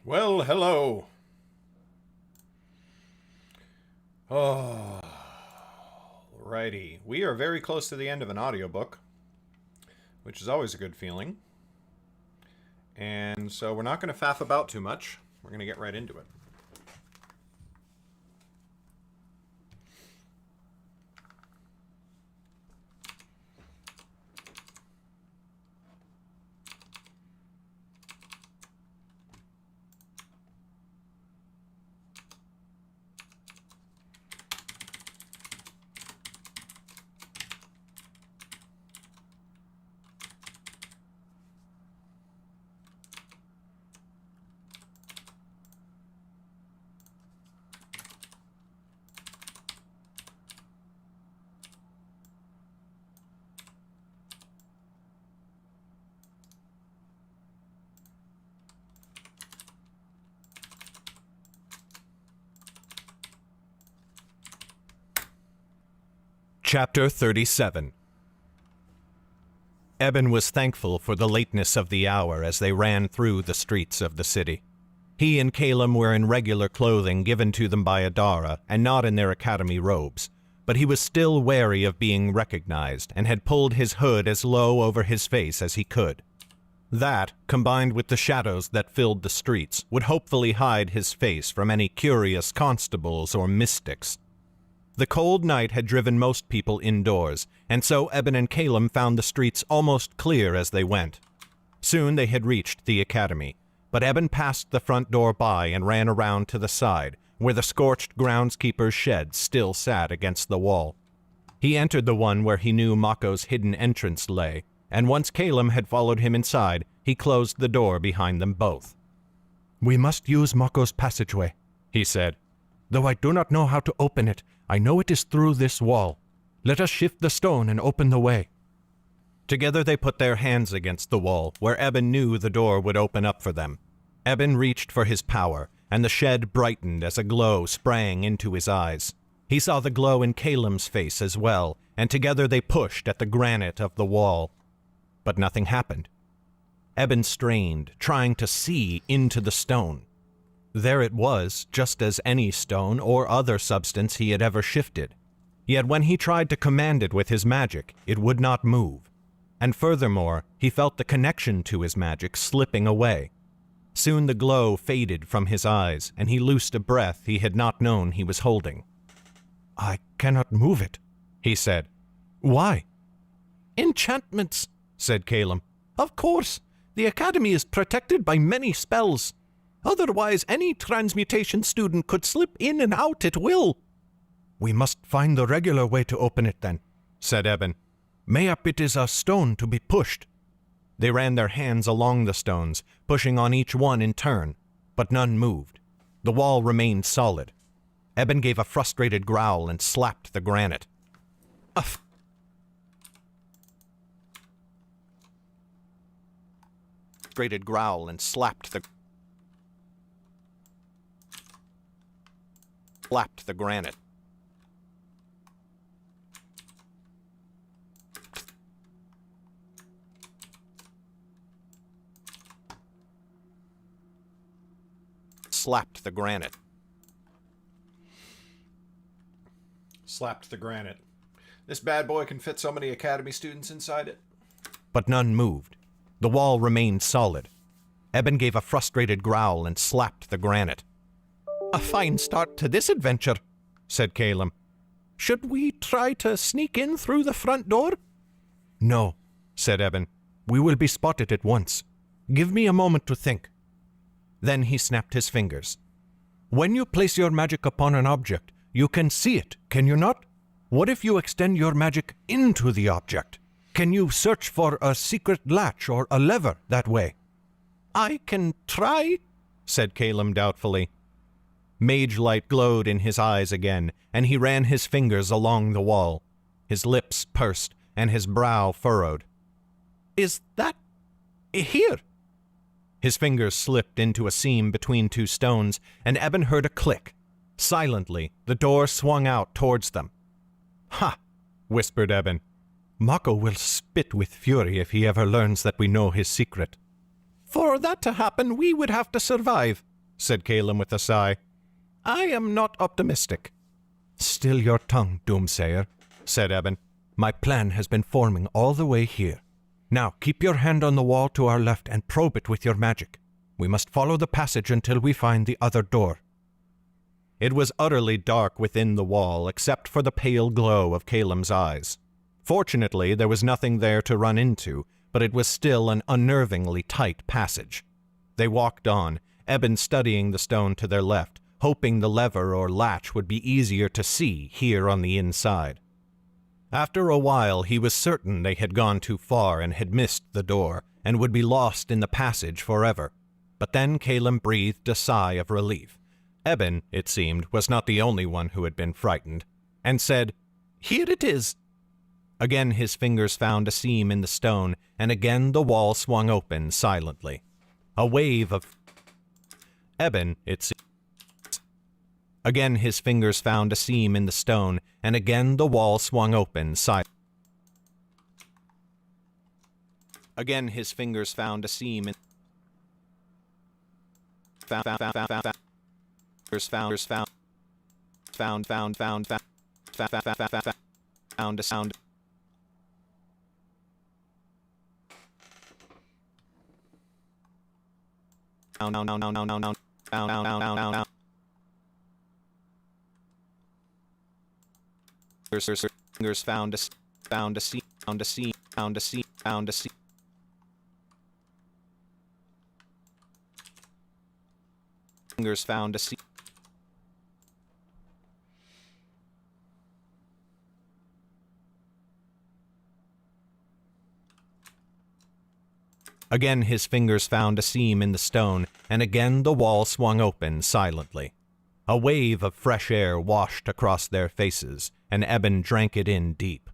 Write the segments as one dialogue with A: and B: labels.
A: Well, hello. Oh, righty. We are very close to the end of an audiobook, which is always a good feeling. And so we're not going to faff about too much. We're going to get right into it. Chapter 37. Eben was thankful for the lateness of the hour as they ran through the streets of the city. He and Calum were in regular clothing given to them by Adara, and not in their academy robes, but he was still wary of being recognized, and had pulled his hood as low over his face as he could. That, combined with the shadows that filled the streets, would hopefully hide his face from any curious constables or mystics. The cold night had driven most people indoors, and so Eben and Calum found the streets almost clear as they went. Soon they had reached the academy, but Eben passed the front door by and ran around to the side, where the scorched groundskeeper's shed still sat against the wall. He entered the one where he knew Mako's hidden entrance lay, and once Calum had followed him inside, he closed the door behind them both. "We must use Mako's passageway," he said. "Though I do not know how to open it, I know it is through this wall. Let us shift the stone and open the way." Together they put their hands against the wall, where Eben knew the door would open up for them. Eben reached for his power, and the shed brightened as a glow sprang into his eyes. He saw the glow in Calum's face as well, and together they pushed at the granite of the wall. But nothing happened. Eben strained, trying to see into the stone. There it was, just as any stone or other substance he had ever shifted. Yet when he tried to command it with his magic, it would not move. And furthermore, he felt the connection to his magic slipping away. Soon the glow faded from his eyes, and he loosed a breath he had not known he was holding. "I cannot move it," he said. "Why?" "Enchantments," said Calum. "Of course, the academy is protected by many spells. Otherwise, any transmutation student could slip in and out at will." "We must find the regular way to open it then," said Eben. "Mayhap it is a stone to be pushed." They ran their hands along the stones, pushing on each one in turn, but none moved. The wall remained solid. Eben gave a frustrated growl and slapped the granite. "Uff!" Frustrated growl and slapped the granite. Slapped the granite. Slapped the granite. This bad boy can fit so many academy students inside it. But none moved. The wall remained solid. Eben gave a frustrated growl and slapped the granite. "A fine start to this adventure," said Calum. "Should we try to sneak in through the front door?" "No," said Eben. "We will be spotted at once. Give me a moment to think." Then he snapped his fingers. "When you place your magic upon an object, you can see it, can you not? What if you extend your magic into the object? Can you search for a secret latch or a lever that way?" "I can try," said Calum doubtfully. Mage light glowed in his eyes again, and he ran his fingers along the wall. His lips pursed, and his brow furrowed. "Is that... here?" His fingers slipped into a seam between two stones, and Eben heard a click. Silently, the door swung out towards them. "Ha!" whispered Eben. "Mako will spit with fury if he ever learns that we know his secret." "For that to happen, we would have to survive," said Calum with a sigh. "I am not optimistic." "Still your tongue, doomsayer," said Eben. "My plan has been forming all the way here. Now keep your hand on the wall to our left and probe it with your magic. We must follow the passage until we find the other door." It was utterly dark within the wall except for the pale glow of Calum's eyes. Fortunately, there was nothing there to run into, but it was still an unnervingly tight passage. They walked on, Eben studying the stone to their left, hoping the lever or latch would be easier to see here on the inside. After a while, he was certain they had gone too far and had missed the door, and would be lost in the passage forever. But then Calum breathed a sigh of relief. Eben, it seemed, was not the only one who had been frightened, and said, "Here it is." Again his fingers found a seam in the stone, and again the wall swung open silently. A wave of... Eben, it seemed... Again his fingers found a seam in the stone, and again the wall swung open silently. Again his fingers found a seam in... Found a sound. Fingers found a sea. Fingers found a sea. Again his fingers found a seam in the stone, and again the wall swung open silently. A wave of fresh air washed across their faces, and Eben drank it in deep.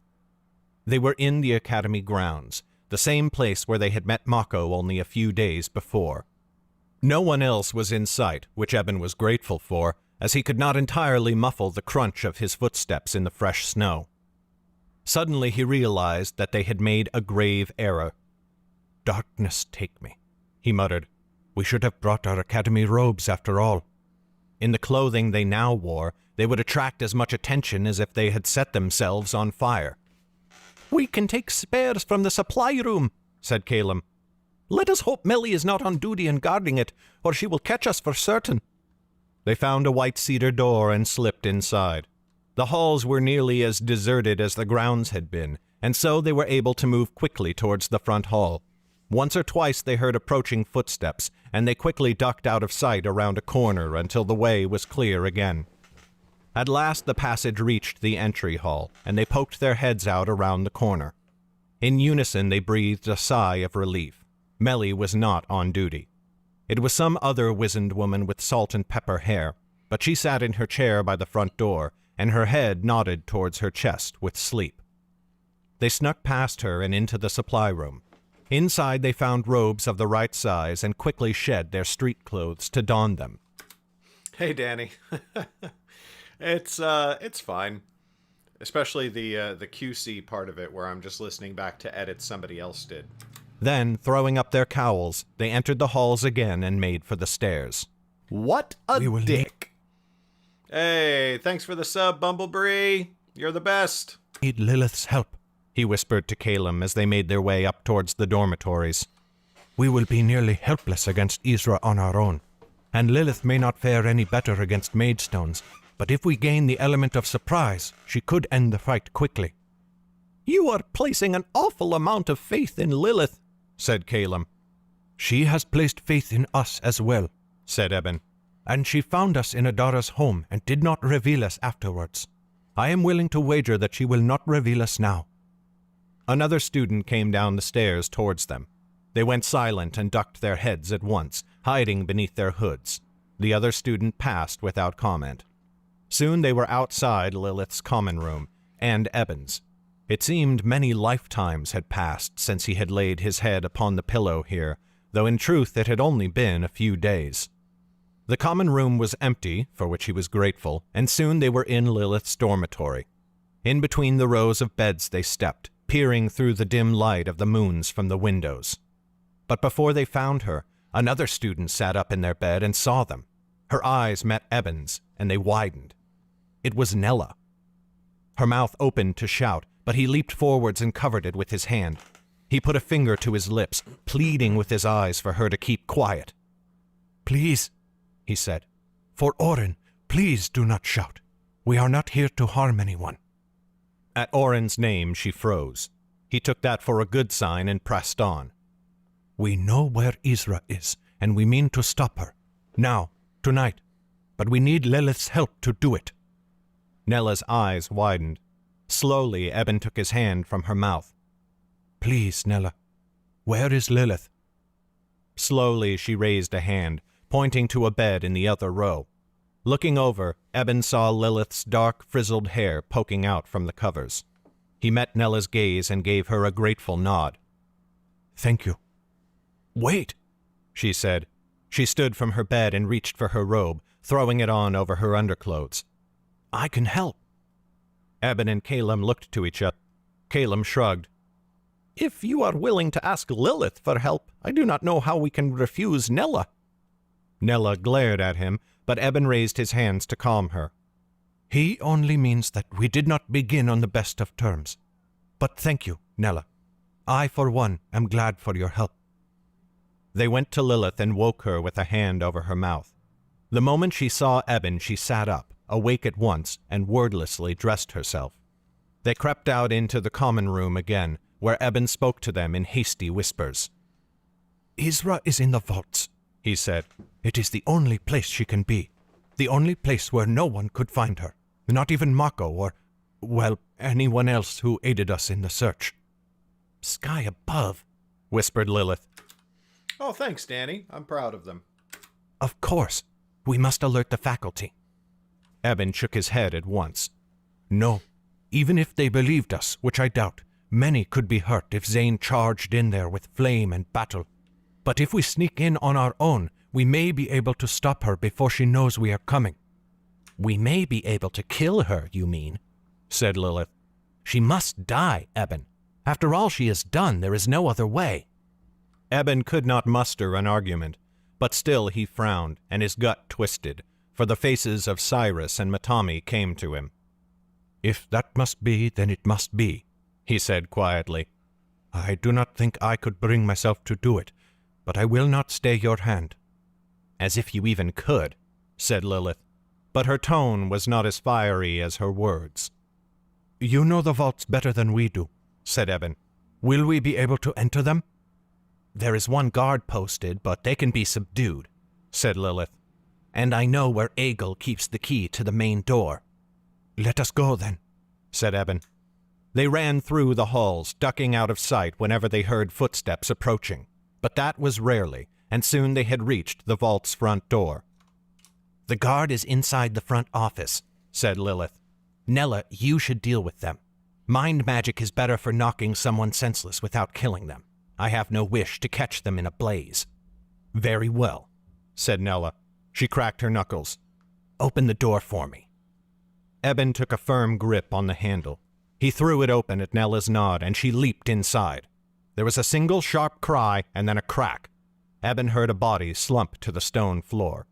A: They were in the academy grounds, the same place where they had met Mako only a few days before. No one else was in sight, which Eben was grateful for, as he could not entirely muffle the crunch of his footsteps in the fresh snow. Suddenly he realized that they had made a grave error. "Darkness take me," he muttered. "We should have brought our academy robes after all." In the clothing they now wore, they would attract as much attention as if they had set themselves on fire. "We can take spares from the supply room," said Calum. "Let us hope Millie is not on duty and guarding it, or she will catch us for certain." They found a white cedar door and slipped inside. The halls were nearly as deserted as the grounds had been, and so they were able to move quickly towards the front hall. Once or twice they heard approaching footsteps, and they quickly ducked out of sight around a corner until the way was clear again. At last the passage reached the entry hall, and they poked their heads out around the corner. In unison they breathed a sigh of relief. Melly was not on duty. It was some other wizened woman with salt and pepper hair, but she sat in her chair by the front door, and her head nodded towards her chest with sleep. They snuck past her and into the supply room. Inside they found robes of the right size and quickly shed their street clothes to don them.
B: Hey, Danny. It's fine. Especially the QC part of it where I'm just listening back to edits somebody else did.
A: Then, throwing up their cowls, they entered the halls again and made for the stairs.
B: What a dick. Hey, thanks for the sub, Bumblebee. You're the best.
A: "Need Lilith's help," he whispered to Calum as they made their way up towards the dormitories. "We will be nearly helpless against Isra on our own, and Lilith may not fare any better against Maidstones, but if we gain the element of surprise, she could end the fight quickly." "You are placing an awful amount of faith in Lilith," said Calum. "She has placed faith in us as well," said Eben, "and she found us in Adara's home and did not reveal us afterwards. I am willing to wager that she will not reveal us now." Another student came down the stairs towards them. They went silent and ducked their heads at once, hiding beneath their hoods. The other student passed without comment. Soon they were outside Lilith's common room, and Eben's. It seemed many lifetimes had passed since he had laid his head upon the pillow here, though in truth it had only been a few days. The common room was empty, for which he was grateful, and soon they were in Lilith's dormitory. In between the rows of beds they stepped, peering through the dim light of the moons from the windows. But before they found her, another student sat up in their bed and saw them. Her eyes met Eben's, and they widened. It was Nella. Her mouth opened to shout, but he leaped forwards and covered it with his hand. He put a finger to his lips, pleading with his eyes for her to keep quiet. "Please," he said. "For Oren, please do not shout. We are not here to harm anyone." At Oren's name, she froze. He took that for a good sign and pressed on. "We know where Isra is, and we mean to stop her. Now, tonight. But we need Lilith's help to do it." Nella's eyes widened. Slowly, Eben took his hand from her mouth. "Please, Nella, where is Lilith?" Slowly, she raised a hand, pointing to a bed in the other row. Looking over, Eben saw Lilith's dark, frizzled hair poking out from the covers. He met Nella's gaze and gave her a grateful nod. "Thank you." "Wait," she said. She stood from her bed and reached for her robe, throwing it on over her underclothes. "I can help." Eben and Calum looked to each other. Calum shrugged. "If you are willing to ask Lilith for help, I do not know how we can refuse Nella." Nella glared at him, but Eben raised his hands to calm her. "He only means that we did not begin on the best of terms. But thank you, Nella. I, for one, am glad for your help." They went to Lilith and woke her with a hand over her mouth. The moment she saw Eben, she sat up, awake at once, and wordlessly dressed herself. They crept out into the common room again, where Eben spoke to them in hasty whispers. "Isra is in the vaults," he said. "It is the only place she can be. The only place where no one could find her. Not even Mako or, well, anyone else who aided us in the search." "Sky above," whispered Lilith.
B: Oh, thanks, Danny. I'm proud of them.
A: "Of course. We must alert the faculty." Eben shook his head at once. "No. Even if they believed us, which I doubt, many could be hurt if Zane charged in there with flame and battle. But if we sneak in on our own, we may be able to stop her before she knows we are coming." "We may be able to kill her, you mean?" said Lilith. "She must die, Eben. After all she has done, there is no other way." Eben could not muster an argument, but still he frowned, and his gut twisted, for the faces of Cyrus and Matami came to him. "If that must be, then it must be," he said quietly. "I do not think I could bring myself to do it, but I will not stay your hand." "As if you even could," said Lilith, but her tone was not as fiery as her words. "You know the vaults better than we do," said Eben. "Will we be able to enter them?" "There is one guard posted, but they can be subdued," said Lilith. "And I know where Egil keeps the key to the main door." "Let us go, then," said Eben. They ran through the halls, ducking out of sight whenever they heard footsteps approaching, but that was rarely, and soon they had reached the vault's front door. "The guard is inside the front office," said Lilith. "Nella, you should deal with them. Mind magic is better for knocking someone senseless without killing them. I have no wish to catch them in a blaze." "Very well," said Nella. She cracked her knuckles. "Open the door for me." Eben took a firm grip on the handle. He threw it open at Nella's nod, and she leaped inside. There was a single sharp cry, and then a crack. Eben heard a body slump to the stone floor.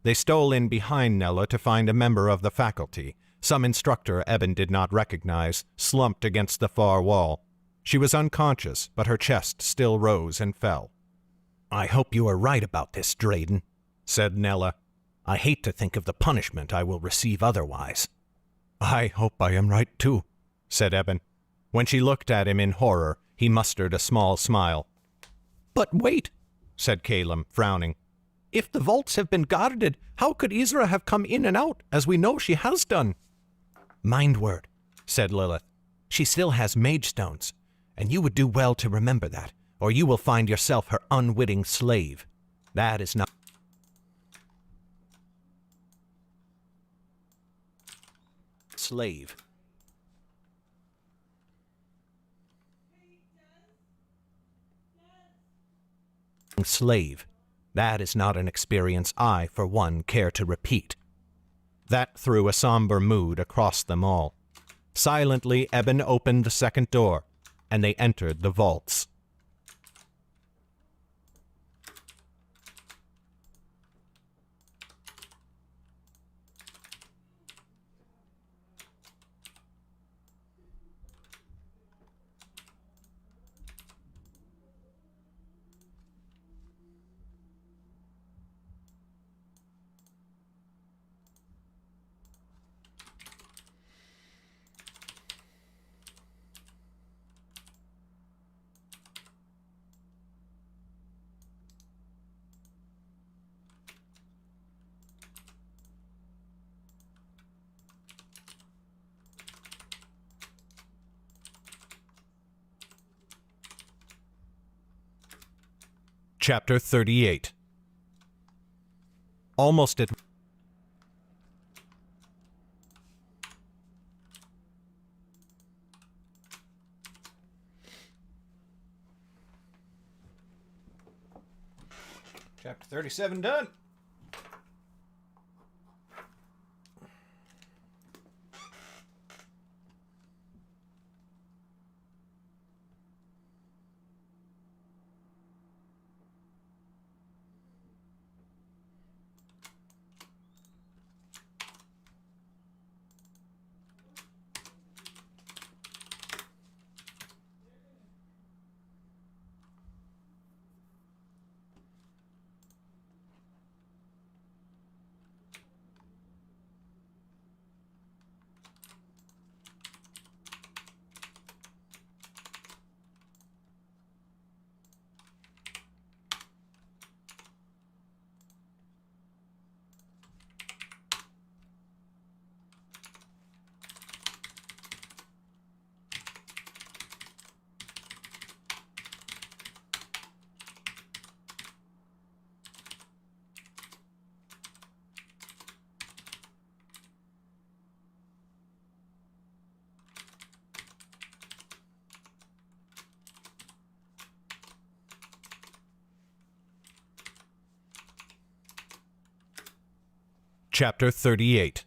A: They stole in behind Nella to find a member of the faculty, some instructor Eben did not recognize, slumped against the far wall. She was unconscious, but her chest still rose and fell. "I hope you are right about this, Drayden," said Nella. "I hate to think of the punishment I will receive otherwise." "I hope I am right, too," said Eben. When she looked at him in horror, he mustered a small smile. "But wait," said Calum, frowning. "If the vaults have been guarded, how could Isra have come in and out, as we know she has done?" "Mind word," said Lilith. "She still has mage stones, and you would do well to remember that, or you will find yourself her unwitting slave. That is not... slave. Slave. That is not an experience I, for one, care to repeat." That threw a somber mood across them all. Silently, Eben opened the second door, and they entered the vaults. Chapter 38. Almost at...
B: Chapter 37 done.
A: Chapter 38.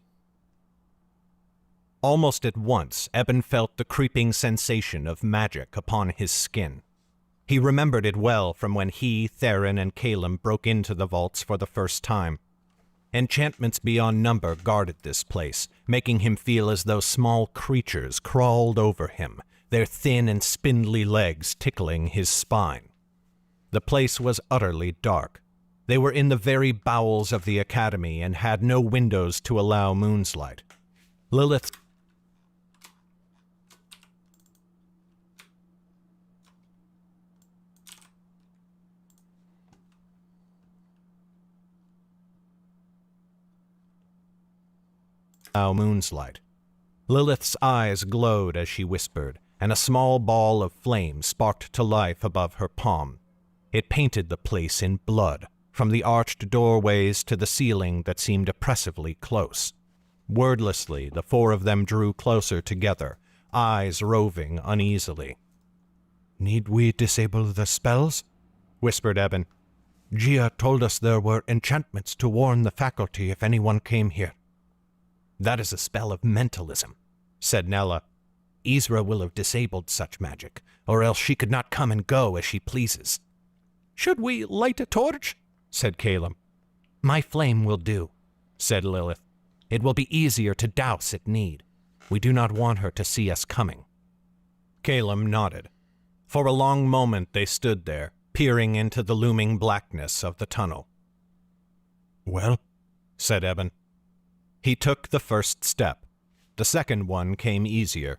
A: Almost at once, Eben felt the creeping sensation of magic upon his skin. He remembered it well from when he, Theron, and Calum broke into the vaults for the first time. Enchantments beyond number guarded this place, making him feel as though small creatures crawled over him, their thin and spindly legs tickling his spine. The place was utterly dark. They were in the very bowels of the academy and had no windows to allow moon's light. Lilith's Lilith's eyes glowed as she whispered, and a small ball of flame sparked to life above her palm. It painted the place in blood, from the arched doorways to the ceiling that seemed oppressively close. Wordlessly, the four of them drew closer together, eyes roving uneasily. "Need we disable the spells?" whispered Eben. "Gia told us there were enchantments to warn the faculty if anyone came here." "That is a spell of mentalism," said Nella. "Ezra will have disabled such magic, or else she could not come and go as she pleases." "Should we light a torch?" said Calum. "My flame will do," said Lilith. "It will be easier to douse at need. We do not want her to see us coming." Calum nodded. For a long moment they stood there, peering into the looming blackness of the tunnel. "Well," said Eben. He took the first step. The second one came easier.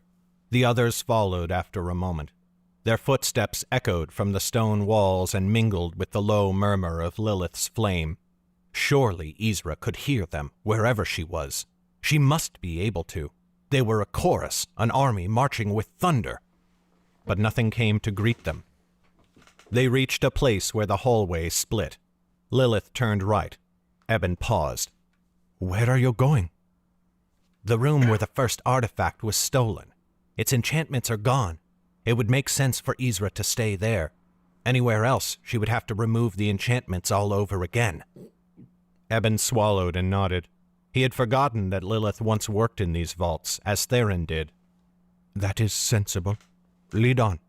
A: The others followed after a moment. Their footsteps echoed from the stone walls and mingled with the low murmur of Lilith's flame. Surely Ezra could hear them, wherever she was. She must be able to. They were a chorus, an army marching with thunder. But nothing came to greet them. They reached a place where the hallway split. Lilith turned right. Eben paused. "Where are you going?" "The room where the first artifact was stolen. Its enchantments are gone. It would make sense for Ezra to stay there. Anywhere else, she would have to remove the enchantments all over again." Eben swallowed and nodded. He had forgotten that Lilith once worked in these vaults, as Theron did. "That is sensible. Lead on."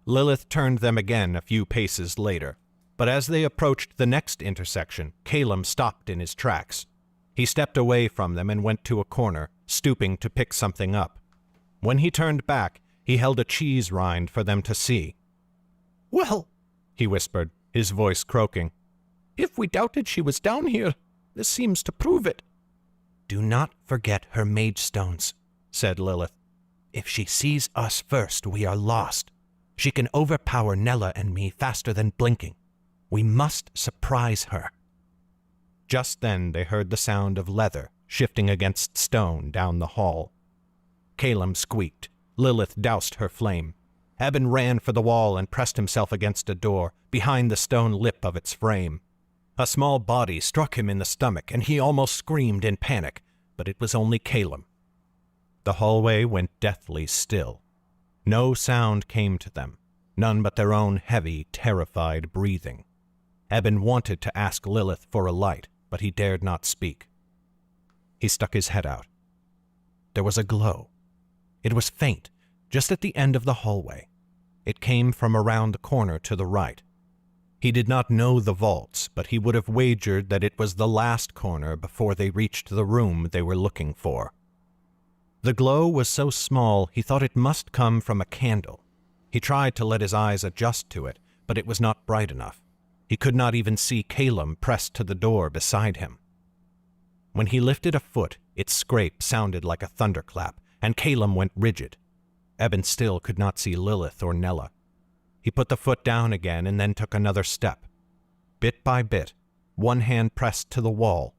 A: Lilith turned them again a few paces later, but as they approached the next intersection, Calum stopped in his tracks. He stepped away from them and went to a corner, stooping to pick something up. When he turned back, he held a cheese rind for them to see. "Well," he whispered, his voice croaking, "if we doubted she was down here, this seems to prove it." "Do not forget her mage stones," said Lilith. "If she sees us first, we are lost. She can overpower Nella and me faster than blinking. We must surprise her." Just then they heard the sound of leather shifting against stone down the hall. Calum squeaked. Lilith doused her flame. Eben ran for the wall and pressed himself against a door, behind the stone lip of its frame. A small body struck him in the stomach, and he almost screamed in panic, but it was only Caleb. The hallway went deathly still. No sound came to them, none but their own heavy, terrified breathing. Eben wanted to ask Lilith for a light, but he dared not speak. He stuck his head out. There was a glow. It was faint, just at the end of the hallway. It came from around the corner to the right. He did not know the vaults, but he would have wagered that it was the last corner before they reached the room they were looking for. The glow was so small he thought it must come from a candle. He tried to let his eyes adjust to it, but it was not bright enough. He could not even see Caleb pressed to the door beside him. When he lifted a foot, its scrape sounded like a thunderclap, and Caleb went rigid. Eben still could not see Lilith or Nella. He put the foot down again and then took another step. Bit by bit, one hand pressed to the wall,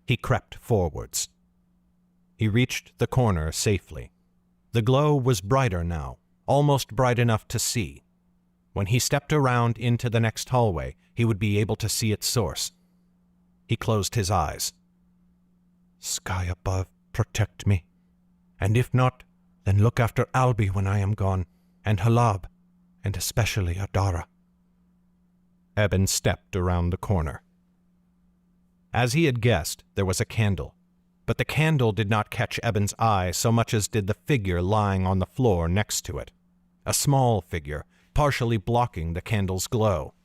A: he crept forwards. He reached the corner safely. The glow was brighter now, almost bright enough to see. When he stepped around into the next hallway, he would be able to see its source. He closed his eyes. Sky above, protect me. And if not, then look after Albi when I am gone, and Halab, and especially Adara. Eben stepped around the corner. As he had guessed, there was a candle, but the candle did not catch Eben's eye so much as did the figure lying on the floor next to it. A small figure, partially blocking the candle's glow.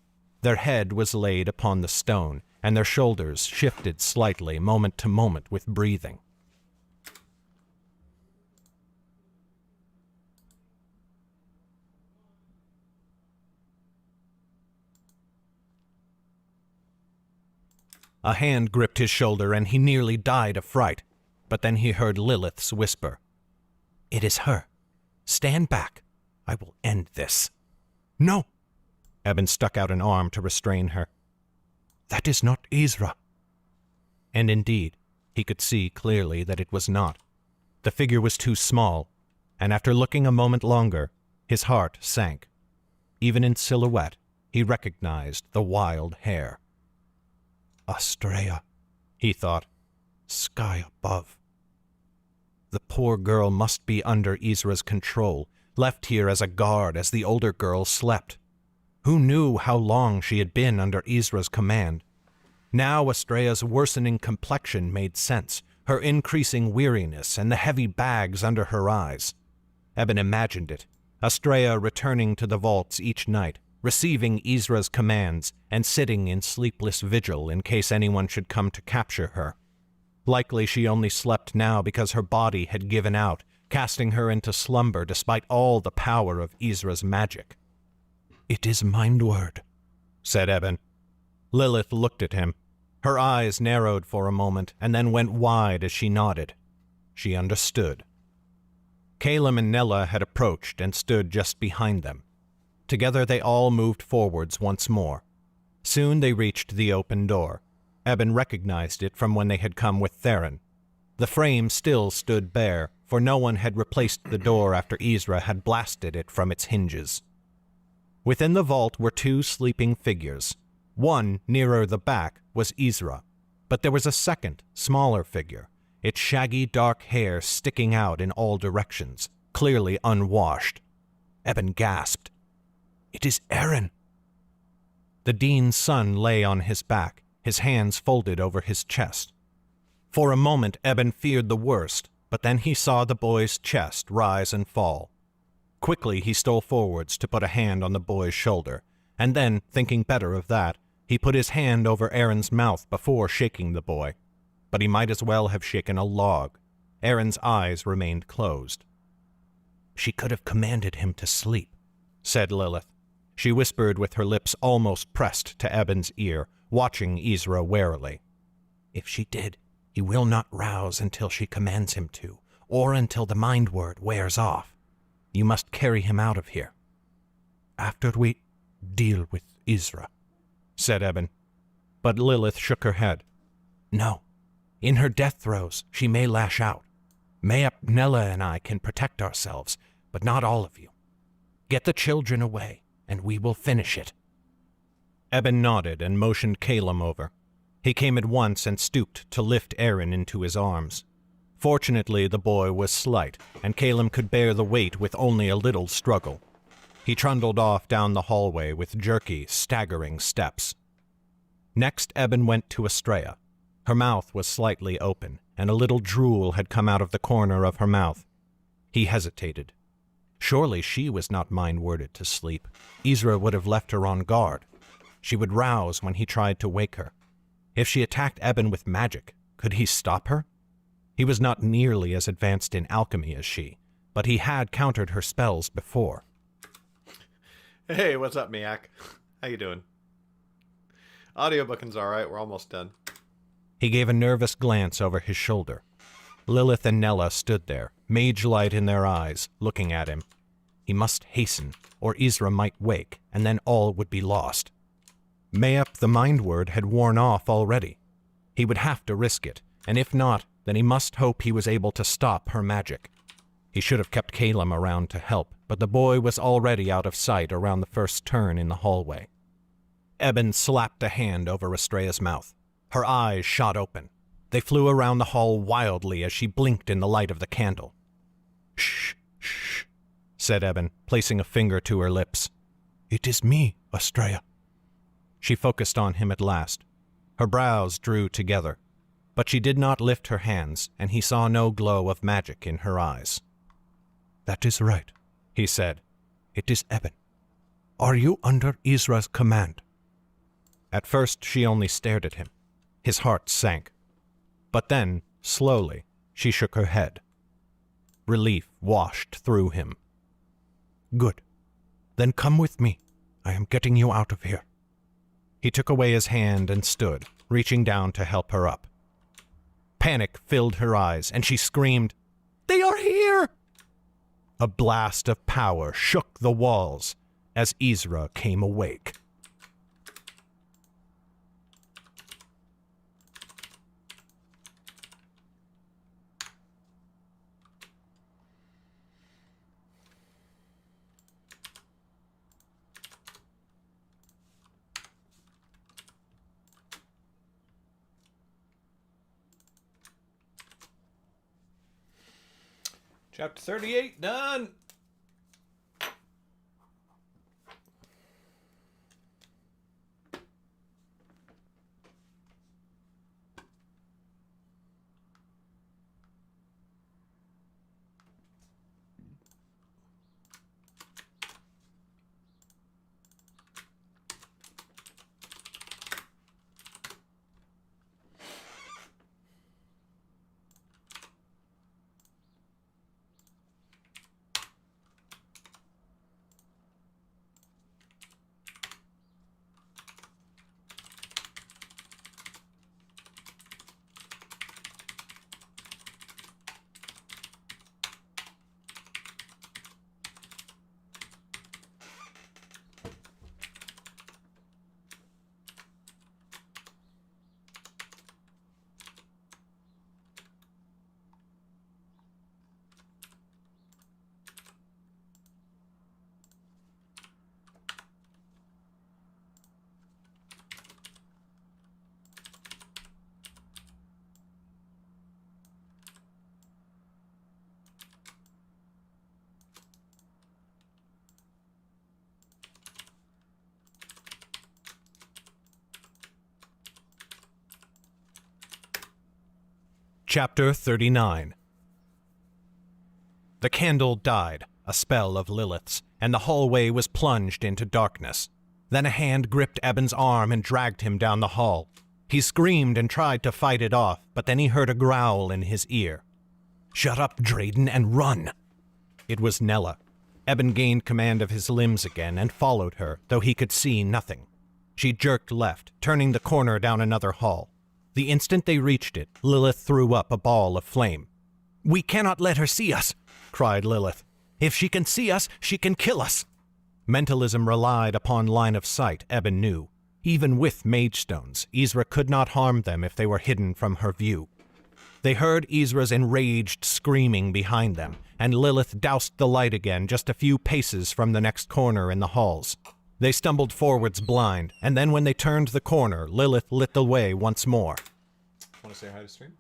A: Their head was laid upon the stone, and their shoulders shifted slightly moment to moment with breathing. A hand gripped his shoulder, and he nearly died of fright. But then he heard Lilith's whisper. "It is her. Stand back. I will end this." "No!" Eben stuck out an arm to restrain her. "That is not Isra." And indeed, he could see clearly that it was not. The figure was too small, and after looking a moment longer, his heart sank. Even in silhouette, he recognized the wild hair. Astrea, he thought. Sky above. The poor girl must be under Isra's control, left here as a guard as the older girl slept. Who knew how long she had been under Isra's command? Now Astrea's worsening complexion made sense, her increasing weariness and the heavy bags under her eyes. Eben imagined it, Astrea returning to the vaults each night, receiving Isra's commands, and sitting in sleepless vigil in case anyone should come to capture her. Likely she only slept now because her body had given out, casting her into slumber despite all the power of Isra's magic. "It is mind word," said Eben. Lilith looked at him. Her eyes narrowed for a moment and then went wide as she nodded. She understood. Caleb and Nella had approached and stood just behind them. Together they all moved forwards once more. Soon they reached the open door. Eben recognized it from when they had come with Theron. The frame still stood bare, for no one had replaced the door after Isra had blasted it from its hinges. Within the vault were two sleeping figures. One, nearer the back, was Isra, but there was a second, smaller figure, its shaggy dark hair sticking out in all directions, clearly unwashed. Eben gasped. "It is Aaron!" The dean's son lay on his back, his hands folded over his chest. For a moment Eben feared the worst, but then he saw the boy's chest rise and fall. Quickly he stole forwards to put a hand on the boy's shoulder, and then, thinking better of that, he put his hand over Aaron's mouth before shaking the boy. But he might as well have shaken a log. Aaron's eyes remained closed. "She could have commanded him to sleep," said Lilith. She whispered with her lips almost pressed to Eben's ear, watching Isra warily. "If she did, he will not rouse until she commands him to, or until the mind word wears off. You must carry him out of here. After we deal with Isra," said Eben. But Lilith shook her head. "No. In her death throes, she may lash out. Mayhap Nella and I can protect ourselves, but not all of you." Get the children away, and we will finish it. Eben nodded and motioned Calum over. He came at once and stooped to lift Aaron into his arms. Fortunately, the boy was slight, and Calum could bear the weight with only a little struggle. He trundled off down the hallway with jerky, staggering steps. Next, Eben went to Estrella. Her mouth was slightly open, and a little drool had come out of the corner of her mouth. He hesitated. Surely she was not mind-worded to sleep. Ezra would have left her on guard. She would rouse when he tried to wake her. If she attacked Eben with magic, could he stop her? He was not nearly as advanced in alchemy as she, but he had countered her spells before.
B: Hey, what's up, Miak? How you doing? Audiobooking's alright, we're almost done.
A: He gave a nervous glance over his shoulder. Lilith and Nella stood there, mage light in their eyes, looking at him. He must hasten, or Ezra might wake, and then all would be lost. Mayhap the mind word had worn off already. He would have to risk it, and if not, then he must hope he was able to stop her magic. He should have kept Calum around to help, but the boy was already out of sight around the first turn in the hallway. Eben slapped a hand over Estrella's mouth. Her eyes shot open. They flew around the hall wildly as she blinked in the light of the candle. "Shh, shh," said Eben, placing a finger to her lips. "It is me, Estrella." She focused on him at last. Her brows drew together, but she did not lift her hands, and he saw no glow of magic in her eyes. "That is right," he said. "It is Eben. Are you under Ezra's command?" At first she only stared at him. His heart sank. But then, slowly, she shook her head. Relief washed through him. "Good. Then come with me. I am getting you out of here." He took away his hand and stood, reaching down to help her up. Panic filled her eyes, and she screamed, "They are here!" A blast of power shook the walls as Ezra came awake.
B: Chapter 38, done!
A: Chapter 39. The candle died, a spell of Lilith's, and the hallway was plunged into darkness. Then a hand gripped Eben's arm and dragged him down the hall. He screamed and tried to fight it off, but then he heard a growl in his ear. "Shut up, Drayden, and run!" It was Nella. Eben gained command of his limbs again and followed her, though he could see nothing. She jerked left, turning the corner down another hall. The instant they reached it, Lilith threw up a ball of flame. "We cannot let her see us," cried Lilith. "If she can see us, she can kill us." Mentalism relied upon line of sight, Eben knew. Even with mage stones, Ezra could not harm them if they were hidden from her view. They heard Ezra's enraged screaming behind them, and Lilith doused the light again just a few paces from the next corner in the halls. They stumbled forwards blind, and then when they turned the corner, Lilith lit the way once more.
B: Want to say hi to stream?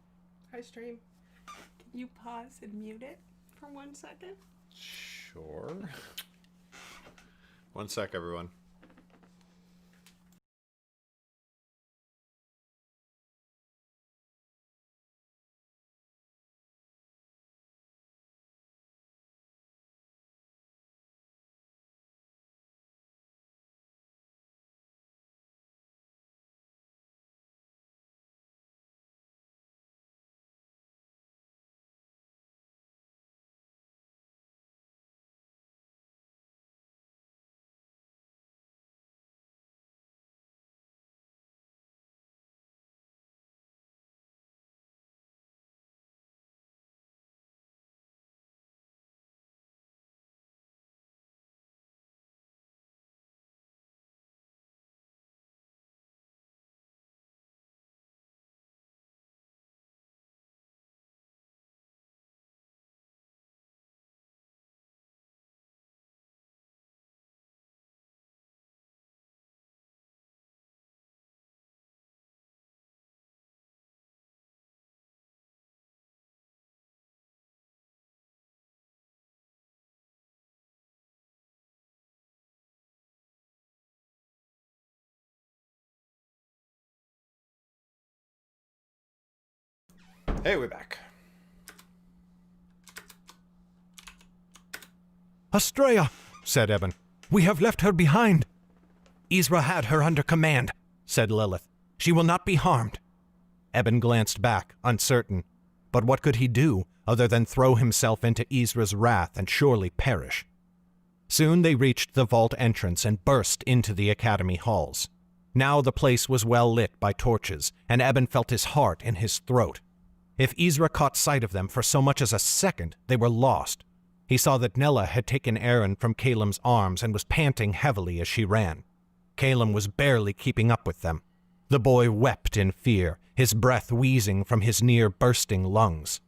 C: Hi, stream. Can you pause and mute it for 1 second?
B: Sure. 1 sec, everyone. Hey, we're back.
A: "Estrella," said Eben. "We have left her behind." "Ezra had her under command," said Lilith. "She will not be harmed." Eben glanced back, uncertain. But what could he do, other than throw himself into Ezra's wrath and surely perish? Soon they reached the vault entrance and burst into the academy halls. Now the place was well lit by torches, and Eben felt his heart in his throat. If Ezra caught sight of them for so much as a second, they were lost. He saw that Nella had taken Aaron from Calem's arms and was panting heavily as she ran. Calem was barely keeping up with them. The boy wept in fear, his breath wheezing from his near-bursting lungs.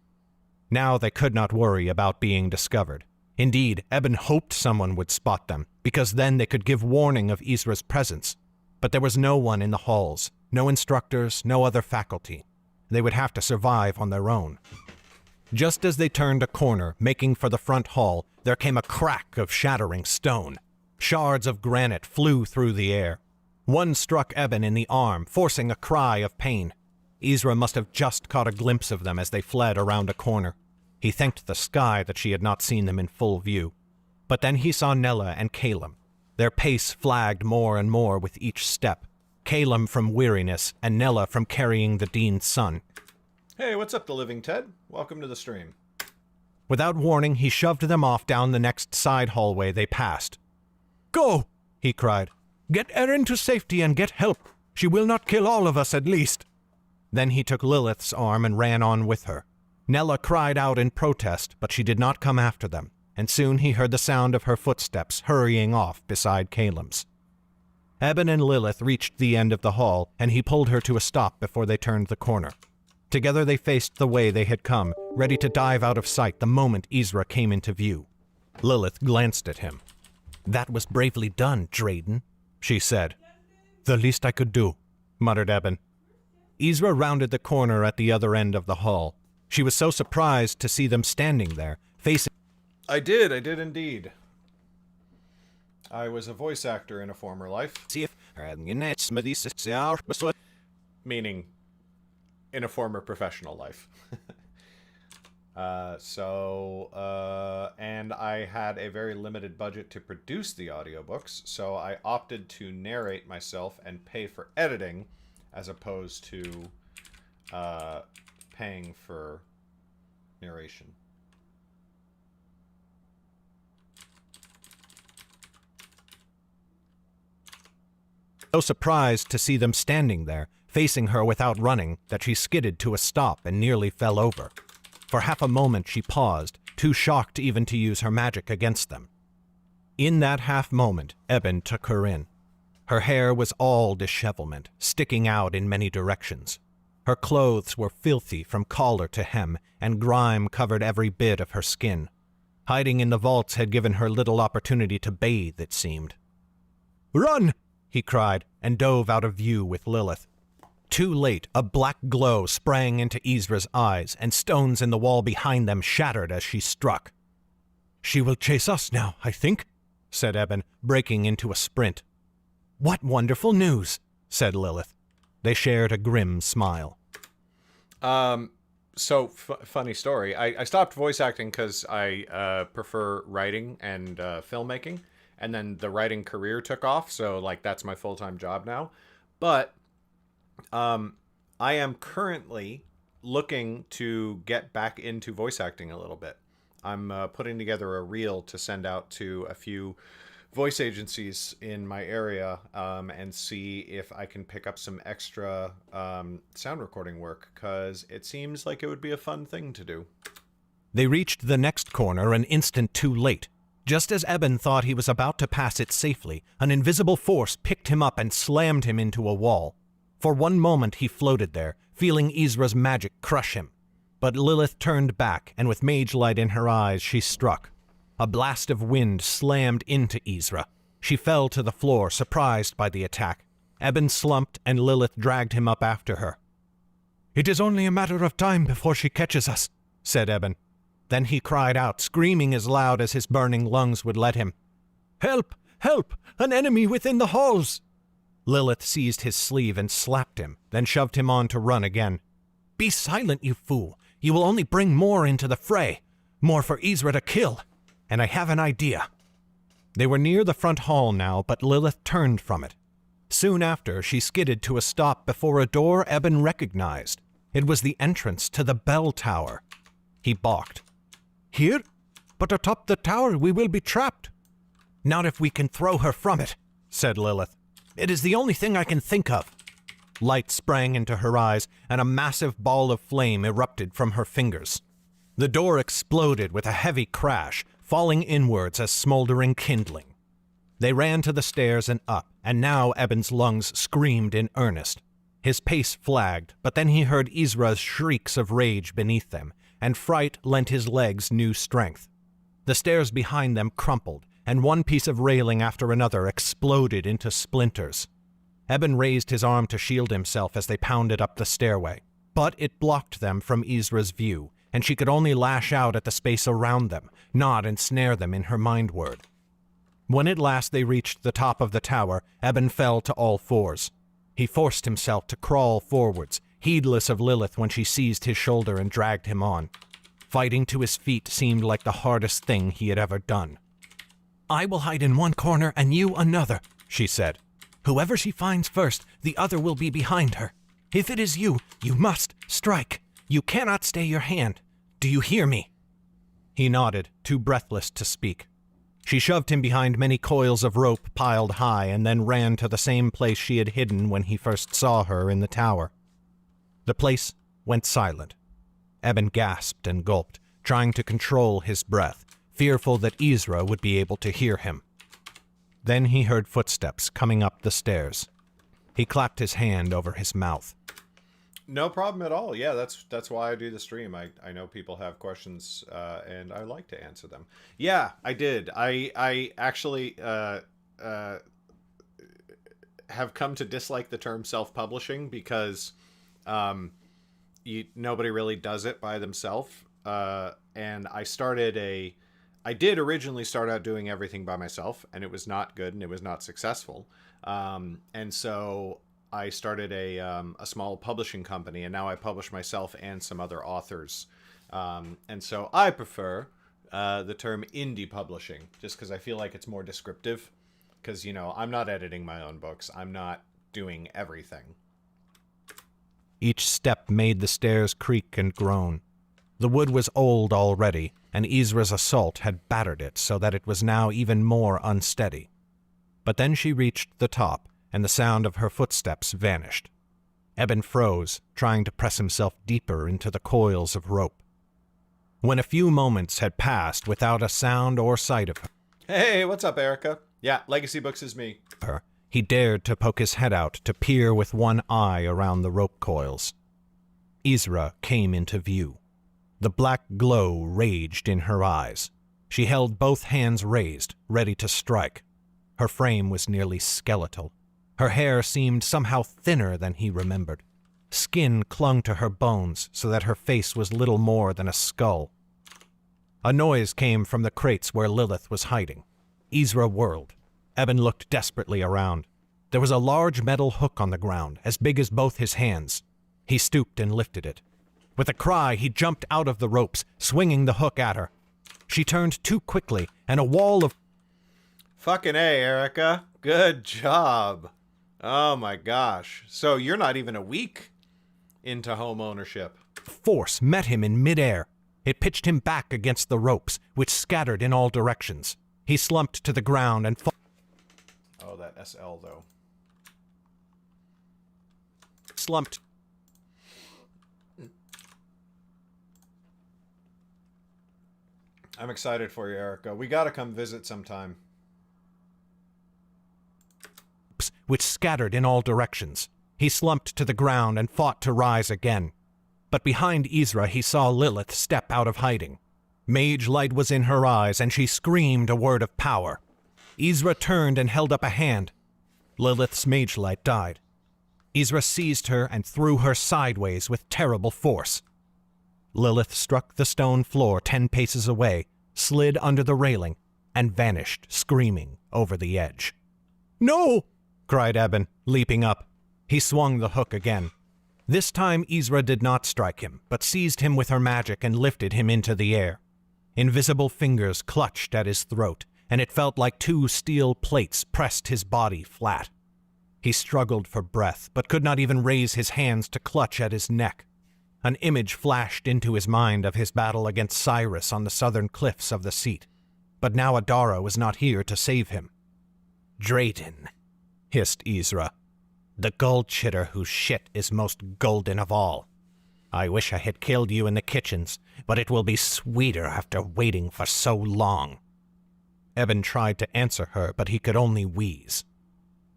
A: Now they could not worry about being discovered. Indeed, Eben hoped someone would spot them, because then they could give warning of Ezra's presence. But there was no one in the halls, no instructors, no other faculty. They would have to survive on their own. Just as they turned a corner, making for the front hall, there came a crack of shattering stone. Shards of granite flew through the air. One struck Eben in the arm, forcing a cry of pain. Ezra must have just caught a glimpse of them as they fled around a corner. He thanked the sky that she had not seen them in full view. But then he saw Nella and Calem. Their pace flagged more and more with each step. Calem from weariness, and Nella from carrying the dean's son.
B: Hey, what's up, the living Ted? Welcome to the stream.
A: Without warning, he shoved them off down the next side hallway they passed. "Go!" he cried. "Get Erin to safety and get help. She will not kill all of us, at least." Then he took Lilith's arm and ran on with her. Nella cried out in protest, but she did not come after them, and soon he heard the sound of her footsteps hurrying off beside Calem's. Eben and Lilith reached the end of the hall, and he pulled her to a stop before they turned the corner. Together they faced the way they had come, ready to dive out of sight the moment Ezra came into view. Lilith glanced at him. "That was bravely done, Drayden," she said. "The least I could do," muttered Eben. Ezra rounded the corner at the other end of the hall. She was so surprised to see them standing there, facing...
B: I did indeed. I was a voice actor in a former life. Meaning, in a former professional life. And I had a very limited budget to produce the audiobooks, so I opted to narrate myself and pay for editing, as opposed to paying for narration.
A: So surprised to see them standing there, facing her without running, that she skidded to a stop and nearly fell over. For half a moment she paused, too shocked even to use her magic against them. In that half moment, Eben took her in. Her hair was all dishevelment, sticking out in many directions. Her clothes were filthy from collar to hem, and grime covered every bit of her skin. Hiding in the vaults had given her little opportunity to bathe, it seemed. "Run!" he cried, and dove out of view with Lilith. Too late, a black glow sprang into Ezra's eyes, and stones in the wall behind them shattered as she struck. "She will chase us now, I think," said Eben, breaking into a sprint. "What wonderful news," said Lilith. They shared a grim smile.
B: Funny story. I stopped voice acting because I prefer writing and filmmaking, and then the writing career took off, so like that's my full-time job now. But I am currently looking to get back into voice acting a little bit. I'm putting together a reel to send out to a few voice agencies in my area and see if I can pick up some extra sound recording work, because it seems like it would be a fun thing to do.
A: They reached the next corner an instant too late. Just as Eben thought he was about to pass it safely, an invisible force picked him up and slammed him into a wall. For one moment he floated there, feeling Ezra's magic crush him. But Lilith turned back, and with mage light in her eyes, she struck. A blast of wind slammed into Ezra. She fell to the floor, surprised by the attack. Eben slumped, and Lilith dragged him up after her. "It is only a matter of time before she catches us," said Eben. Then he cried out, screaming as loud as his burning lungs would let him. "Help! Help! An enemy within the halls!" Lilith seized his sleeve and slapped him, then shoved him on to run again. "Be silent, you fool! You will only bring more into the fray. More for Ezra to kill. And I have an idea." They were near the front hall now, but Lilith turned from it. Soon after, she skidded to a stop before a door Eben recognized. It was the entrance to the bell tower. He balked. "Here? But atop the tower we will be trapped." "Not if we can throw her from it," said Lilith. "It is the only thing I can think of." Light sprang into her eyes, and a massive ball of flame erupted from her fingers. The door exploded with a heavy crash, falling inwards as smoldering kindling. They ran to the stairs and up, and now Eben's lungs screamed in earnest. His pace flagged, but then he heard Ezra's shrieks of rage beneath them, and fright lent his legs new strength. The stairs behind them crumpled, and one piece of railing after another exploded into splinters. Eben raised his arm to shield himself as they pounded up the stairway, but it blocked them from Ezra's view, and she could only lash out at the space around them, nod and snare them in her mind word. When at last they reached the top of the tower, Eben fell to all fours. He forced himself to crawl forwards, heedless of Lilith when she seized his shoulder and dragged him on. Fighting to his feet seemed like the hardest thing he had ever done. "I will hide in one corner and you another," she said. "Whoever she finds first, the other will be behind her. If it is you, you must strike. You cannot stay your hand. Do you hear me?" He nodded, too breathless to speak. She shoved him behind many coils of rope piled high and then ran to the same place she had hidden when he first saw her in the tower. The place went silent. Eben gasped and gulped, trying to control his breath, fearful that Ezra would be able to hear him. Then he heard footsteps coming up the stairs. He clapped his hand over his mouth.
B: No problem at all. Yeah, that's why I do the stream. I know people have questions, and I like to answer them. Yeah, I did. I actually have come to dislike the term self-publishing because nobody really does it by themselves. And I did originally start out doing everything by myself, and it was not good, and it was not successful. And so I started a small publishing company, and now I publish myself and some other authors. And so I prefer the term indie publishing, just because I feel like it's more descriptive. Because, I'm not editing my own books. I'm not doing everything.
A: Each step made the stairs creak and groan. The wood was old already, and Ezra's assault had battered it so that it was now even more unsteady. But then she reached the top, and the sound of her footsteps vanished. Eben froze, trying to press himself deeper into the coils of rope. When a few moments had passed without a sound or sight of her,
B: Hey, what's up, Erica? Yeah, Legacy Books is me.
A: he dared to poke his head out to peer with one eye around the rope coils. Isra came into view. The black glow raged in her eyes. She held both hands raised, ready to strike. Her frame was nearly skeletal. Her hair seemed somehow thinner than he remembered. Skin clung to her bones so that her face was little more than a skull. A noise came from the crates where Lilith was hiding. Isra whirled. Eben looked desperately around. There was a large metal hook on the ground, as big as both his hands. He stooped and lifted it. With a cry, he jumped out of the ropes, swinging the hook at her. She turned too quickly, and a wall of...
B: Fucking A, Erica. Good job. Oh my gosh. So you're not even a week into home ownership.
A: force met him in midair. It pitched him back against the ropes, which scattered in all directions. He slumped to the ground and
B: Oh, that SL, though.
A: slumped.
B: I'm excited for you, Erica. We gotta come visit sometime.
A: Which scattered in all directions. He slumped to the ground and fought to rise again. But behind Isra he saw Lilith step out of hiding. Mage light was in her eyes, and she screamed a word of power. Isra turned and held up a hand. Lilith's mage light died. Isra seized her and threw her sideways with terrible force. Lilith struck the stone floor 10 paces away, slid under the railing, and vanished, screaming, over the edge. "No!" cried Eben, leaping up. He swung the hook again. This time Isra did not strike him, but seized him with her magic and lifted him into the air. Invisible fingers clutched at his throat, and it felt like 2 steel plates pressed his body flat. He struggled for breath, but could not even raise his hands to clutch at his neck. An image flashed into his mind of his battle against Cyrus on the southern cliffs of the Seat. But now Adara was not here to save him. "Drayton," hissed Isra, "the gold chitter whose shit is most golden of all. I wish I had killed you in the kitchens, but it will be sweeter after waiting for so long." Eben tried to answer her, but he could only wheeze.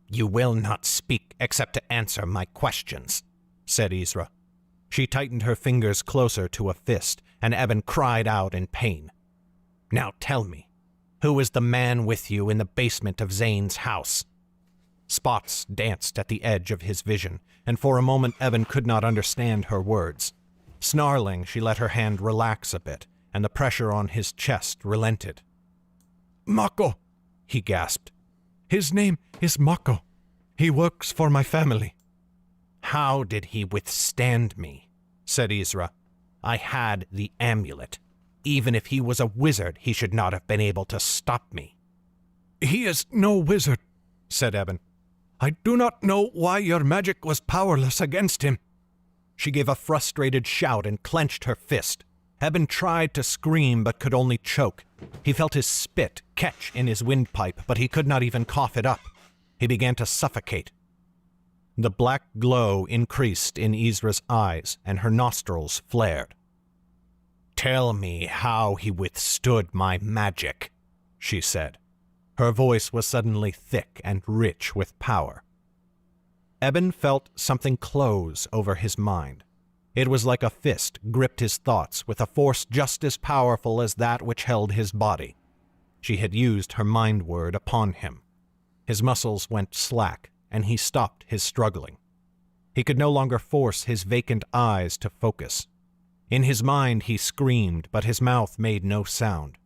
A: "You will not speak except to answer my questions," said Isra. She tightened her fingers closer to a fist, and Eben cried out in pain. "Now tell me, who is the man with you in the basement of Zane's house?" Spots danced at the edge of his vision, and for a moment Eben could not understand her words. Snarling, she let her hand relax a bit, and the pressure on his chest relented. "Mako," he gasped. "His name is Mako. He works for my family." "How did he withstand me?" said Isra. "I had the amulet. Even if he was a wizard, he should not have been able to stop me." "He is no wizard," said Eben. "I do not know why your magic was powerless against him." She gave a frustrated shout and clenched her fist. Eben tried to scream but could only choke. He felt his spit catch in his windpipe, but he could not even cough it up. He began to suffocate. The black glow increased in Isra's eyes, and her nostrils flared. "Tell me how he withstood my magic," she said. Her voice was suddenly thick and rich with power. Eben felt something close over his mind. It was like a fist gripped his thoughts with a force just as powerful as that which held his body. She had used her mind word upon him. His muscles went slack, and he stopped his struggling. He could no longer force his vacant eyes to focus. In his mind he screamed, but his mouth made no sound.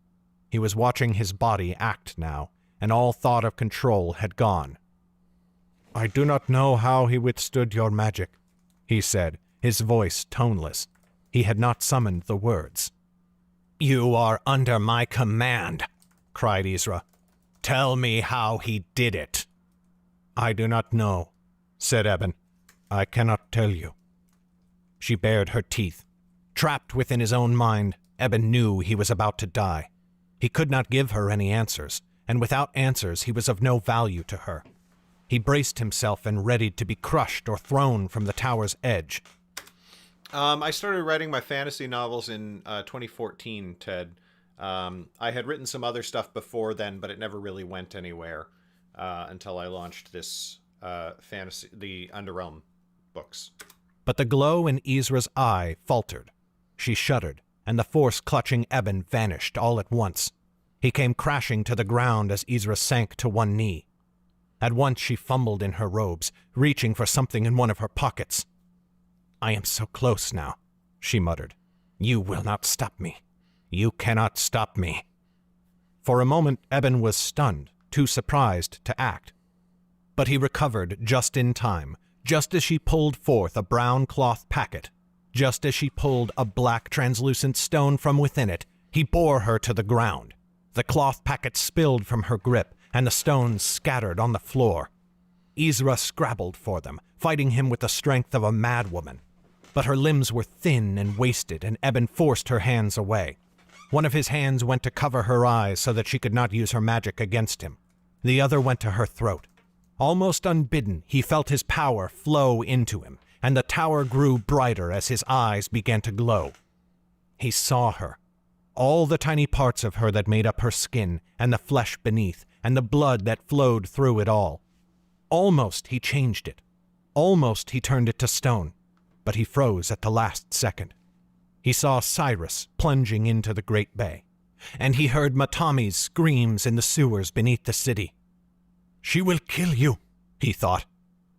A: He was watching his body act now, and all thought of control had gone. "I do not know how he withstood your magic," he said, his voice toneless. He had not summoned the words. "You are under my command," cried Isra. "Tell me how he did it." "I do not know," said Eben. "I cannot tell you." She bared her teeth. Trapped within his own mind, Eben knew he was about to die. He could not give her any answers, and without answers he was of no value to her. He braced himself and readied to be crushed or thrown from the tower's edge.
B: I started writing my fantasy novels in 2014, Ted. I had written some other stuff before then, but it never really went anywhere until I launched this the Underrealm books.
A: but the glow in Ezra's eye faltered. She shuddered, and the force clutching Eben vanished all at once. He came crashing to the ground as Ezra sank to one knee. At once she fumbled in her robes, reaching for something in one of her pockets. "I am so close now," she muttered. "You will not stop me. You cannot stop me." For a moment, Eben was stunned, too surprised to act. But he recovered just in time, just as she pulled forth a brown cloth packet. Just as she pulled a black translucent stone from within it, he bore her to the ground. The cloth packet spilled from her grip, and the stones scattered on the floor. Ezra scrabbled for them, fighting him with the strength of a madwoman. But her limbs were thin and wasted, and Eben forced her hands away. One of his hands went to cover her eyes so that she could not use her magic against him. The other went to her throat. Almost unbidden, he felt his power flow into him, and the tower grew brighter as his eyes began to glow. He saw her. All the tiny parts of her that made up her skin, and the flesh beneath, and the blood that flowed through it all. Almost he changed it. Almost he turned it to stone, but he froze at the last second. He saw Cyrus plunging into the great bay, and he heard Matami's screams in the sewers beneath the city. "She will kill you," he thought.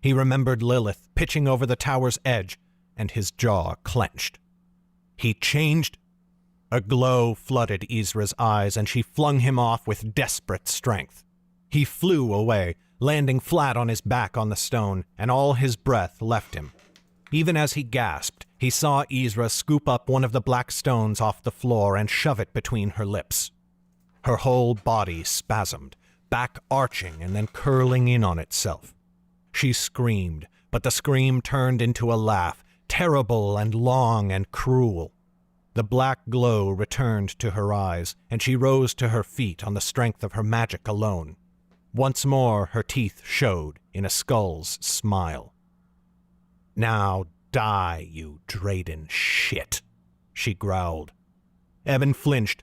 A: He remembered Lilith pitching over the tower's edge, and his jaw clenched. He changed. A glow flooded Ezra's eyes, and she flung him off with desperate strength. He flew away, landing flat on his back on the stone, and all his breath left him. Even as he gasped, he saw Ezra scoop up one of the black stones off the floor and shove it between her lips. Her whole body spasmed, back arching and then curling in on itself. She screamed, but the scream turned into a laugh, terrible and long and cruel. The black glow returned to her eyes, and she rose to her feet on the strength of her magic alone. Once more her teeth showed in a skull's smile. "Now die, you Drayden shit," she growled. Eben flinched,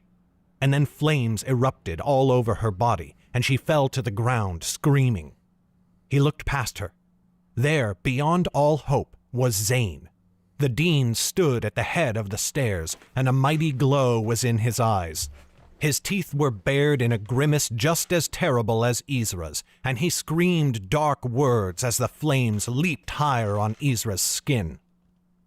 A: and then flames erupted all over her body, and she fell to the ground, screaming. He looked past her. There, beyond all hope, was Zane. The Dean stood at the head of the stairs, and a mighty glow was in his eyes. His teeth were bared in a grimace just as terrible as Ezra's, and he screamed dark words as the flames leaped higher on Ezra's skin.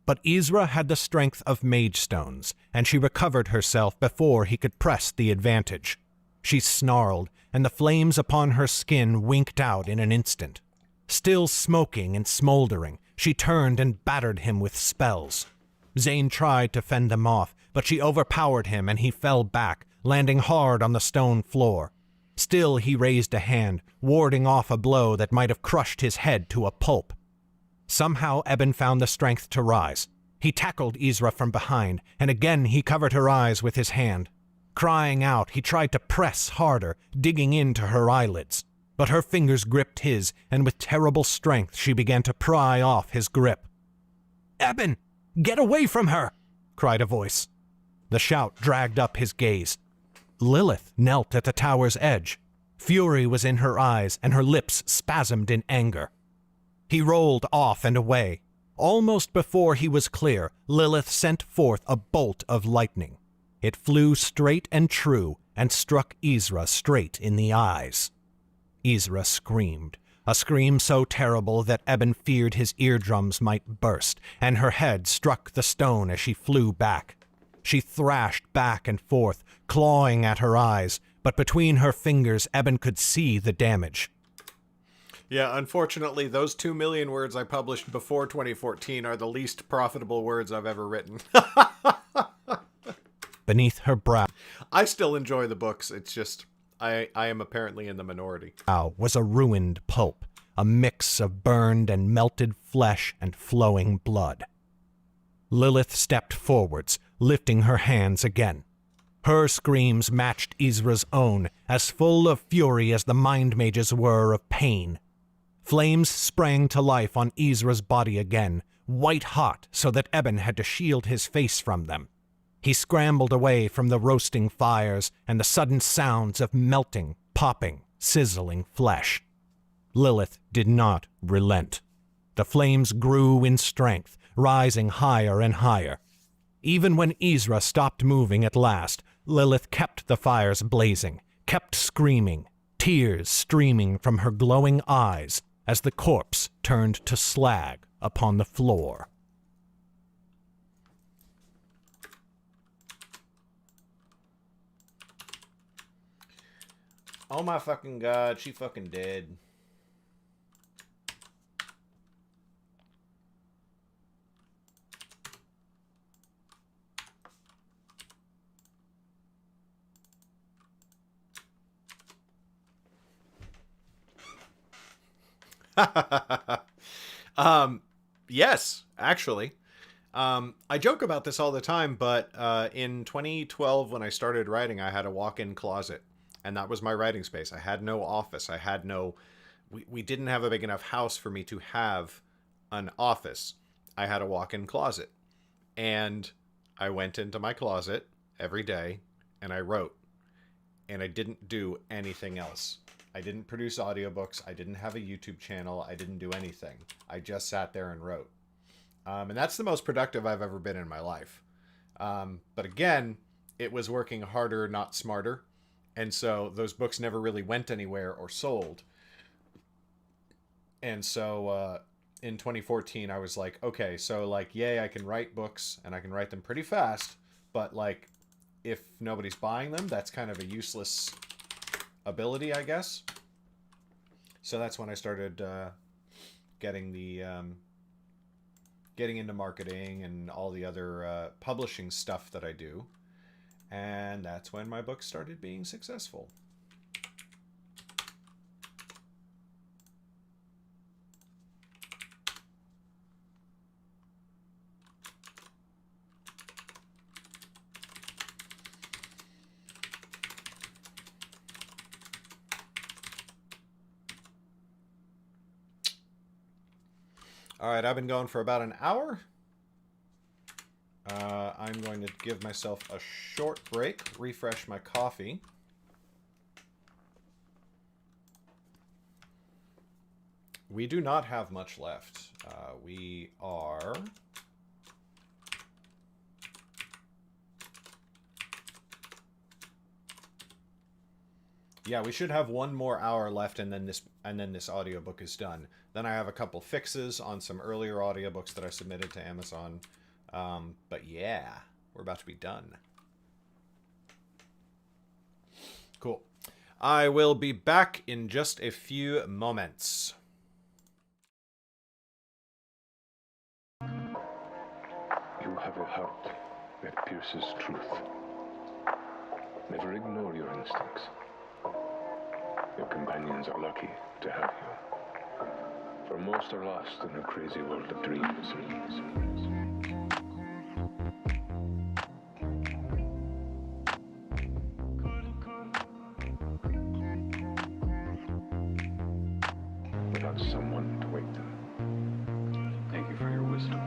A: But Ezra had the strength of mage stones, and she recovered herself before he could press the advantage. She snarled, and the flames upon her skin winked out in an instant. Still smoking and smoldering, she turned and battered him with spells. Zane tried to fend them off, but she overpowered him and he fell back, landing hard on the stone floor. Still he raised a hand, warding off a blow that might have crushed his head to a pulp. Somehow Eben found the strength to rise. He tackled Ezra from behind, and again he covered her eyes with his hand. Crying out, he tried to press harder, digging into her eyelids. But her fingers gripped his, and with terrible strength she began to pry off his grip. "Eben, get away from her!" cried a voice. The shout dragged up his gaze. Lilith knelt at the tower's edge. Fury was in her eyes, and her lips spasmed in anger. He rolled off and away. Almost before he was clear, Lilith sent forth a bolt of lightning. It flew straight and true, and struck Ezra straight in the eyes. Ezra screamed, a scream so terrible that Eben feared his eardrums might burst, and her head struck the stone as she flew back. She thrashed back and forth, clawing at her eyes, but between her fingers Eben could see the damage.
B: Yeah, unfortunately, those 2 million words I published before 2014 are the least profitable words I've ever written.
A: Beneath her brow
B: I still enjoy the books, it's just, I am apparently in the minority.
A: was a ruined pulp, a mix of burned and melted flesh and flowing blood. Lilith stepped forwards, lifting her hands again. Her screams matched Ezra's own, as full of fury as the mind mage's were of pain. Flames sprang to life on Ezra's body again, white hot so that Eben had to shield his face from them. He scrambled away from the roasting fires and the sudden sounds of melting, popping, sizzling flesh. Lilith did not relent. The flames grew in strength, rising higher and higher. Even when Ezra stopped moving at last, Lilith kept the fires blazing, kept screaming, tears streaming from her glowing eyes as the corpse turned to slag upon the floor.
B: Oh my fucking god, she fucking dead. Yes, actually. I joke about this all the time, but in 2012, when I started writing, I had a walk-in closet, and that was my writing space. I had no office. I had no... We didn't have a big enough house for me to have an office. I had a walk-in closet, and I went into my closet every day, and I wrote, and I didn't do anything else. I didn't produce audiobooks. I didn't have a YouTube channel. I didn't do anything. I just sat there and wrote. And that's the most productive I've ever been in my life. But again, it was working harder, not smarter. And so those books never really went anywhere or sold. And so in 2014, I was like, okay, so like, yay, I can write books and I can write them pretty fast. But like, if nobody's buying them, that's kind of a useless ability, I guess. So that's when I started getting into marketing and all the other publishing stuff that I do. And that's when my books started being successful. All right, I've been going for about an hour. I'm going to give myself a short break, refresh my coffee. We do not have much left. We are... Yeah, we should have one more hour left, and then this audiobook is done. Then I have a couple fixes on some earlier audiobooks that I submitted to Amazon. But yeah, we're about to be done. Cool. I will be back in just a few moments.
D: You have a heart that pierces truth. Never ignore your instincts. Your companions are lucky to have you. For most are lost in a crazy world of dreams. Without someone to wake them. Thank you for your wisdom.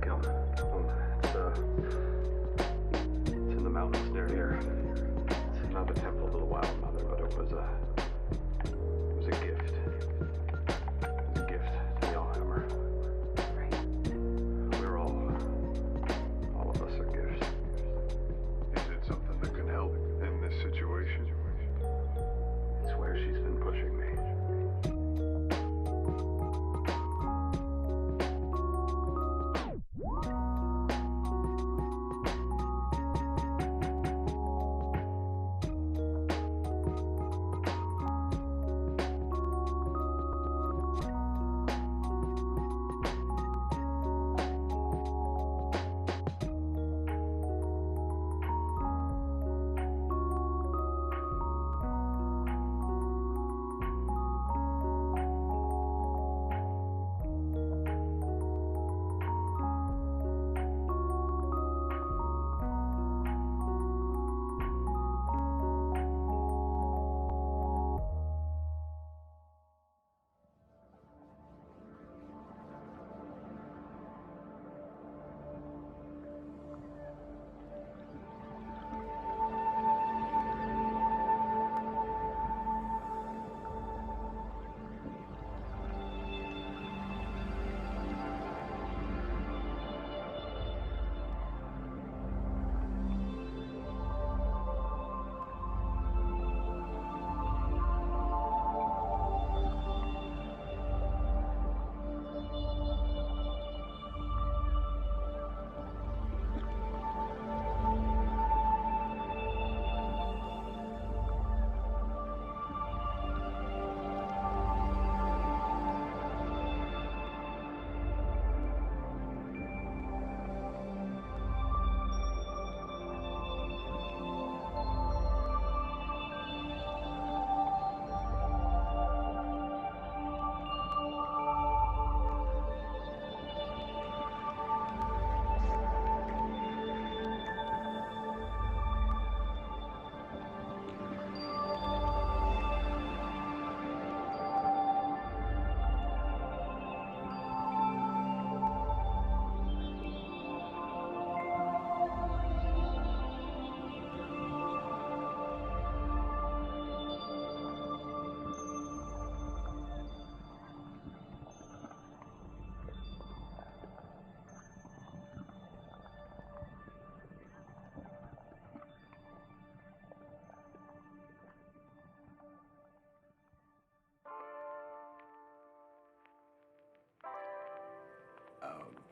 D: kiln. It's in the mountains near here. It's not a temple to the Wild Mother, but it was a gift. It was a gift to the Allhammer. We're all of us are gifts. Is it something that can help in this situation? It's where she's been pushing me.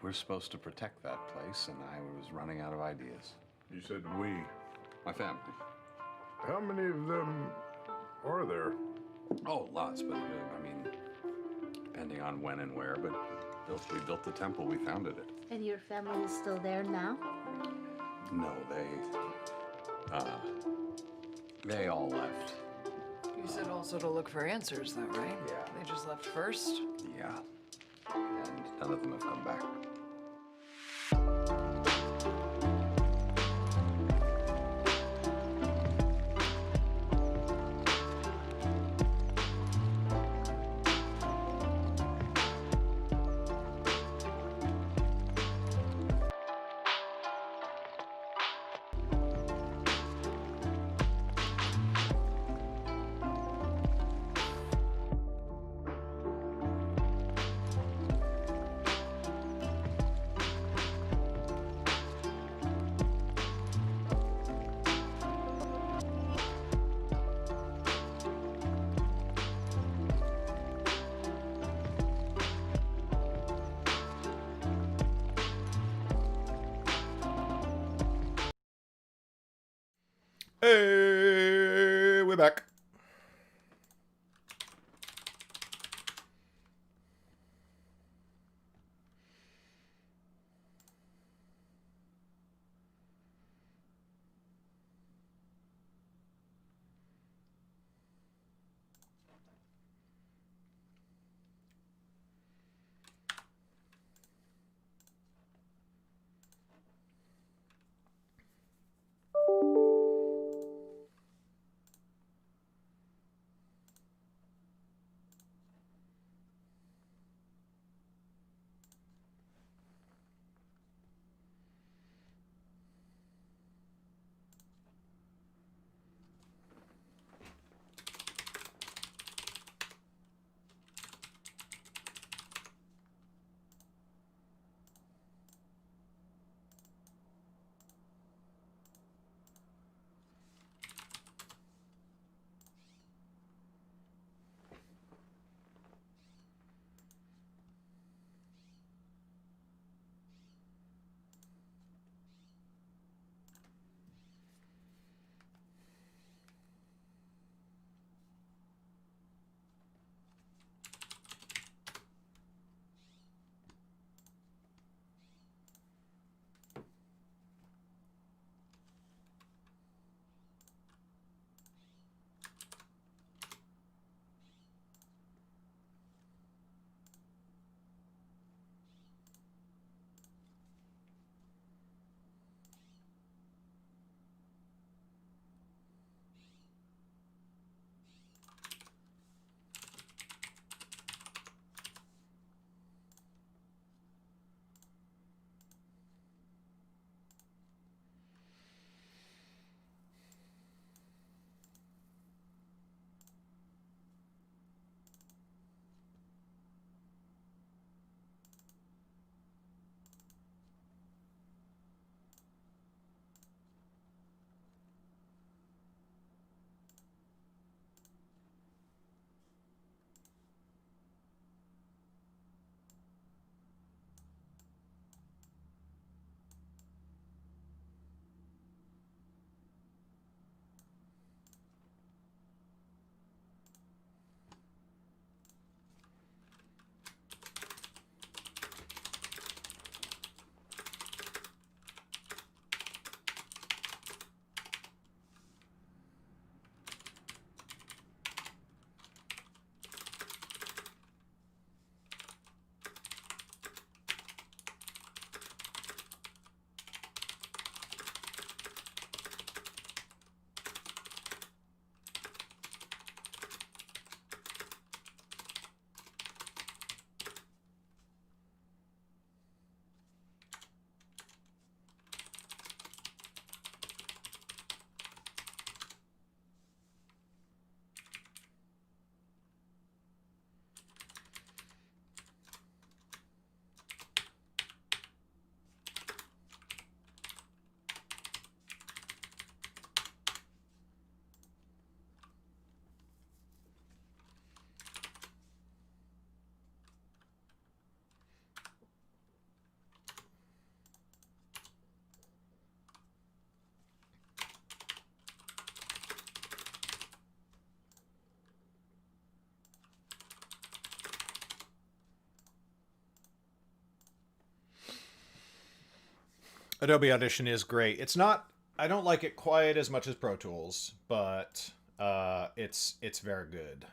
D: We're supposed to protect that place, and I was running out of ideas.
E: You said we.
D: My family.
E: How many of them are there?
D: Oh, lots, but I mean, depending on when and where, but we built the temple, we founded it.
F: And your family is still there now?
D: No, they all left.
G: You said also to look for answers, though, right?
D: Yeah.
G: They just left first?
D: Yeah. And none of them have come back.
B: Hey, we're back. Adobe Audition is great. It's not. I don't like it quite as much as Pro Tools, but it's very good.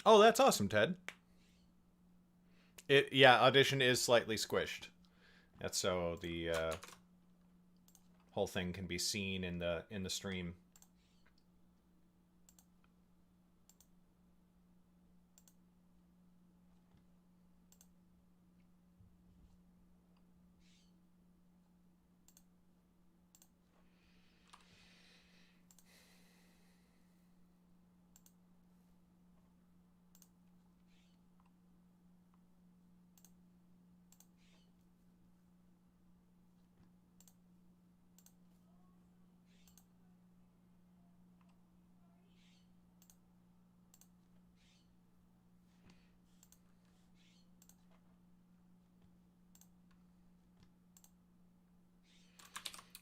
B: Oh, that's awesome, Ted. Yeah, Audition is slightly squished. That's so the whole thing can be seen in the stream.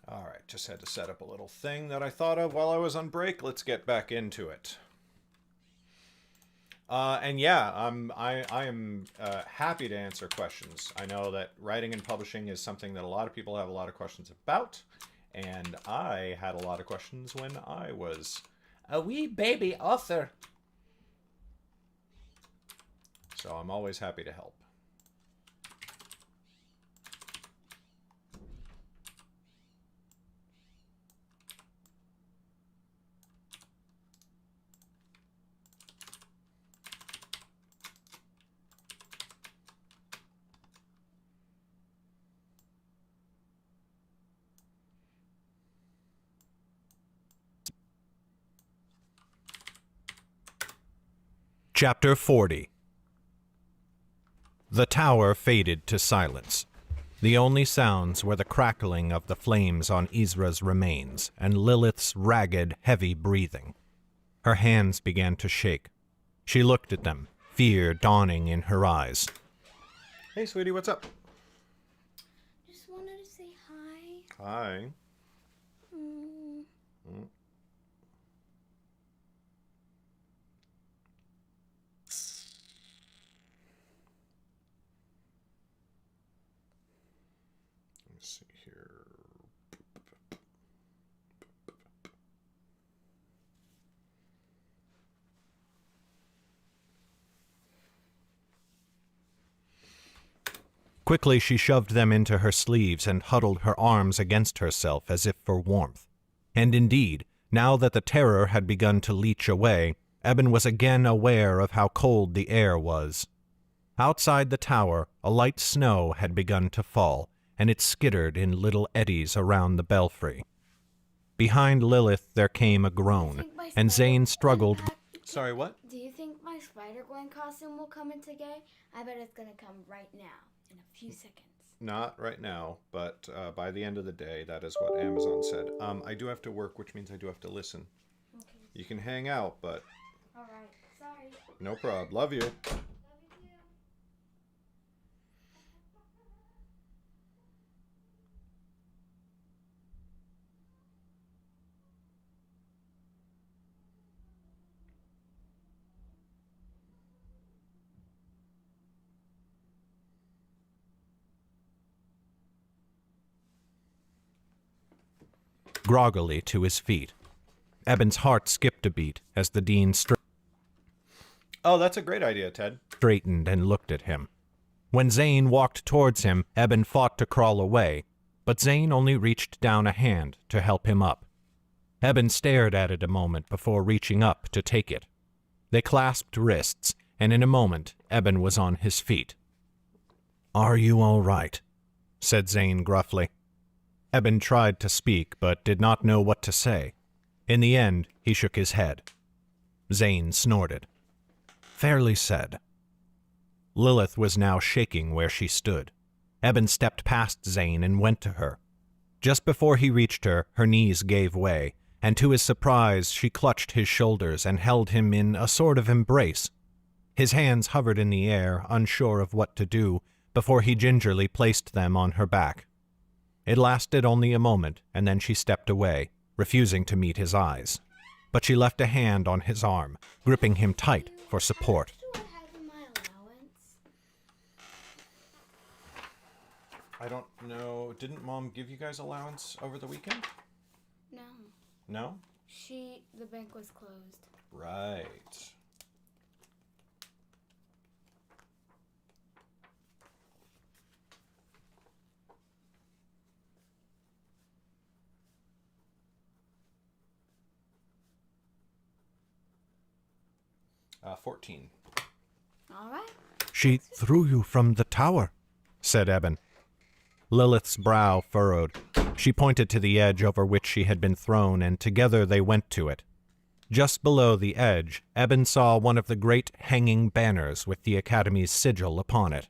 B: All right, just had to set up a little thing that I thought of while I was on break. Let's get back into it. And yeah, I am happy to answer questions. I know that writing and publishing is something that a lot of people have a lot of questions about, and I had a lot of questions when I was a wee baby author. So I'm always happy to help.
A: Chapter 40. The tower faded to silence. The only sounds were the crackling of the flames on Ezra's remains and Lilith's ragged, heavy breathing. Her hands began to shake. She looked at them, fear dawning in her eyes.
B: Hey, sweetie, what's up?
F: Just wanted to say hi.
B: Hi. Let's see here.
A: Quickly she shoved them into her sleeves and huddled her arms against herself as if for warmth. And indeed, now that the terror had begun to leach away, Eben was again aware of how cold the air was. Outside the tower, a light snow had begun to fall, and it skittered in little eddies around the belfry. Behind Lilith there came a groan, and Zane struggled.
B: Sorry, what?
F: Do you think my Spider-Gwen costume will come in today? I bet it's gonna come right now, in a few seconds.
B: Not right now, but by the end of the day, that is what Amazon said. I do have to work, which means I do have to listen.
F: Okay.
B: You can hang out, but
F: Alright, sorry.
B: no prob. Love you.
F: Love you too.
A: Groggily to his feet. Eben's heart skipped a beat as the dean
B: Oh, that's a great idea, Ted.
A: straightened and looked at him. When Zane walked towards him, Eben fought to crawl away, but Zane only reached down a hand to help him up. Eben stared at it a moment before reaching up to take it. They clasped wrists, and in a moment, Eben was on his feet. "Are you all right?" said Zane gruffly. Eben tried to speak, but did not know what to say. In the end, he shook his head. Zane snorted. "Fairly said." Lilith was now shaking where she stood. Eben stepped past Zane and went to her. Just before he reached her, her knees gave way, and to his surprise she clutched his shoulders and held him in a sort of embrace. His hands hovered in the air, unsure of what to do, before he gingerly placed them on her back. It lasted only a moment, and then she stepped away, refusing to meet his eyes. But she left a hand on his arm, gripping him tight for support.
F: How much do I have in my allowance?
B: I don't know. Didn't Mom give you guys allowance over the weekend?
F: No.
B: No?
F: The bank was closed.
B: Right. Uh, 14.
F: Alright.
A: "She threw you from the tower," said Eben. Lilith's brow furrowed. She pointed to the edge over which she had been thrown, and together they went to it. Just below the edge, Eben saw one of the great hanging banners with the Academy's sigil upon it.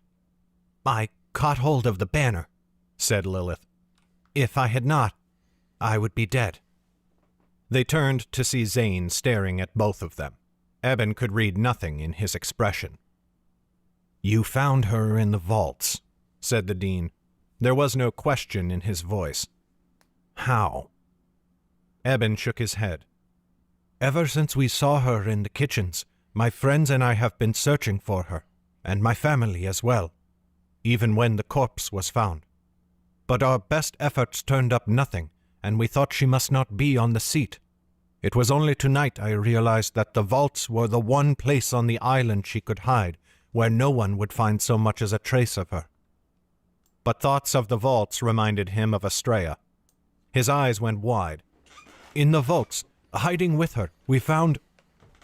A: "I caught hold of the banner," said Lilith. "If I had not, I would be dead." They turned to see Zane staring at both of them. Eben could read nothing in his expression. "You found her in the vaults," said the dean. There was no question in his voice. "How?" Eben shook his head. "Ever since we saw her in the kitchens, my friends and I have been searching for her, and my family as well, even when the corpse was found. But our best efforts turned up nothing, and we thought she must not be on the seat. It was only tonight I realized that the vaults were the one place on the island she could hide, where no one would find so much as a trace of her." But thoughts of the vaults reminded him of Estrella. His eyes went wide. "In the vaults, hiding with her, we found—"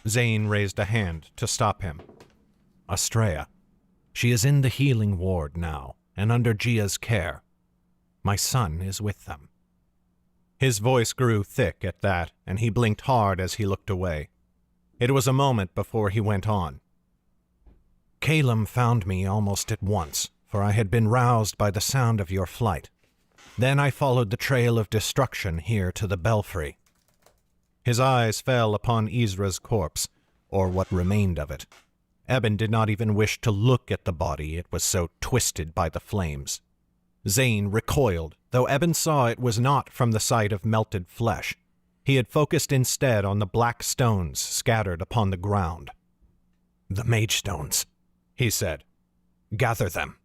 A: Zane raised a hand to stop him. "Estrella. She is in the healing ward now, and under Gia's care. My son is with them." His voice grew thick at that, and he blinked hard as he looked away. It was a moment before he went on. "Calum found me almost at once, for I had been roused by the sound of your flight. Then I followed the trail of destruction here to the belfry." His eyes fell upon Ezra's corpse, or what remained of it. Eben did not even wish to look at the body, it was so twisted by the flames. Zane recoiled, though Eben saw it was not from the sight of melted flesh. He had focused instead on the black stones scattered upon the ground. "The mage stones," he said. "Gather them."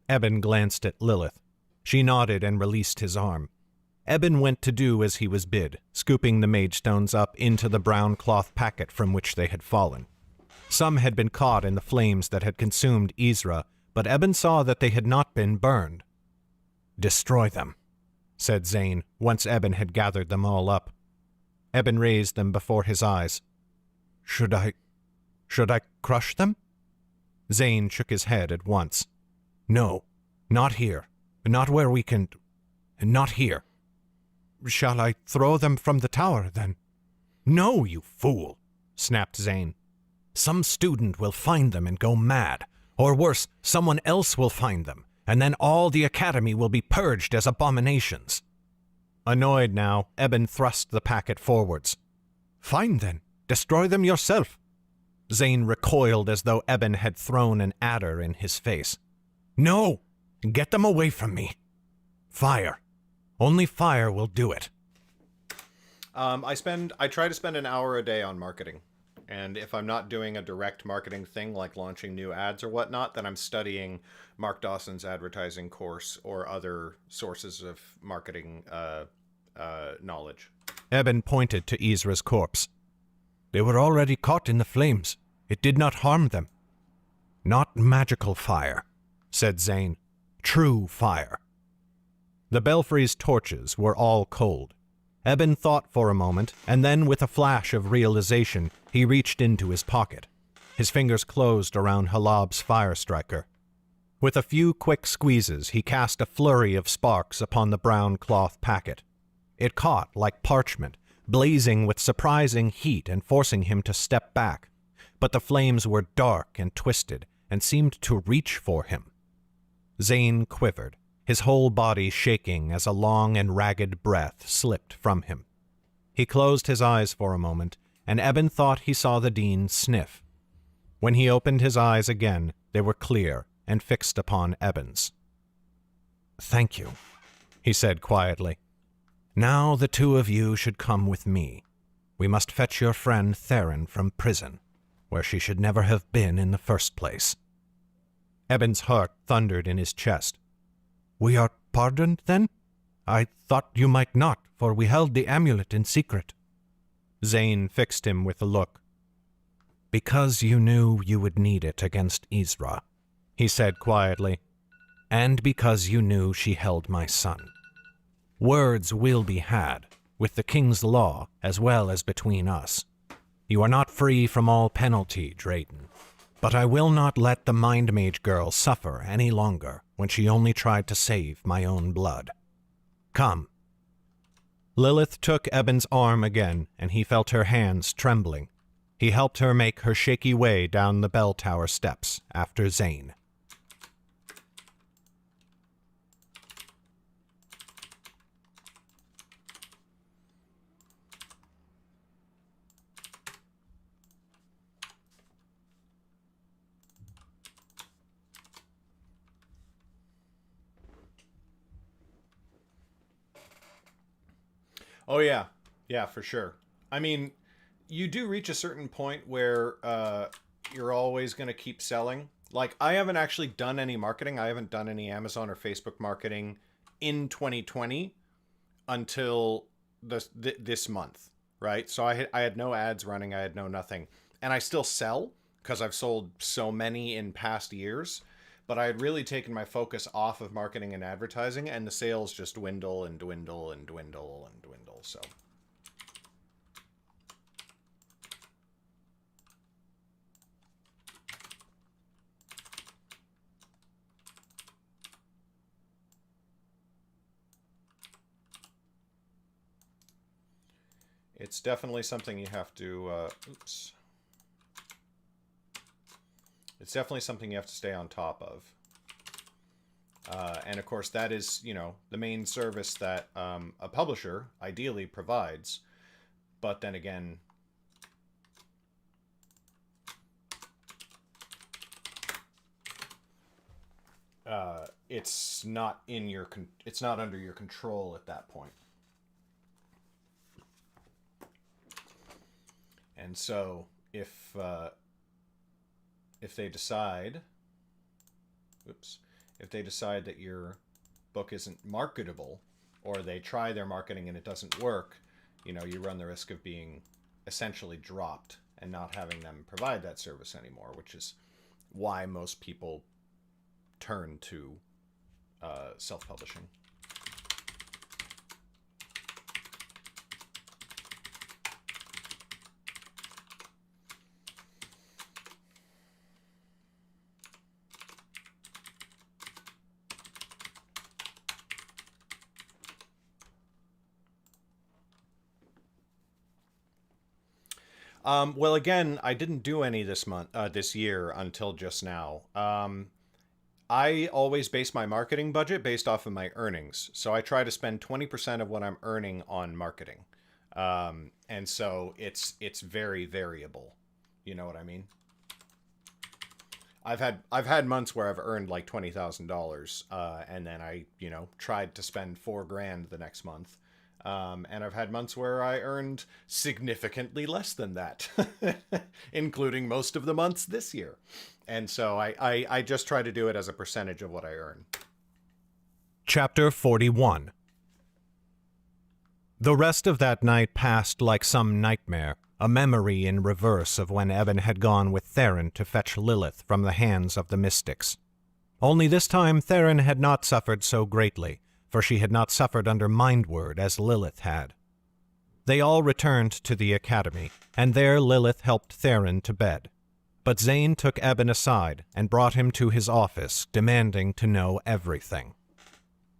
A: Eben glanced at Lilith. She nodded and released his arm. Eben went to do as he was bid, scooping the mage stones up into the brown cloth packet from which they had fallen. Some had been caught in the flames that had consumed Ezra, but Eben saw that they had not been burned. "Destroy them," said Zane, once Eben had gathered them all up. Eben raised them before his eyes. Should I crush them?" Zane shook his head at once. "No, not here. Not where we can... Not here. Shall I throw them from the tower, then? No, you fool, snapped Zane. Some student will find them and go mad. Or worse, someone else will find them, and then all the academy will be purged as abominations. Annoyed now, Eben thrust the packet forwards. Fine then, destroy them yourself. Zane recoiled as though Eben had thrown an adder in his face. No! Get them away from me. Fire. Only fire will do it.
B: I try to spend an hour a day on marketing. And if I'm not doing a direct marketing thing like launching new ads or whatnot, then I'm studying Mark Dawson's advertising course or other sources of marketing knowledge.
A: Eben pointed to Ezra's corpse. They were already caught in the flames. It did not harm them. Not magical fire, said Zane. True fire. The belfry's torches were all cold. Eben thought for a moment, and then with a flash of realization, he reached into his pocket. His fingers closed around Halab's fire striker. With a few quick squeezes, he cast a flurry of sparks upon the brown cloth packet. It caught like parchment, blazing with surprising heat and forcing him to step back. But the flames were dark and twisted, and seemed to reach for him. Zane quivered, his whole body shaking as a long and ragged breath slipped from him. He closed his eyes for a moment, and Eben thought he saw the dean sniff. When he opened his eyes again, they were clear and fixed upon Eben's. Thank you, he said quietly. Now the two of you should come with me. We must fetch your friend Theron from prison, where she should never have been in the first place. Eben's heart thundered in his chest. We are pardoned, then? I thought you might not, for we held the amulet in secret. Zane fixed him with a look. Because you knew you would need it against Ezra, he said quietly, and because you knew she held my son. Words will be had, with the king's law as well as between us. You are not free from all penalty, Drayton. But I will not let the Mind Mage girl suffer any longer when she only tried to save my own blood. Come. Lilith took Eben's arm again, and he felt her hands trembling. He helped her make her shaky way down the bell tower steps after Zane.
B: Oh, yeah. Yeah, for sure. I mean, you do reach a certain point where you're always going to keep selling. Like, I haven't actually done any marketing. I haven't done any Amazon or Facebook marketing in 2020 until this month, right? So I had no ads running. I had no nothing. And I still sell because I've sold so many in past years. But I had really taken my focus off of marketing and advertising, and the sales just dwindle and dwindle and dwindle and dwindle, so. It's definitely something you have to, It's definitely something you have to stay on top of. And of course, that is, you know, the main service that a publisher ideally provides. But then again, it's not it's not under your control at that point. And so if they decide, if they decide that your book isn't marketable, or they try their marketing and it doesn't work, you know, you run the risk of being essentially dropped and not having them provide that service anymore, which is why most people turn to self-publishing. Well, again, I didn't do any this year until just now. I always base my marketing budget based off of my earnings. So I try to spend 20% of what I'm earning on marketing. And so it's very variable. You know what I mean? I've had months where I've earned like $20,000, and then I, tried to spend $4,000 the next month. And I've had months where I earned significantly less than that, including most of the months this year. And so I just try to do it as a percentage of what I earn.
A: Chapter 41. The rest of that night passed like some nightmare, a memory in reverse of when Eben had gone with Theron to fetch Lilith from the hands of the mystics. Only this time Theron had not suffered so greatly, for she had not suffered under Mindword as Lilith had. They all returned to the academy, and there Lilith helped Theron to bed. But Zane took Eben aside and brought him to his office, demanding to know everything.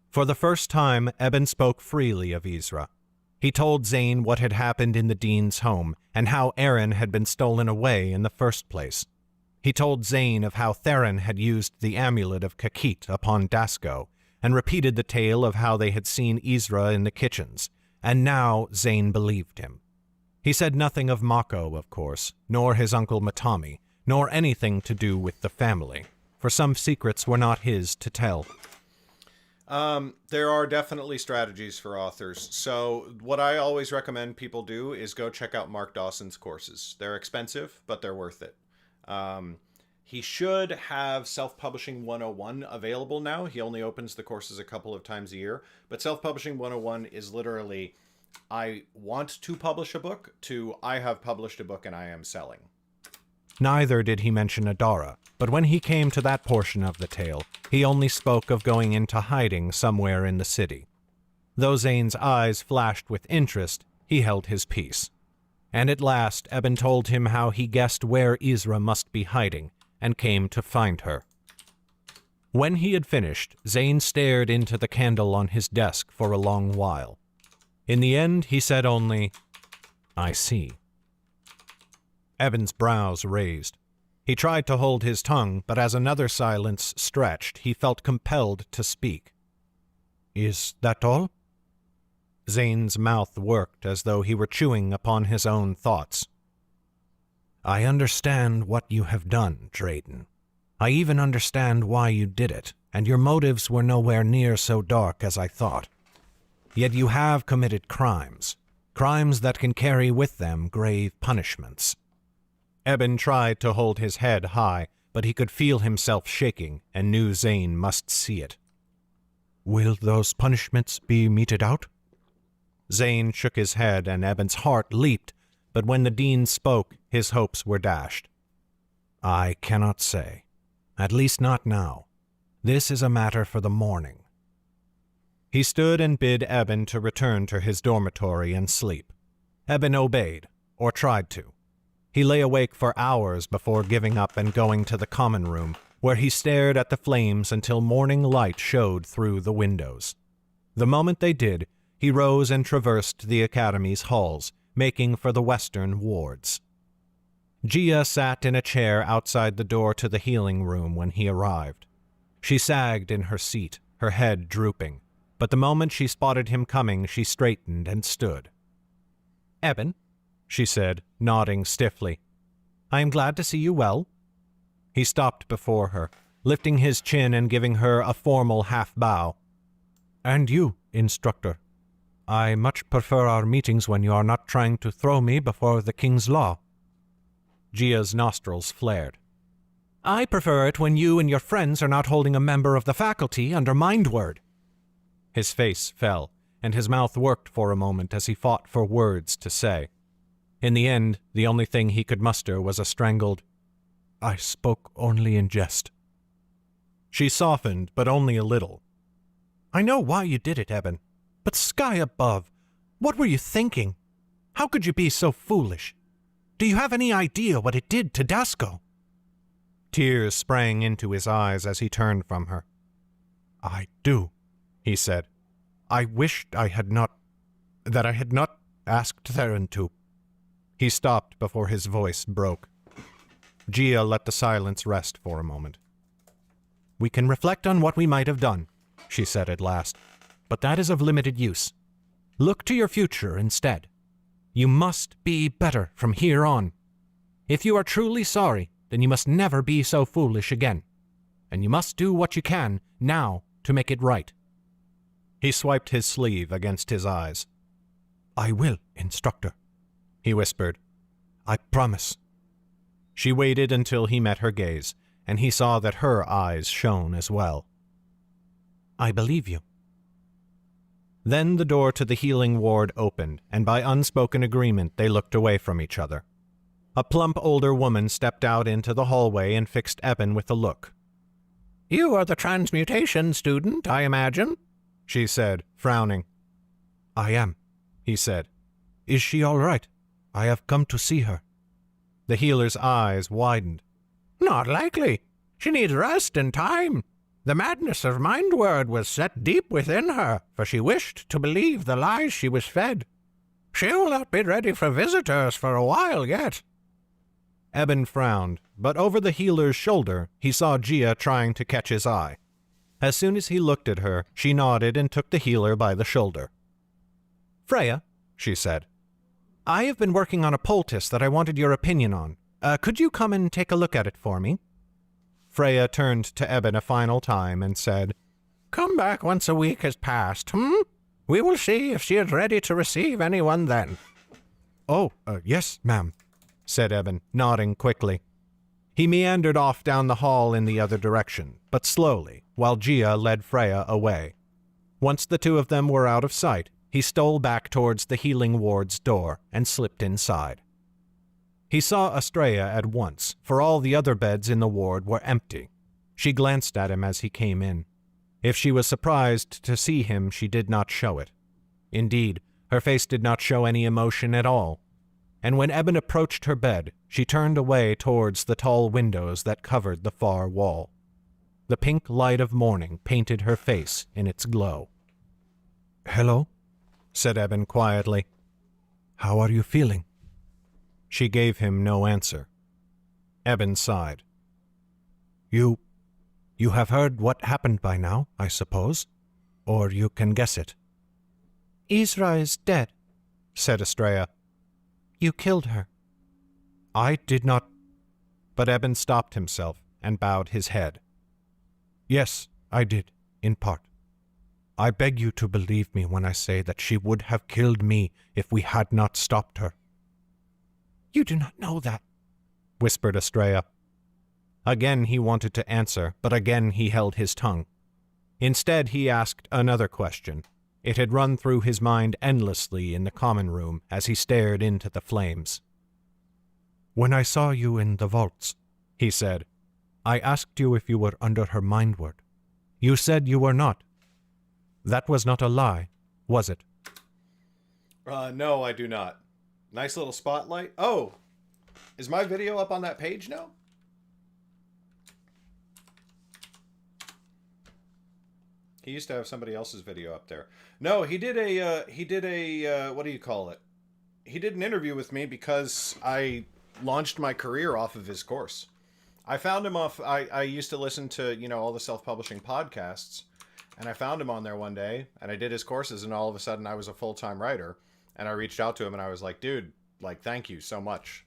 A: For the first time, Eben spoke freely of Isra. He told Zane what had happened in the dean's home, and how Aaron had been stolen away in the first place. He told Zane of how Theron had used the amulet of Kakit upon Dasko, and repeated the tale of how they had seen Isra in the kitchens, and now Zane believed him. He said nothing of Mako, of course, nor his uncle Matami, nor anything to do with the family, for some secrets were not his to tell.
B: There are definitely strategies for authors. So what I always recommend people do is go check out Mark Dawson's courses. They're expensive, but they're worth it. He should have Self-Publishing 101 available now. He only opens the courses a couple of times a year. But Self-Publishing 101 is literally, I want to publish a book, to I have published a book and I am selling.
A: Neither did he mention Adara, but when he came to that portion of the tale, he only spoke of going into hiding somewhere in the city. Though Zane's eyes flashed with interest, he held his peace. And at last Eben told him how he guessed where Isra must be hiding, and came to find her. When he had finished, Zane stared into the candle on his desk for a long while. In the end, he said only, "I see." Eben's brows raised. He tried to hold his tongue, but as another silence stretched, he felt compelled to speak. "Is that all?" Zane's mouth worked as though he were chewing upon his own thoughts. "I understand what you have done, Drayden. I even understand why you did it, and your motives were nowhere near so dark as I thought. Yet you have committed crimes that can carry with them grave punishments." Eben tried to hold his head high, but he could feel himself shaking and knew Zane must see it. "Will those punishments be meted out?" Zane shook his head and Eben's heart leaped, but when the dean spoke, his hopes were dashed. "I cannot say. At least not now. This is a matter for the morning." He stood and bid Eben to return to his dormitory and sleep. Eben obeyed, or tried to. He lay awake for hours before giving up and going to the common room, where he stared at the flames until morning light showed through the windows. The moment they did, he rose and traversed the academy's halls, making for the western wards. Gia sat in a chair outside the door to the healing room when he arrived. She sagged in her seat, her head drooping, but the moment she spotted him coming, she straightened and stood. "Eben," she said, nodding stiffly. "I am glad to see you well." He stopped before her, lifting his chin and giving her a formal half-bow. "And you, instructor. I much prefer our meetings when you are not trying to throw me before the king's law." Gia's nostrils flared. "I prefer it when you and your friends are not holding a member of the faculty under Mindword." His face fell, and his mouth worked for a moment as he fought for words to say. In the end, the only thing he could muster was a strangled, "I spoke only in jest." She softened, but only a little. "I know why you did it, Eben. But sky above, what were you thinking? How could you be so foolish? Do you have any idea what it did to Dasko?" Tears sprang into his eyes as he turned from her. "I do," he said. "I wished I had not asked Theron to." He stopped before his voice broke. Gia let the silence rest for a moment. "We can reflect on what we might have done," she said at last, "but that is of limited use. Look to your future instead. You must be better from here on. If you are truly sorry, then you must never be so foolish again. And you must do what you can now to make it right." He swiped his sleeve against his eyes. "I will, instructor," he whispered. "I promise." She waited until he met her gaze, and he saw that her eyes shone as well. "I believe you." Then the door to the healing ward opened, and by unspoken agreement they looked away from each other. A plump older woman stepped out into the hallway and fixed Eben with a look. "You are the transmutation student, I imagine?" she said, frowning. "I am," he said. "Is she all right? I have come to see her." The healer's eyes widened. "Not likely. She needs rest and time. The madness of Mindward was set deep within her, for she wished to believe the lies she was fed. She will not be ready for visitors for a while yet." Eben frowned, but over the healer's shoulder he saw Gia trying to catch his eye. As soon as he looked at her, she nodded and took the healer by the shoulder. "Freya," she said, "I have been working on a poultice that I wanted your opinion on. Could you come and take a look at it for me?" Freya turned to Eben a final time and said, "Come back once a week has passed, We will see if she is ready to receive anyone then." "Oh, yes, ma'am," said Eben, nodding quickly. He meandered off down the hall in the other direction, but slowly, while Gia led Freya away. Once the two of them were out of sight, he stole back towards the healing ward's door and slipped inside. He saw Estrella at once, for all the other beds in the ward were empty. She glanced at him as he came in. If she was surprised to see him, she did not show it. Indeed, her face did not show any emotion at all. And when Eben approached her bed, she turned away towards the tall windows that covered the far wall. The pink light of morning painted her face in its glow. "Hello," said Eben quietly. "How are you feeling?" She gave him no answer. Eben sighed. You have heard what happened by now, I suppose? Or you can guess it." "Isra is dead," said Estrella. "You killed her." "I did not—" But Eben stopped himself and bowed his head. "Yes, I did, in part. I beg you to believe me when I say that she would have killed me if we had not stopped her." "You do not know that," whispered Estrella. Again he wanted to answer, but again he held his tongue. Instead he asked another question. It had run through his mind endlessly in the common room as he stared into the flames. "When I saw you in the vaults," he said, "I asked you if you were under her mindward. You said you were not. That was not a lie, was it?"
B: No, I do not. Nice little spotlight. Oh, is my video up on that page now? He used to have somebody else's video up there. No, he did a, what do you call it? He did an interview with me because I launched my career off of his course. I found him off, I used to listen to, all the self-publishing podcasts, and I found him on there one day, and I did his courses, and all of a sudden I was a full-time writer. And I reached out to him and I was like, dude, thank you so much,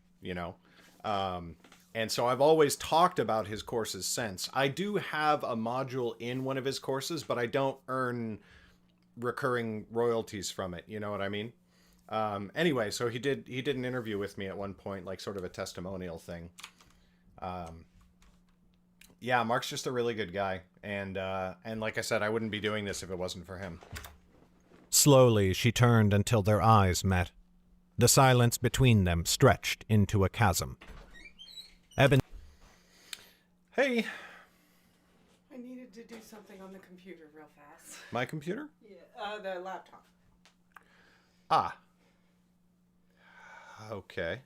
B: And so I've always talked about his courses since. I do have a module in one of his courses, but I don't earn recurring royalties from it. You know what I mean? Anyway, so he did an interview with me at one point, sort of a testimonial thing. Yeah, Mark's just a really good guy. And like I said, I wouldn't be doing this if it wasn't for him.
A: Slowly she turned until their eyes met. The silence between them stretched into a chasm. Eben.
B: Hey.
C: I needed to do something on the computer real fast.
B: My computer?
C: Yeah, the laptop.
B: Ah. Okay.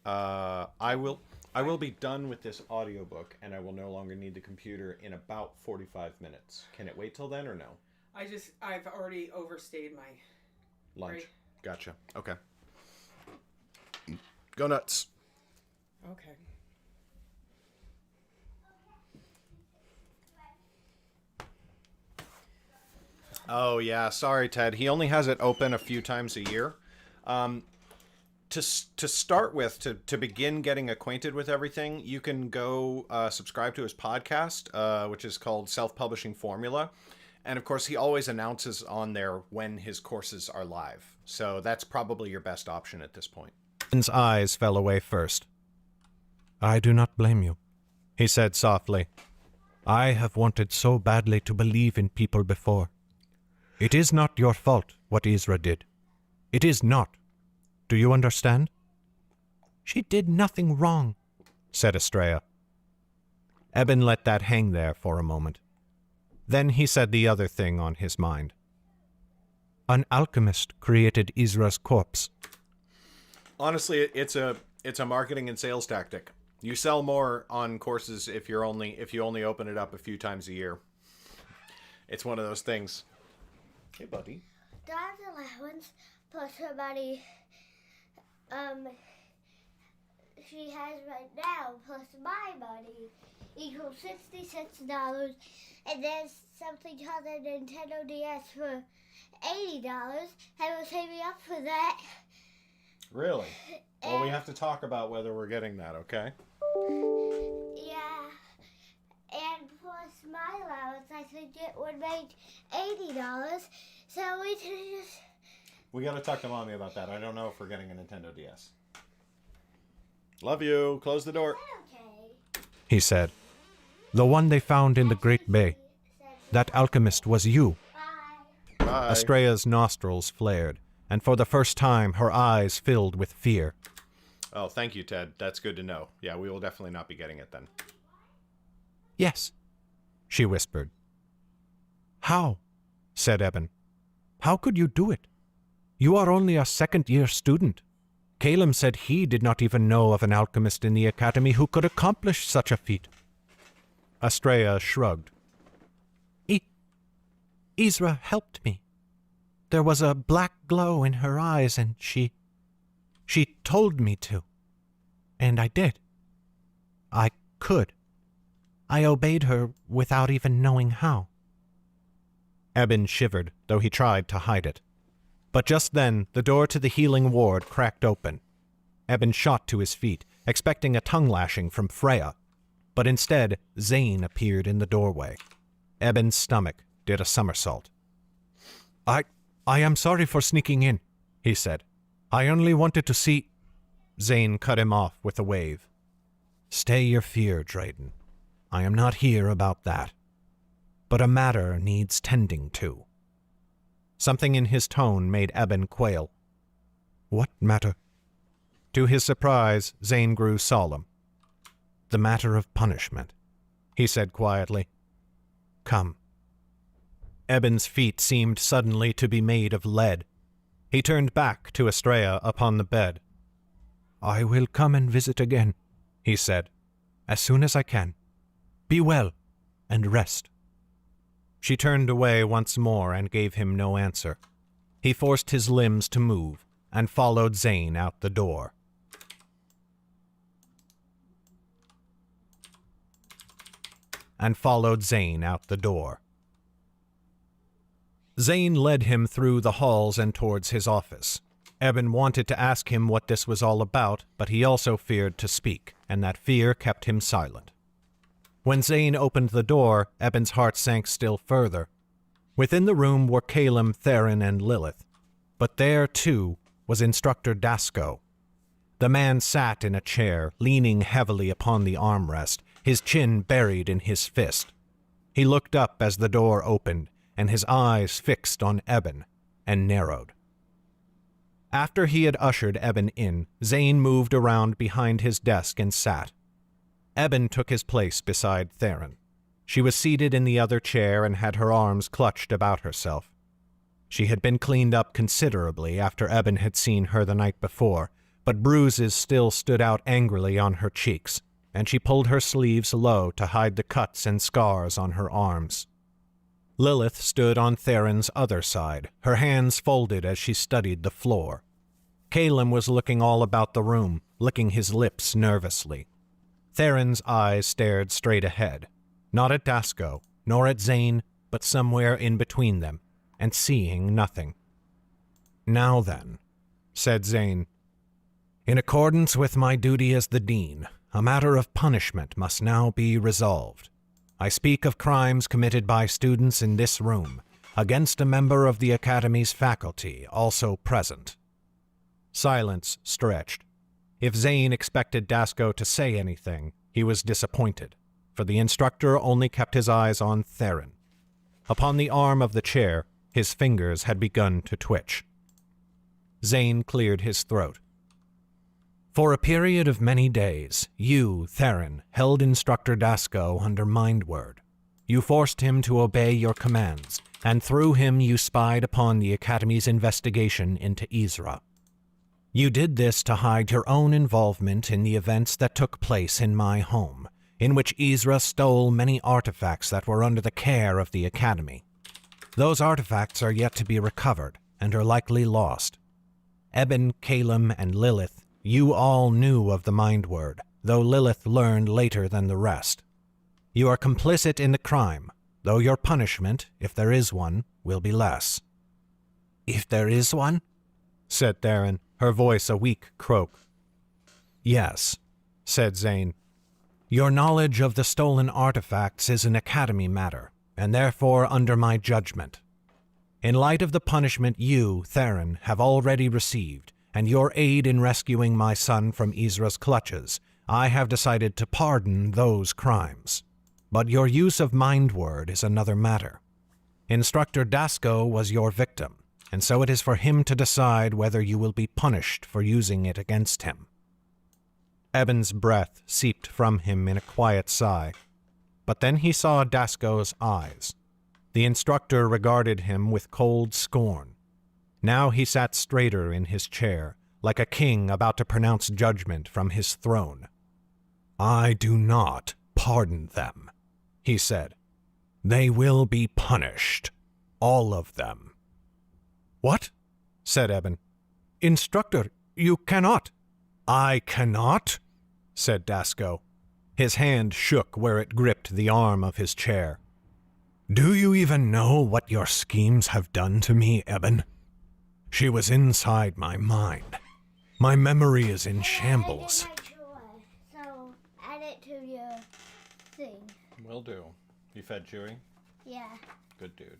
B: I will be done with this audiobook, and I will no longer need the computer in about 45 minutes. Can it wait till then or no?
C: I've already overstayed my
B: lunch.
C: break.
B: Gotcha. Okay. Go nuts.
C: Okay.
B: Oh, yeah. Sorry, Ted. He only has it open a few times a year. To start with, to begin getting acquainted with everything, you can go subscribe to his podcast, which is called Self-Publishing Formula. And, of course, he always announces on there when his courses are live. So that's probably your best option at this point.
A: Eben's eyes fell away first. I do not blame you, he said softly. I have wanted so badly to believe in people before. It is not your fault what Isra did. It is not. Do you understand? She did nothing wrong, said Estrella. Eben let that hang there for a moment. Then he said the other thing on his mind. An alchemist created Isra's corpse.
B: Honestly, it's a marketing and sales tactic. You sell more on courses if you only open it up a few times a year. It's one of those things. Hey, buddy.
F: Dad's allowance plus her money she has right now plus my money equals $66, and there's something called a Nintendo DS for $80, and we'll save me up for that.
B: Really? Well, we have to talk about whether we're getting that, okay?
F: Yeah. And plus my allowance, I think it would make $80, so we can just...
B: We gotta talk to Mommy about that. I don't know if we're getting a Nintendo DS. Love you. Close the door.
F: Okay.
A: He said. The one they found in the Great Bay. That alchemist was you.
F: Bye.
B: Bye.
A: Estrella's nostrils flared, and for the first time her eyes filled with fear.
B: Oh, thank you, Ted. That's good to know. Yeah, we will definitely not be getting it then.
A: Yes, she whispered. How? Said Eben. How could you do it? You are only a second-year student. Caleb said he did not even know of an alchemist in the academy who could accomplish such a feat. Estrella shrugged. Isra helped me. There was a black glow in her eyes, and she told me to. And I did. I could. I obeyed her without even knowing how. Eben shivered, though he tried to hide it. But just then, the door to the healing ward cracked open. Eben shot to his feet, expecting a tongue-lashing from Freya. But instead, Zane appeared in the doorway. Eben's stomach did a somersault. I am sorry for sneaking in, he said. I only wanted to see... Zane cut him off with a wave. Stay your fear, Drayden. I am not here about that. But a matter needs tending to. Something in his tone made Eben quail. What matter? To his surprise, Zane grew solemn. The matter of punishment, he said quietly. Come. Eben's feet seemed suddenly to be made of lead. He turned back to Estrella upon the bed. I will come and visit again, he said, as soon as I can. Be well, and rest. She turned away once more and gave him no answer. He forced his limbs to move and followed Zane out the door. Zane led him through the halls and towards his office. Eben wanted to ask him what this was all about, but he also feared to speak, and that fear kept him silent. When Zane opened the door, Eben's heart sank still further. Within the room were Caleb, Theron, and Lilith. But there, too, was Instructor Dasco. The man sat in a chair, leaning heavily upon the armrest, his chin buried in his fist. He looked up as the door opened, and his eyes fixed on Eben, and narrowed. After he had ushered Eben in, Zane moved around behind his desk and sat. Eben took his place beside Theron. She was seated in the other chair and had her arms clutched about herself. She had been cleaned up considerably after Eben had seen her the night before, but bruises still stood out angrily on her cheeks, and she pulled her sleeves low to hide the cuts and scars on her arms. Lilith stood on Theron's other side, her hands folded as she studied the floor. Caleb was looking all about the room, licking his lips nervously. Theron's eyes stared straight ahead, not at Dasco, nor at Zane, but somewhere in between them, and seeing nothing. "Now then," said Zane, "in accordance with my duty as the dean, a matter of punishment must now be resolved. I speak of crimes committed by students in this room, against a member of the Academy's faculty also present." Silence stretched. If Zane expected Dasco to say anything, he was disappointed, for the instructor only kept his eyes on Theron. Upon the arm of the chair, his fingers had begun to twitch. Zane cleared his throat. "For a period of many days, you, Theron, held Instructor Dasco under mind word. You forced him to obey your commands, and through him you spied upon the Academy's investigation into Isra. You did this to hide your own involvement in the events that took place in my home, in which Isra stole many artifacts that were under the care of the Academy. Those artifacts are yet to be recovered, and are likely lost. Eben, Calum, and Lilith, you all knew of the mind word, though Lilith learned later than the rest. You are complicit in the crime, though your punishment, if there is one, will be less." "If there is one?" said Theron, her voice a weak croak. "Yes," said Zane. "Your knowledge of the stolen artifacts is an Academy matter, and therefore under my judgment. In light of the punishment you, Theron, have already received, and your aid in rescuing my son from Isra's clutches, I have decided to pardon those crimes. But your use of mind word is another matter. Instructor Dasco was your victim, and so it is for him to decide whether you will be punished for using it against him." Eben's breath seeped from him in a quiet sigh, but then he saw Dasco's eyes. The instructor regarded him with cold scorn. Now he sat straighter in his chair, like a king about to pronounce judgment from his throne. "I do not pardon them," he said. "They will be punished. All of them." "What?" said Eben. "Instructor, you cannot." "I cannot?" said Dasco. His hand shook where it gripped the arm of his chair. "Do you even know what your schemes have done to me, Eben? She was inside my mind. My memory is in shambles."
F: I did my chore, so add it to your thing.
B: Will do. You fed Chewie?
F: Yeah.
B: Good dude.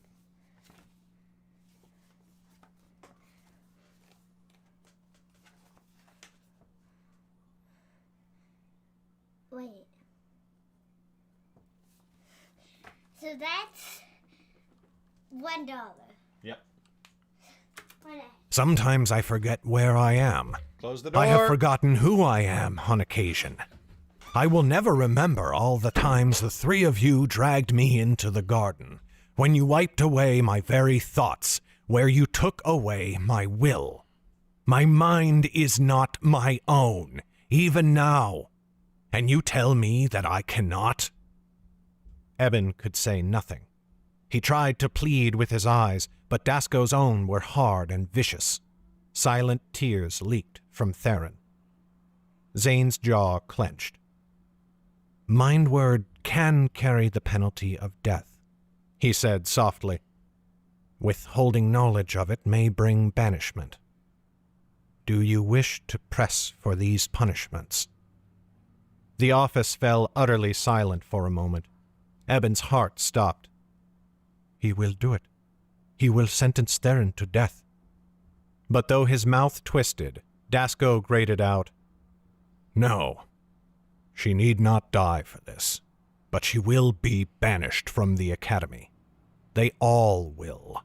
F: Wait. So that's $1.
B: Yep.
A: Sometimes I forget where I am.
B: Close the door.
A: I have forgotten who I am on occasion. I will never remember all the times the three of you dragged me into the garden, when you wiped away my very thoughts, where you took away my will. My mind is not my own, even now. And you tell me that I cannot? Eben could say nothing. He tried to plead with his eyes, but Dasco's own were hard and vicious. Silent tears leaked from Theron. Zane's jaw clenched. "Mind word can carry the penalty of death," he said softly. "Withholding knowledge of it may bring banishment. Do you wish to press for these punishments?" The office fell utterly silent for a moment. Eben's heart stopped. "He will do it. He will sentence Theron to death." But though his mouth twisted, Dasco grated out, "No. She need not die for this, but she will be banished from the Academy. They all will."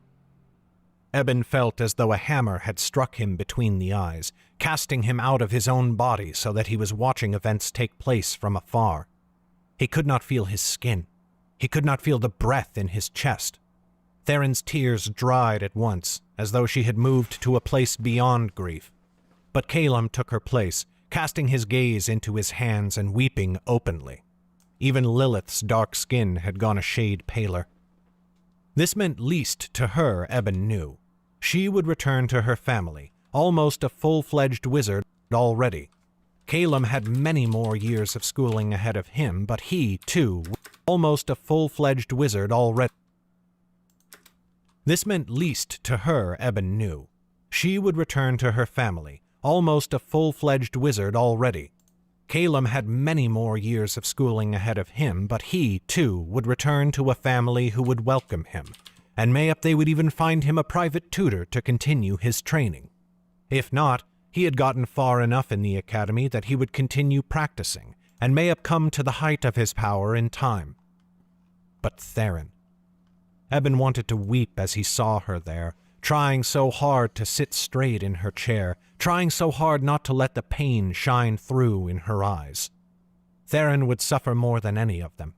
A: Eben felt as though a hammer had struck him between the eyes, casting him out of his own body so that he was watching events take place from afar. He could not feel his skin. He could not feel the breath in his chest. Theron's tears dried at once, as though she had moved to a place beyond grief. But Calum took her place, casting his gaze into his hands and weeping openly. Even Lilith's dark skin had gone a shade paler. This meant least to her, Eben knew. She would return to her family, almost a full-fledged wizard already. Calum had many more years of schooling ahead of him, but he, too, was almost a full-fledged wizard already. This meant least to her, Eben knew. She would return to her family, almost a full-fledged wizard already. Calum had many more years of schooling ahead of him, but he, too, would return to a family who would welcome him, and mayhap they would even find him a private tutor to continue his training. If not, he had gotten far enough in the academy that he would continue practicing, and mayhap come to the height of his power in time. But Theron. Eben wanted to weep as he saw her there, trying so hard to sit straight in her chair, trying so hard not to let the pain shine through in her eyes. Theron would suffer more than any of them.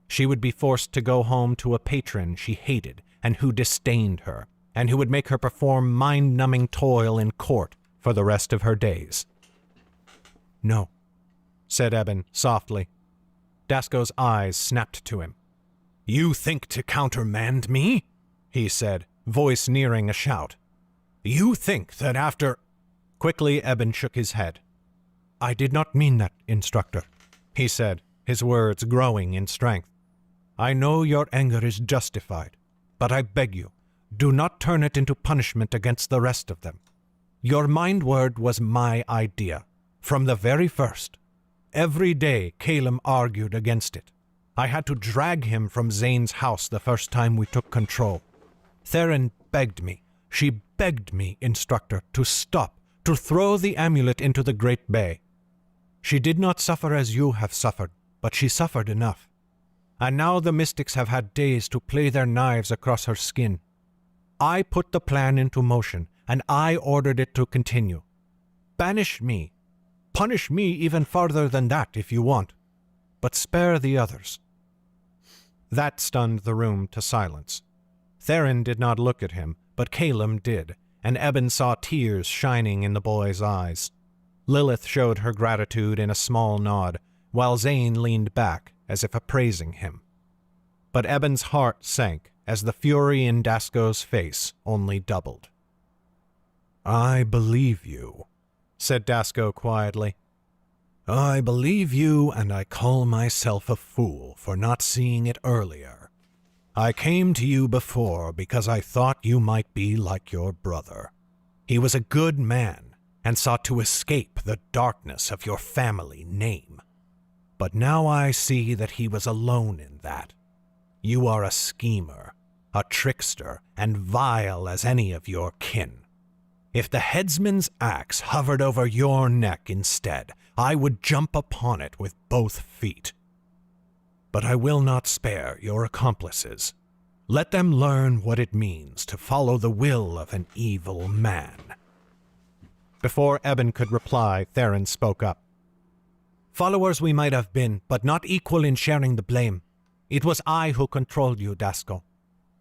A: She would be forced to go home to a patron she hated and who disdained her, and who would make her perform mind-numbing toil in court for the rest of her days. "No," said Eben softly. Dasco's eyes snapped to him. "You think to countermand me?" he said, voice nearing a shout. "You think that after—" Quickly Eben shook his head. "I did not mean that, instructor," he said, his words growing in strength. "I know your anger is justified, but I beg you, do not turn it into punishment against the rest of them. Your mind word was my idea, from the very first. Every day Calum argued against it. I had to drag him from Zane's house the first time we took control. Theron begged me, she begged me, instructor, to stop, to throw the amulet into the Great Bay. She did not suffer as you have suffered, but she suffered enough. And now the mystics have had days to play their knives across her skin. I put the plan into motion, and I ordered it to continue. Banish me. Punish me even farther than that if you want, but spare the others." That stunned the room to silence. Theron did not look at him, but Calum did, and Eben saw tears shining in the boy's eyes. Lilith showed her gratitude in a small nod, while Zane leaned back as if appraising him. But Eben's heart sank as the fury in Dasco's face only doubled. "I believe you," said Dasco quietly. "I believe you, and I call myself a fool for not seeing it earlier. I came to you before because I thought you might be like your brother. He was a good man and sought to escape the darkness of your family name. But now I see that he was alone in that. You are a schemer, a trickster, and vile as any of your kin. If the headsman's axe hovered over your neck instead, I would jump upon it with both feet. But I will not spare your accomplices. Let them learn what it means to follow the will of an evil man." Before Eben could reply, Theron spoke up. "Followers we might have been, but not equal in sharing the blame. It was I who controlled you, Dasco.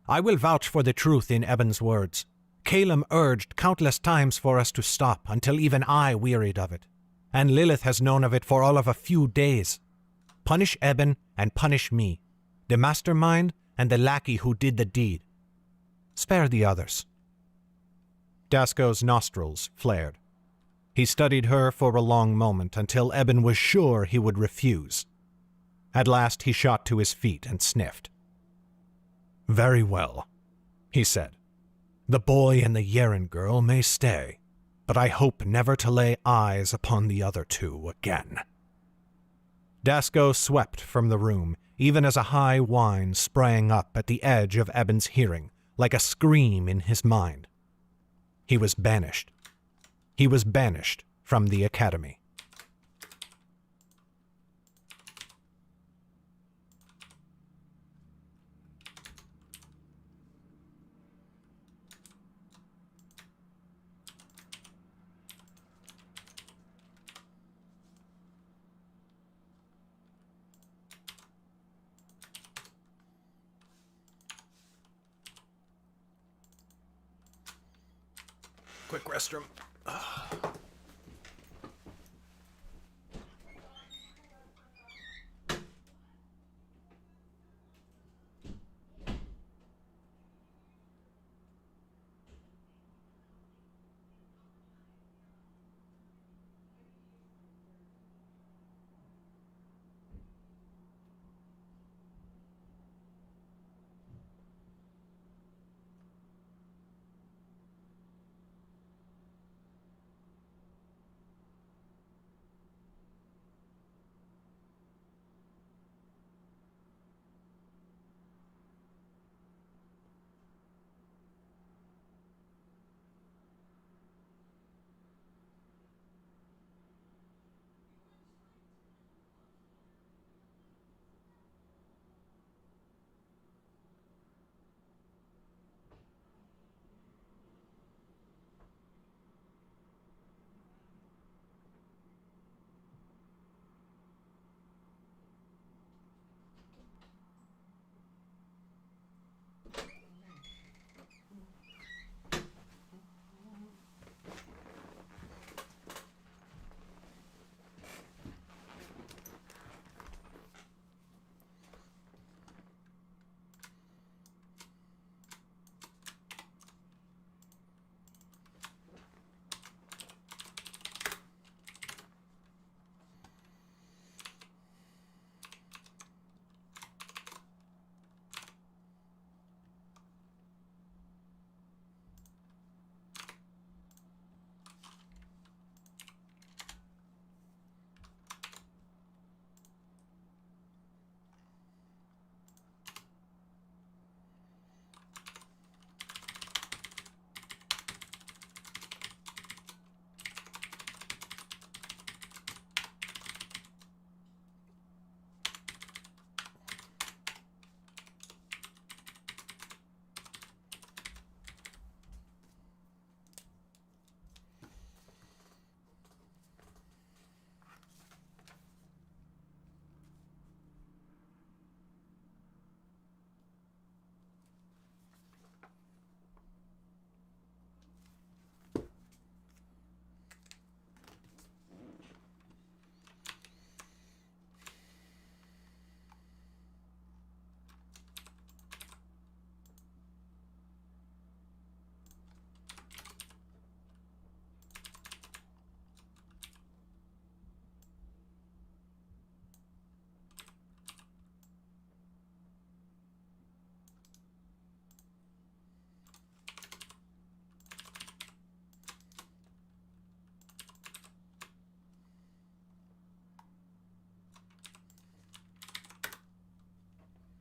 A: I will vouch for the truth in Eben's words. Calum urged countless times for us to stop, until even I wearied of it. And Lilith has known of it for all of a few days. Punish Eben and punish me, the mastermind and the lackey who did the deed. Spare the others." Dasco's nostrils flared. He studied her for a long moment until Eben was sure he would refuse. At last he shot to his feet and sniffed. "Very well," he said. "The boy and the Yeren girl may stay, but I hope never to lay eyes upon the other two again." Dasco swept from the room, even as a high whine sprang up at the edge of Eben's hearing, like a scream in his mind. He was banished. He was banished from the academy. Quick restroom.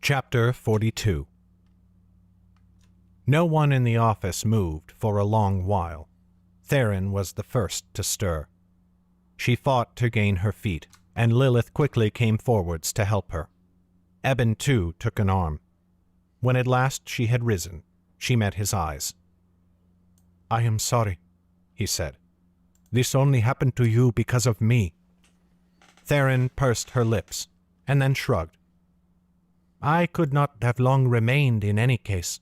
A: Chapter 42. No one in the office moved for a long while. Theron was the first to stir. She fought to gain her feet, and Lilith quickly came forwards to help her. Eben, too, took an arm. When at last she had risen, she met his eyes. "I am sorry," he said. "This only happened to you because of me." Theron pursed her lips, and then shrugged. "I could not have long remained in any case.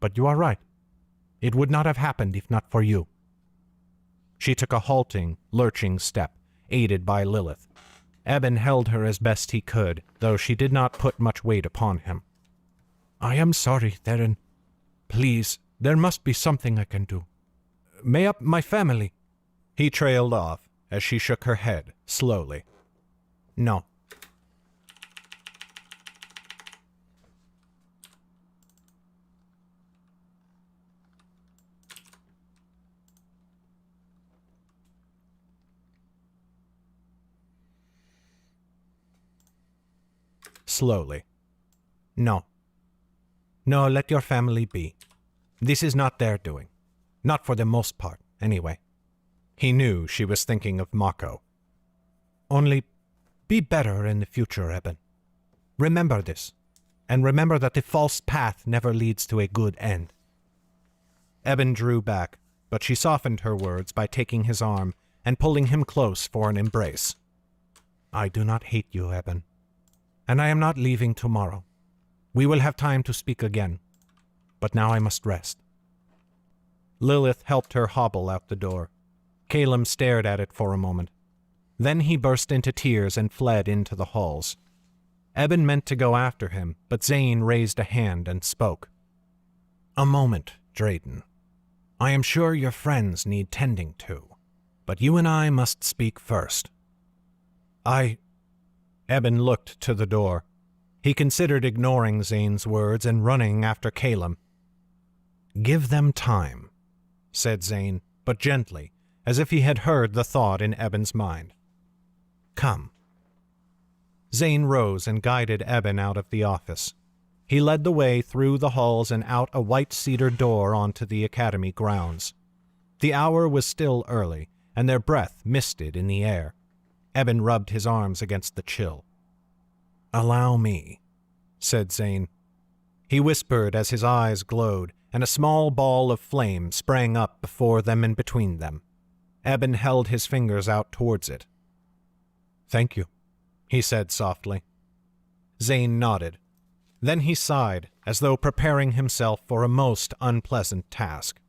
A: But you are right. It would not have happened if not for you." She took a halting, lurching step, aided by Lilith. Eben held her as best he could, though she did not put much weight upon him. "I am sorry, Theron. Please, there must be something I can do. My family." He trailed off as she shook her head, slowly. "No." Slowly. "No. No, let your family be. This is not their doing. Not for the most part, anyway." He knew she was thinking of Mako. "Only be better in the future, Eben. Remember this, and remember that the false path never leads to a good end." Eben drew back, but she softened her words by taking his arm and pulling him close for an embrace. "I do not hate you, Eben. And I am not leaving tomorrow. We will have time to speak again. But now I must rest." Lilith helped her hobble out the door. Caleb stared at it for a moment. Then he burst into tears and fled into the halls. Eben meant to go after him, but Zane raised a hand and spoke. "A moment, Drayden. I am sure your friends need tending to, but you and I must speak first." Eben looked to the door. He considered ignoring Zane's words and running after Caleb. "Give them time," said Zane, but gently, as if he had heard the thought in Eben's mind. "Come." Zane rose and guided Eben out of the office. He led the way through the halls and out a white cedar door onto the academy grounds. The hour was still early, and their breath misted in the air. Eben rubbed his arms against the chill. "Allow me," said Zane. He whispered as his eyes glowed, and a small ball of flame sprang up before them and between them. Eben held his fingers out towards it. "Thank you," he said softly. Zane nodded. Then he sighed, as though preparing himself for a most unpleasant task.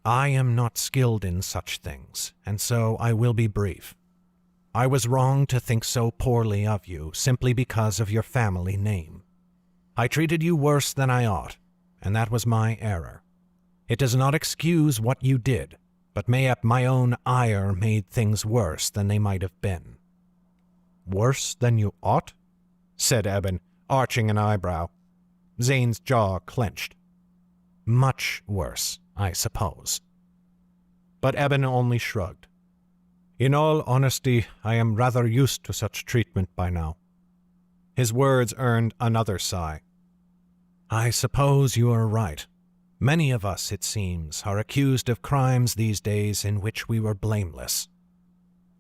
A: "I am not skilled in such things, and so I will be brief. I was wrong to think so poorly of you simply because of your family name. I treated you worse than I ought, and that was my error. It does not excuse what you did, but mayhap my own ire made things worse than they might have been." "Worse than you ought?" said Eben, arching an eyebrow. Zane's jaw clenched. "Much worse, I suppose." But Eben only shrugged. "In all honesty, I am rather used to such treatment by now." His words earned another sigh. "I suppose you are right. Many of us, it seems, are accused of crimes these days in which we were blameless."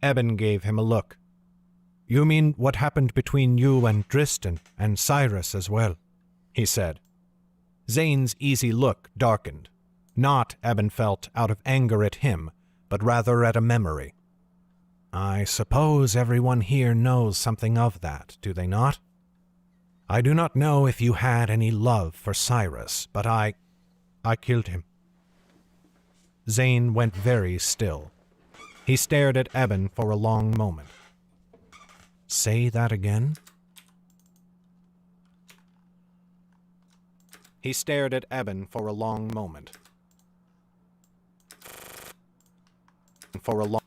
A: Eben gave him a look. "You mean what happened between you and Dristan, and Cyrus as well?" he said. Zane's easy look darkened. Not, Eben felt, out of anger at him, but rather at a memory. "I suppose everyone here knows something of that, do they not? I do not know if you had any love for Cyrus, but I killed him." Zane went very still. He stared at Eben for a long moment. "Say that again?" He stared at Eben for a long moment. For a long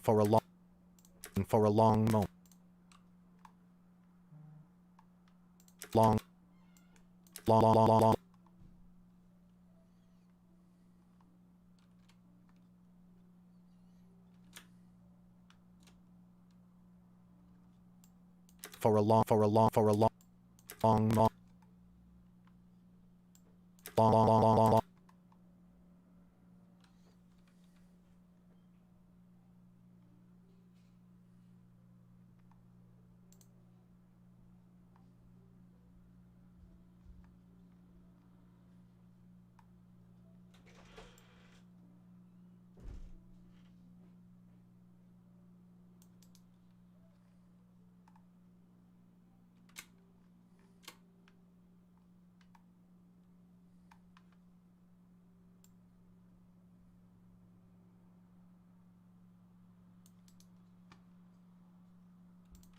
A: for a long moment. Long. For a long.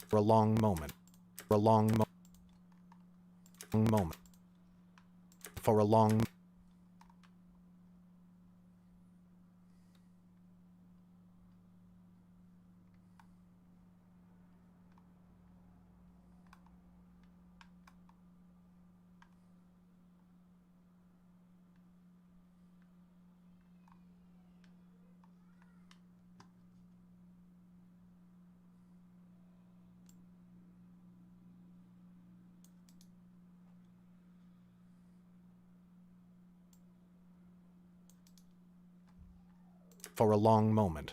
A: For a long moment. For a long moment. For a long. For a long moment.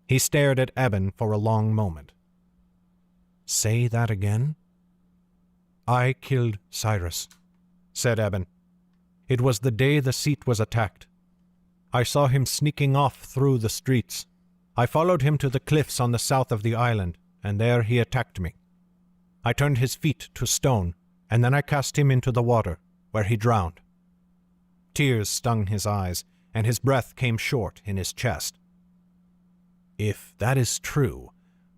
A: He stared at Eben for a long moment. Say that again? I killed Cyrus, said Eben. It was the day the seat was attacked. I saw him sneaking off through the streets. I followed him to the cliffs on the south of the island, and there he attacked me. I turned his feet to stone, and then I cast him into the water, where he drowned. Tears stung his eyes, and his breath came short in his chest. If that is true,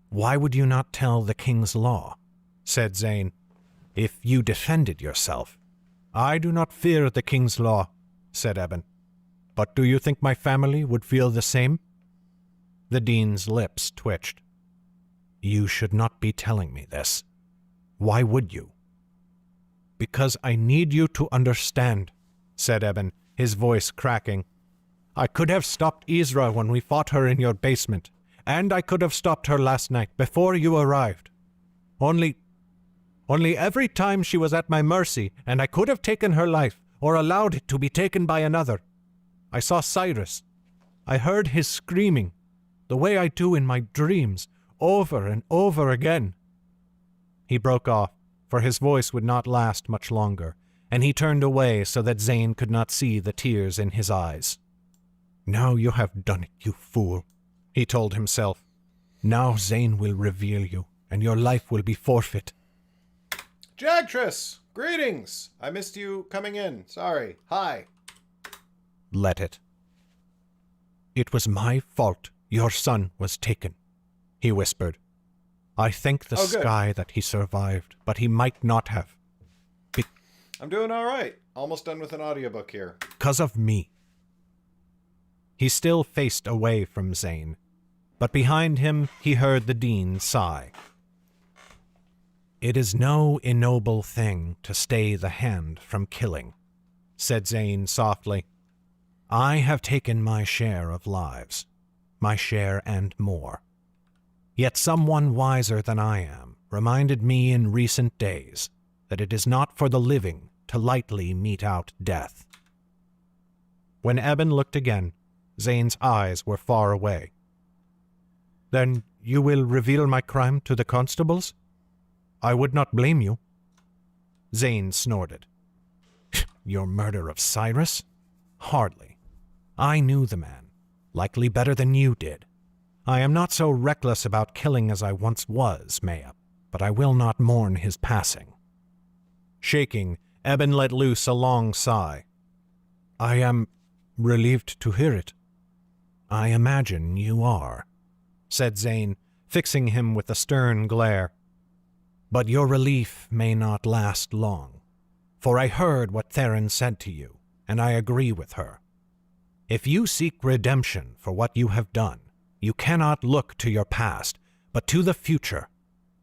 A: why would you not tell the king's law? Said Zane. If you defended yourself. I do not fear the king's law, said Eben. But do you think my family would feel the same? The dean's lips twitched. You should not be telling me this. Why would you? Because I need you to understand, said Eben, his voice cracking. I could have stopped Isra when we fought her in your basement, and I could have stopped her last night before you arrived. Only every time she was at my mercy, and I could have taken her life, or allowed it to be taken by another. I saw Cyrus. I heard his screaming, the way I do in my dreams, over and over again. He broke off, for his voice would not last much longer, and he turned away so that Zane could not see the tears in his eyes. Now you have done it, you fool, he told himself. Now Zane will reveal you, and your life will be forfeit.
B: Jagtress! Greetings! I missed you coming in. Sorry. Hi.
A: Let it. It was my fault your son was taken, he whispered. I thank the sky that he survived, but he might not have.
B: I'm doing all right. Almost done with an audiobook here.
A: Because of me. He still faced away from Zane, but behind him he heard the dean sigh. It is no ignoble thing to stay the hand from killing, said Zane softly. I have taken my share of lives, my share and more. Yet someone wiser than I am reminded me in recent days that it is not for the living to lightly mete out death. When Eben looked again, Zane's eyes were far away. Then you will reveal my crime to the constables? I would not blame you. Zane snorted. Your murder of Cyrus? Hardly. I knew the man, likely better than you did. I am not so reckless about killing as I once was, Maya, but I will not mourn his passing. Shaking, Eben let loose a long sigh. I am relieved to hear it. I imagine you are, said Zane, fixing him with a stern glare. But your relief may not last long, for I heard what Theron said to you, and I agree with her. If you seek redemption for what you have done, you cannot look to your past, but to the future,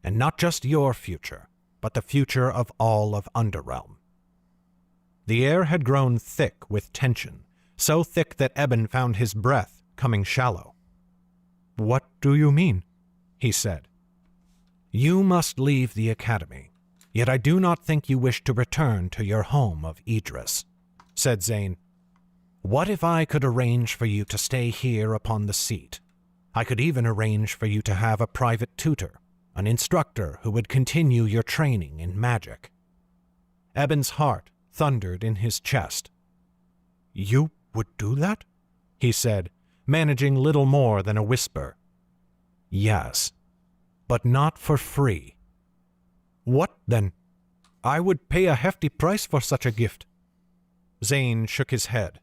A: and not just your future, but the future of all of Underrealm. The air had grown thick with tension, so thick that Eben found his breath coming shallow. What do you mean? He said. You must leave the academy, yet I do not think you wish to return to your home of Idris, said Zane. What if I could arrange for you to stay here upon the seat? I could even arrange for you to have a private tutor, an instructor who would continue your training in magic. Eben's heart thundered in his chest. You would do that? He said, managing little more than a whisper. Yes, but not for free. What then? I would pay a hefty price for such a gift. Zane shook his head.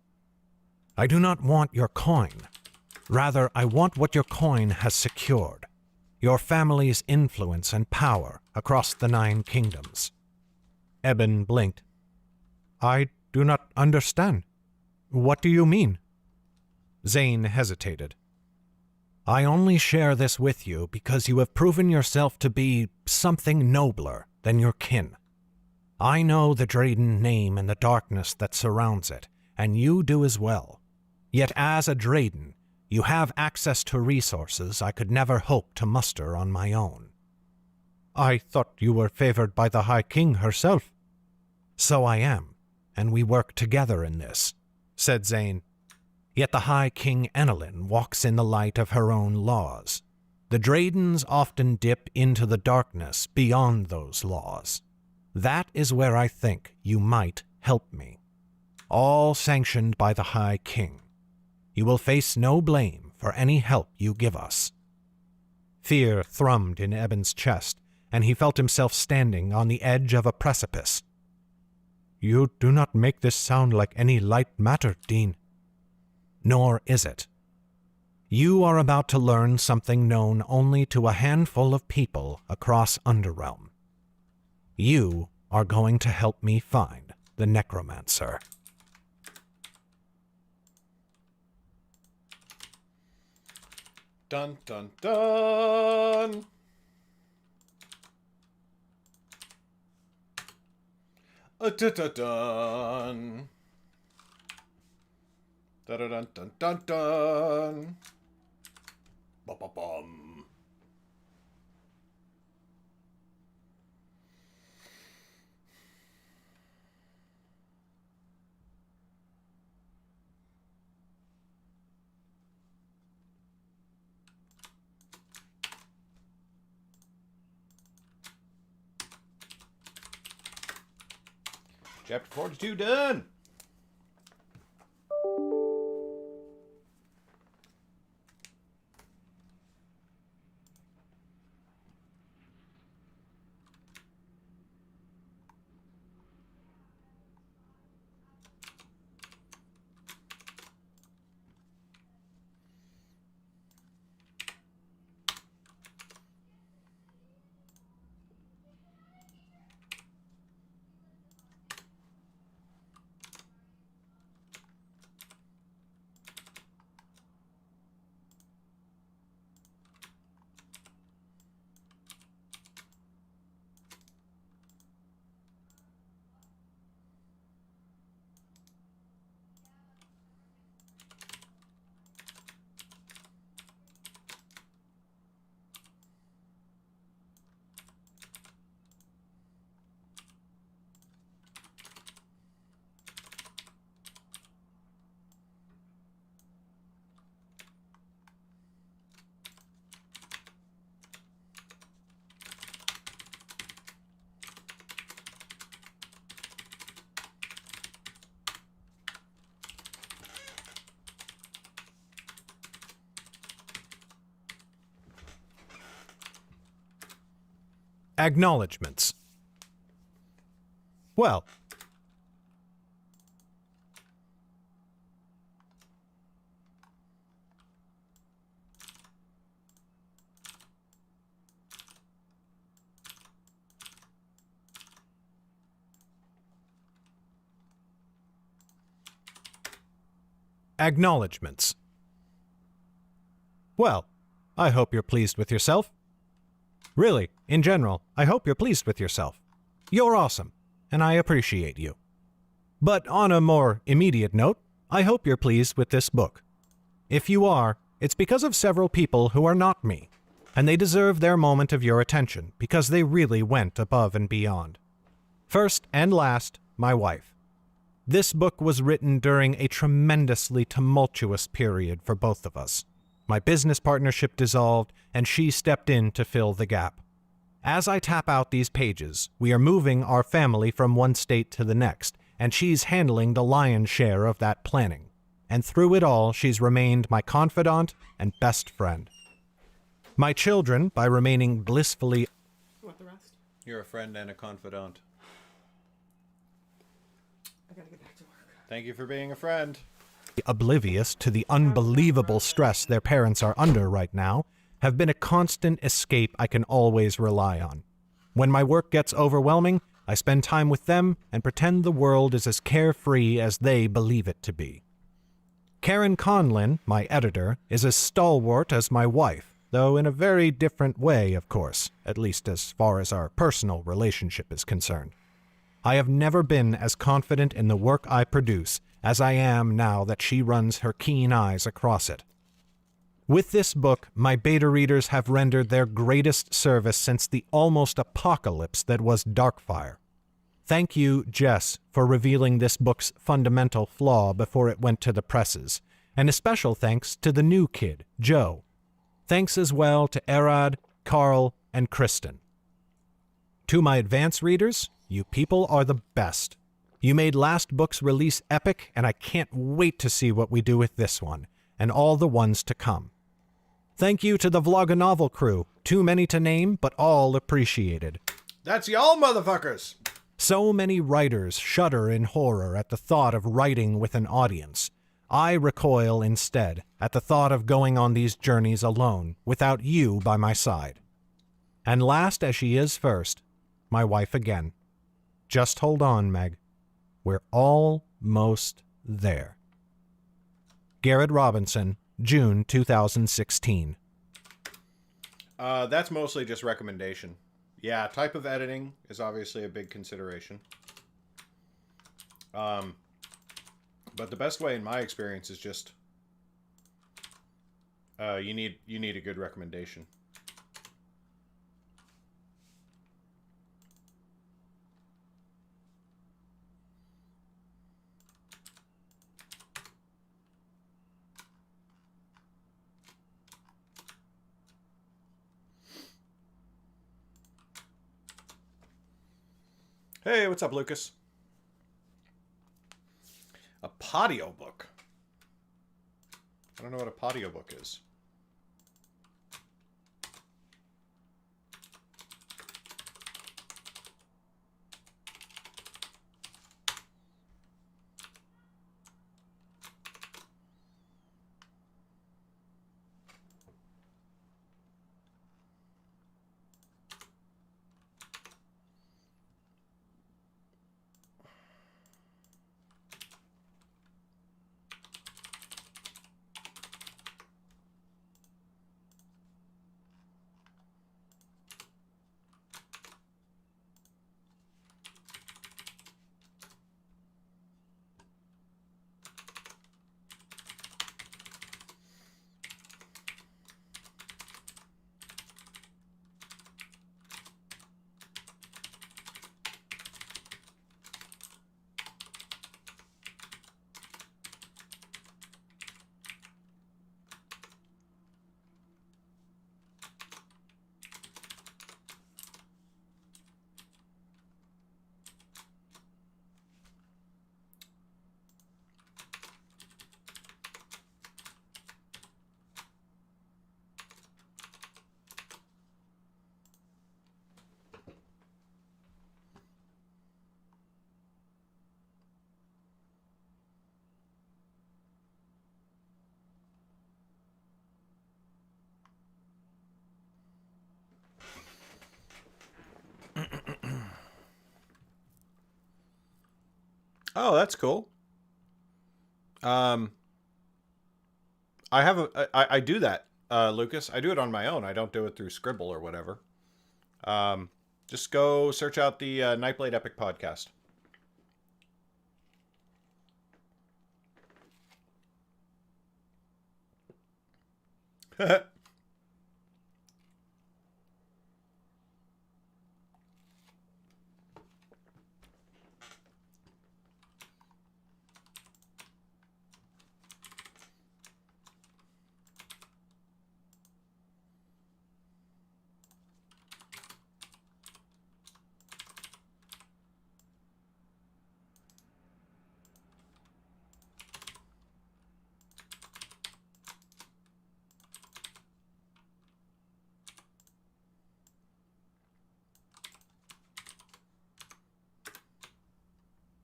A: I do not want your coin. Rather, I want what your coin has secured. Your family's influence and power across the 9 kingdoms. Eben blinked. I do not understand. What do you mean? Zane hesitated. I only share this with you because you have proven yourself to be something nobler than your kin. I know the Drayden name and the darkness that surrounds it, and you do as well. Yet as a Drayden, you have access to resources I could never hope to muster on my own. I thought you were favored by the High King herself. So I am, and we work together in this, said Zane. Yet the High King Enelin walks in the light of her own laws. The Draydens often dip into the darkness beyond those laws. That is where I think you might help me. All sanctioned by the High King. You will face no blame for any help you give us. Fear thrummed in Eben's chest, and he felt himself standing on the edge of a precipice. You do not make this sound like any light matter, Dean. Nor is it. You are about to learn something known only to a handful of people across Underrealm. You are going to help me find the necromancer.
B: Dun dun dun. Dun dun dun. Dun dun dun dun dun dun. Ba ba bum. Chapter 42 done.
A: Acknowledgements. Well, Acknowledgements. Well, I hope you're pleased with yourself. Really, in general, I hope you're pleased with yourself. You're awesome, and I appreciate you. But on a more immediate note, I hope you're pleased with this book. If you are, it's because of several people who are not me, and they deserve their moment of your attention because they really went above and beyond. First and last, my wife. This book was written during a tremendously tumultuous period for both of us. My business partnership dissolved, and she stepped in to fill the gap. As I tap out these pages, we are moving our family from one state to the next, and she's handling the lion's share of that planning. And through it all, she's remained my confidant and best friend. My children, by remaining blissfully...
C: You want the rest?
B: You're a friend and a confidant.
C: I gotta get back to work.
B: Thank you for being a friend.
A: oblivious to the unbelievable stress their parents are under right now, have been a constant escape I can always rely on. When my work gets overwhelming, I spend time with them and pretend the world is as carefree as they believe it to be. Karen Conlin, my editor, is as stalwart as my wife, though in a very different way, of course, at least as far as our personal relationship is concerned. I have never been as confident in the work I produce as I am now that she runs her keen eyes across it. With this book, my beta readers have rendered their greatest service since the almost apocalypse that was Darkfire. Thank you, Jess, for revealing this book's fundamental flaw before it went to the presses, and a special thanks to the new kid, Joe. Thanks as well to Erad, Carl, and Kristen. To my advanced readers, you people are the best. You made last book's release epic, and I can't wait to see what we do with this one, and all the ones to come. Thank you to the Vloganovel crew, too many to name, but all appreciated.
B: That's y'all, motherfuckers!
A: So many writers shudder in horror at the thought of writing with an audience. I recoil instead at the thought of going on these journeys alone, without you by my side. And last as she is first, my wife again. Just hold on, Meg. We're almost there. Garrett Robinson, June 2016.
B: That's mostly just recommendation. Yeah, type of editing is obviously a big consideration. But the best way in my experience is just you need a good recommendation. Hey, what's up, Lucas? A podiobook. I don't know what a podiobook is. Oh, that's cool. I do that, Lucas. I do it on my own. I don't do it through Scribble or whatever. Just go search out the Nightblade Epic podcast.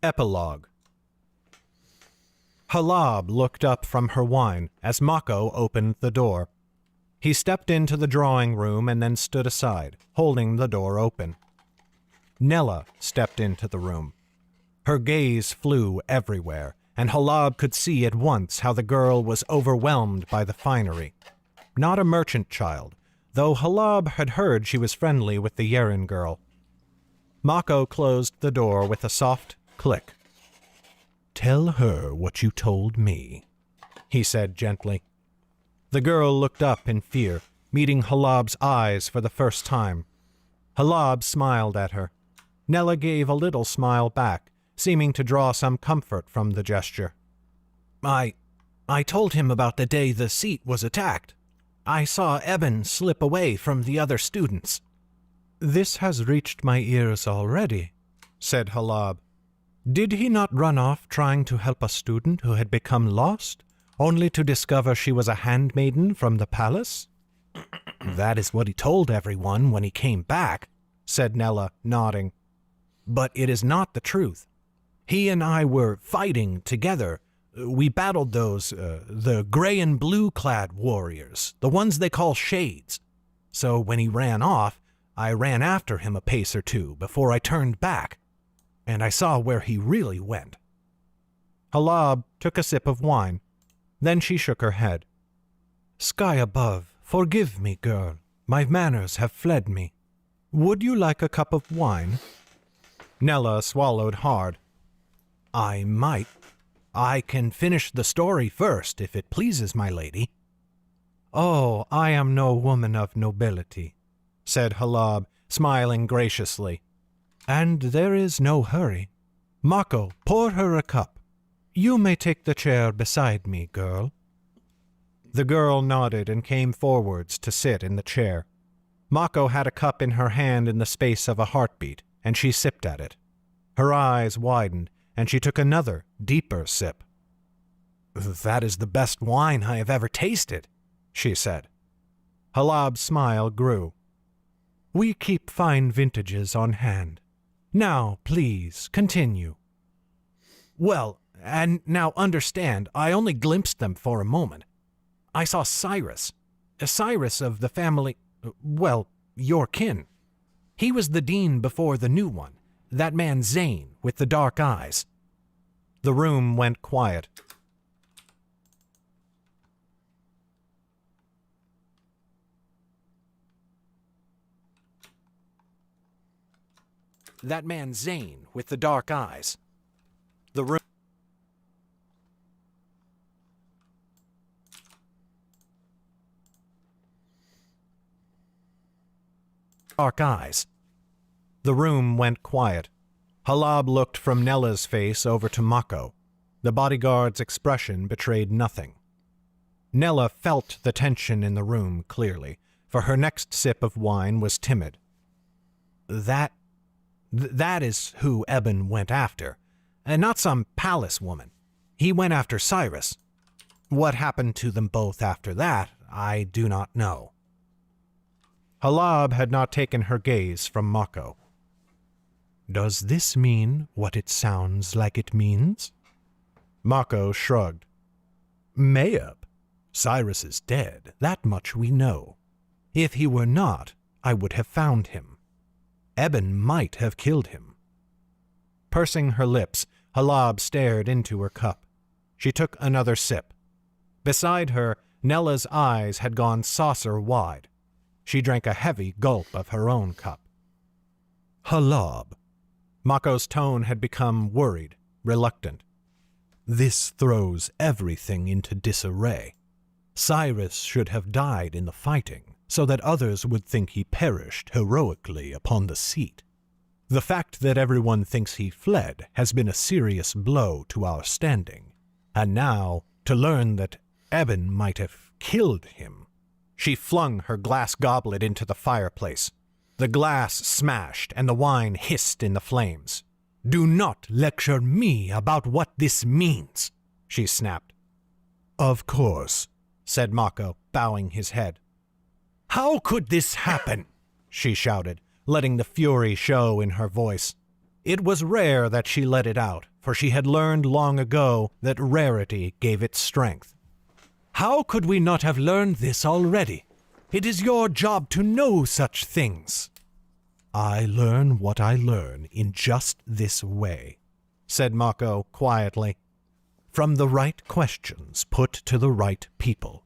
A: Epilogue. Halab looked up from her wine as Mako opened the door. He stepped into the drawing room and then stood aside, holding the door open. Nella stepped into the room. Her gaze flew everywhere, and Halab could see at once how the girl was overwhelmed by the finery. Not a merchant child, though Halab had heard she was friendly with the Yeren girl. Mako closed the door with a soft click. "Tell her what you told me," he said gently. The girl looked up in fear, meeting Halab's eyes for the first time. Halab smiled at her. Nella gave a little smile back, seeming to draw some comfort from the gesture. I told him about the day the seat was attacked. I saw Eben slip away from the other students." "This has reached my ears already," said Halab. "Did he not run off trying to help a student who had become lost, only to discover she was a handmaiden from the palace?" "That is what he told everyone when he came back," said Nella, nodding. "But it is not the truth. He and I were fighting together. We battled the gray and blue-clad warriors, the ones they call shades. So when he ran off, I ran after him a pace or two before I turned back, and I saw where he really went." Halab took a sip of wine. Then she shook her head. "Sky above, forgive me, girl. My manners have fled me. Would you like a cup of wine?" Nella swallowed hard. "I might. I can finish the story first, if it pleases my lady." "Oh, I am no woman of nobility," said Halab, smiling graciously. "And there is no hurry. Mako, pour her a cup. You may take the chair beside me, girl." The girl nodded and came forwards to sit in the chair. Mako had a cup in her hand in the space of a heartbeat, and she sipped at it. Her eyes widened, and she took another, deeper sip. "That is the best wine I have ever tasted," she said. Halab's smile grew. "We keep fine vintages on hand. Now, please, continue." "Well, and now understand, I only glimpsed them for a moment. I saw Cyrus of the family, well, your kin. He was the dean before the new one, that man Zane with the dark eyes." The room went quiet. "That man Zane with the dark eyes." The room. Dark eyes. The room went quiet. Halab looked from Nella's face over to Mako. The bodyguard's expression betrayed nothing. Nella felt the tension in the room clearly, for her next sip of wine was timid. That is who Eben went after, and not some palace woman. He went after Cyrus. What happened to them both after that, I do not know." Halab had not taken her gaze from Mako. "Does this mean what it sounds like it means?" Mako shrugged. "Mayhap. Cyrus is dead, that much we know. If he were not, I would have found him. Eben might have killed him." Pursing her lips, Halab stared into her cup. She took another sip. Beside her, Nella's eyes had gone saucer wide. She drank a heavy gulp of her own cup. Halab. Mako's tone had become worried, reluctant. This throws everything into disarray. Cyrus should have died in the fighting, so that others would think he perished heroically upon the seat. The fact that everyone thinks he fled has been a serious blow to our standing, and now, to learn that Eben might have killed him. She flung her glass goblet into the fireplace. The glass smashed and the wine hissed in the flames. "Do not lecture me about what this means," she snapped. "Of course," said Mako, bowing his head. "How could this happen?" she shouted, letting the fury show in her voice. It was rare that she let it out, for she had learned long ago that rarity gave it strength. "How could we not have learned this already? It is your job to know such things." "I learn what I learn in just this way," said Mako quietly. "From the right questions put to the right people.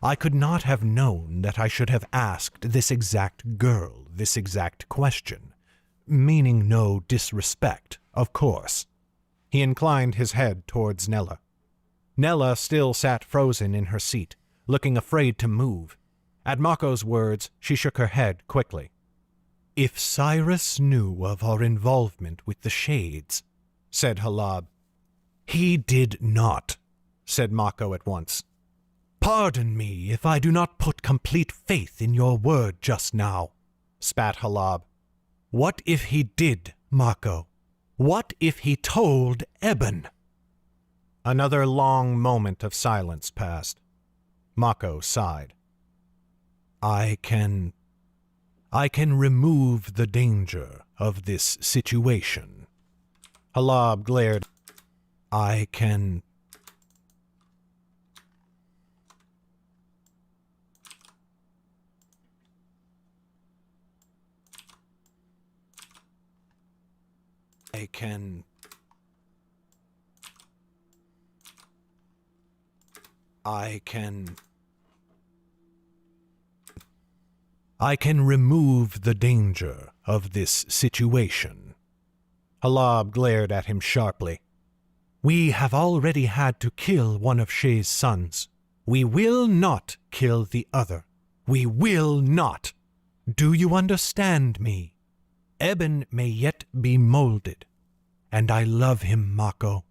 A: I could not have known that I should have asked this exact girl this exact question, meaning no disrespect, of course." He inclined his head towards Nella. Nella still sat frozen in her seat, looking afraid to move. At Mako's words, she shook her head quickly. "If Cyrus knew of our involvement with the Shades," said Halab. "He did not," said Mako at once. "Pardon me if I do not put complete faith in your word just now," spat Halab. "What if he did, Mako? What if he told Eben?" Another long moment of silence passed. Mako sighed. I can remove the danger of this situation." Halab glared. I can remove the danger of this situation. Halab glared at him sharply. "We have already had to kill one of Shay's sons. We will not kill the other. We will not. Do you understand me? Eben may yet be molded, and I love him, Mako.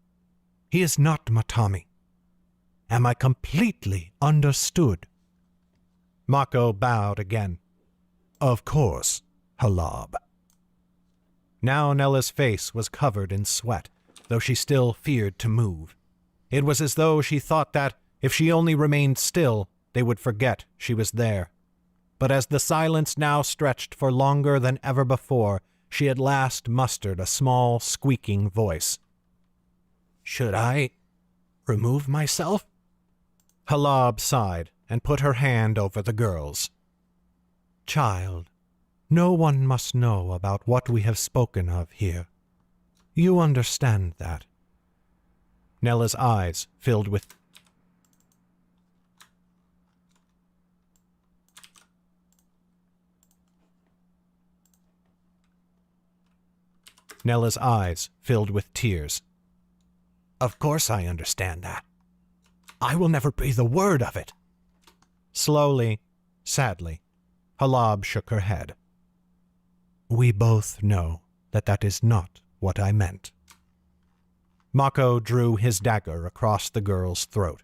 A: He is not Matami. Am I completely understood?" Mako bowed again. "Of course, Halab." Now Nella's face was covered in sweat, though she still feared to move. It was as though she thought that, if she only remained still, they would forget she was there. But as the silence now stretched for longer than ever before, she at last mustered a small, squeaking voice. "Should I remove myself?" Halab sighed and put her hand over the girl's. "Child, no one must know about what we have spoken of here. You understand that." Nella's eyes filled with tears. "Of course I understand that. I will never breathe a word of it." Slowly, sadly, Halab shook her head. "We both know that that is not what I meant." Mako drew his dagger across the girl's throat.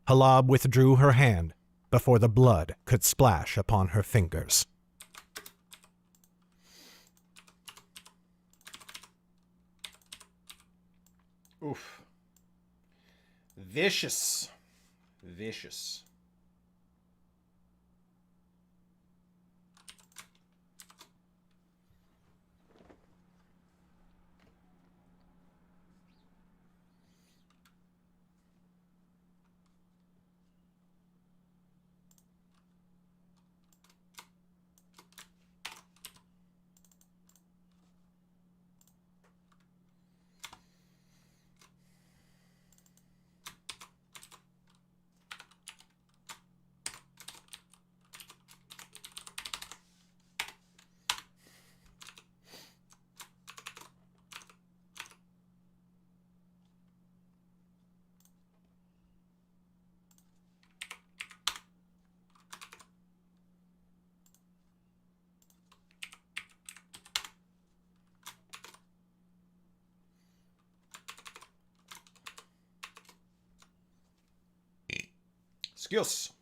A: Halab withdrew her hand before the blood could splash upon her fingers.
B: Oof. Vicious. Vicious. Skills.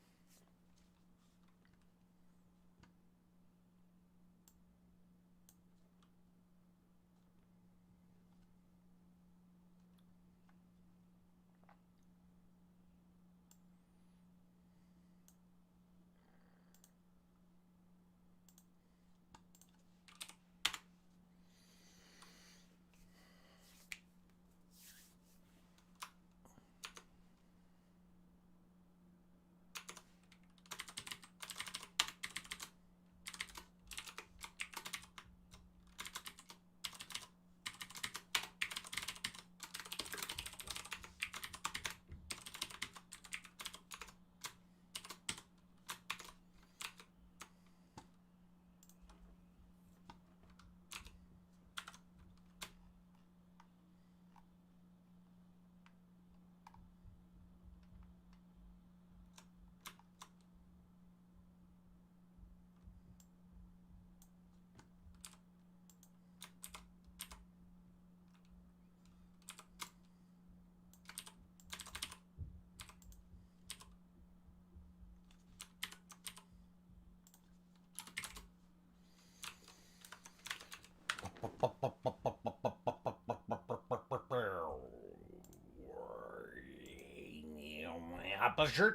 B: Opposite.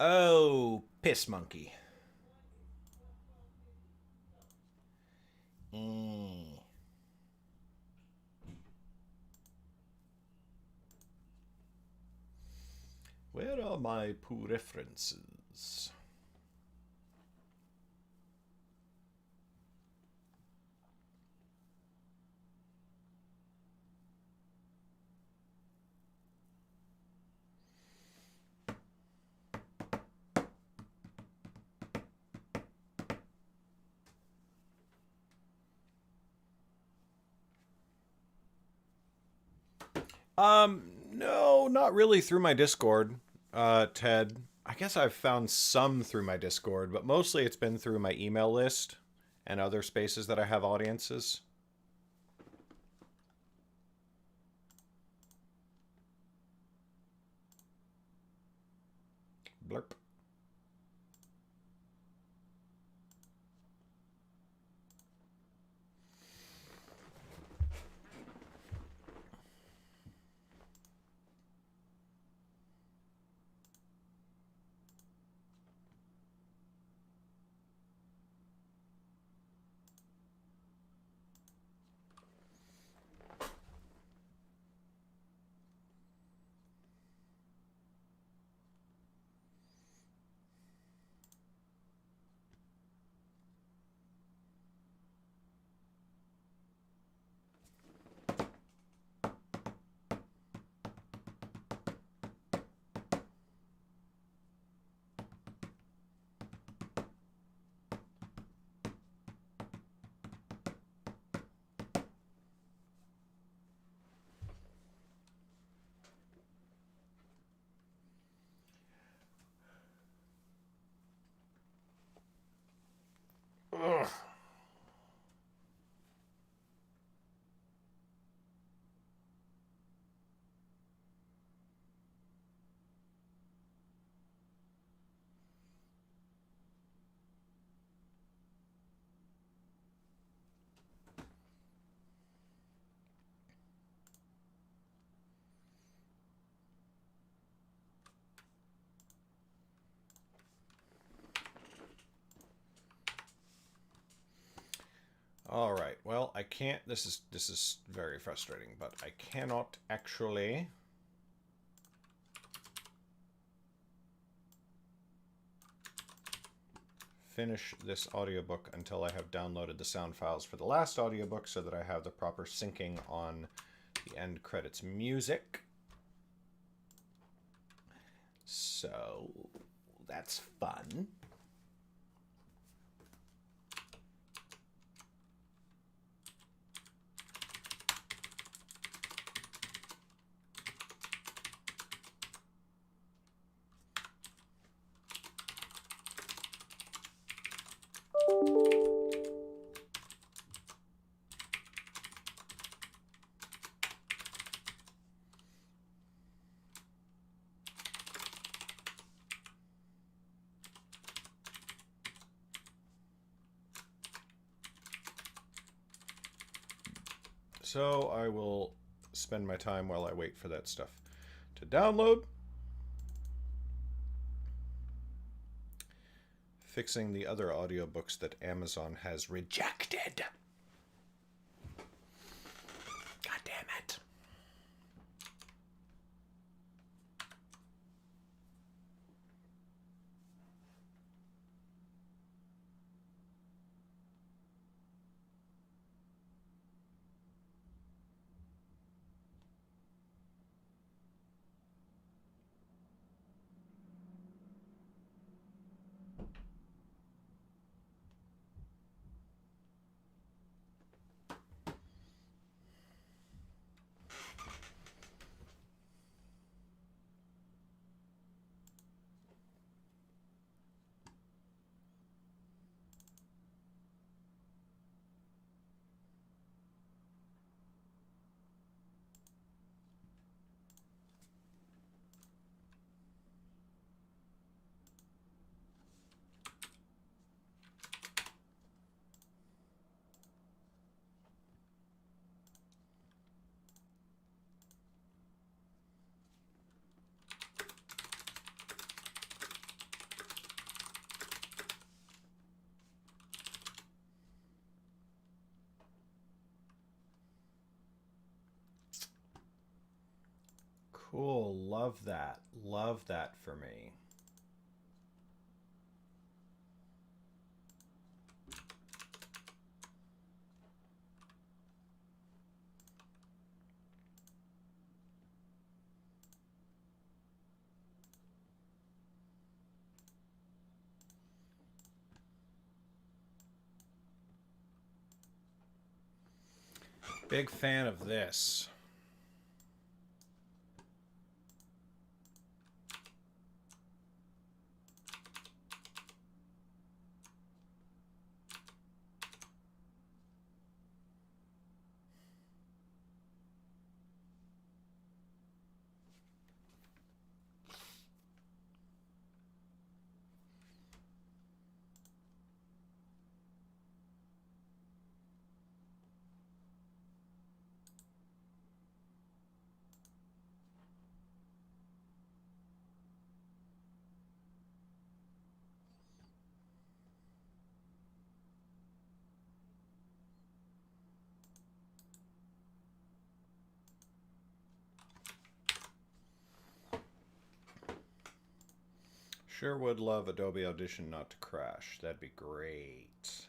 B: Oh, piss monkey. Where are my poo references? No, not really through my Discord, Ted. I guess I've found some through my Discord, but mostly it's been through my email list and other spaces that I have audiences. Blurp. Ugh. All right. Well, I can't. This is very frustrating, but I cannot actually finish this audiobook until I have downloaded the sound files for the last audiobook so that I have the proper syncing on the end credits music. So that's fun. So I will spend my time while I wait for that stuff to download. Fixing the other audiobooks that Amazon has rejected. God damn it. Cool. Love that. Love that for me. Big fan of this. Sure would love Adobe Audition not to crash. That'd be great.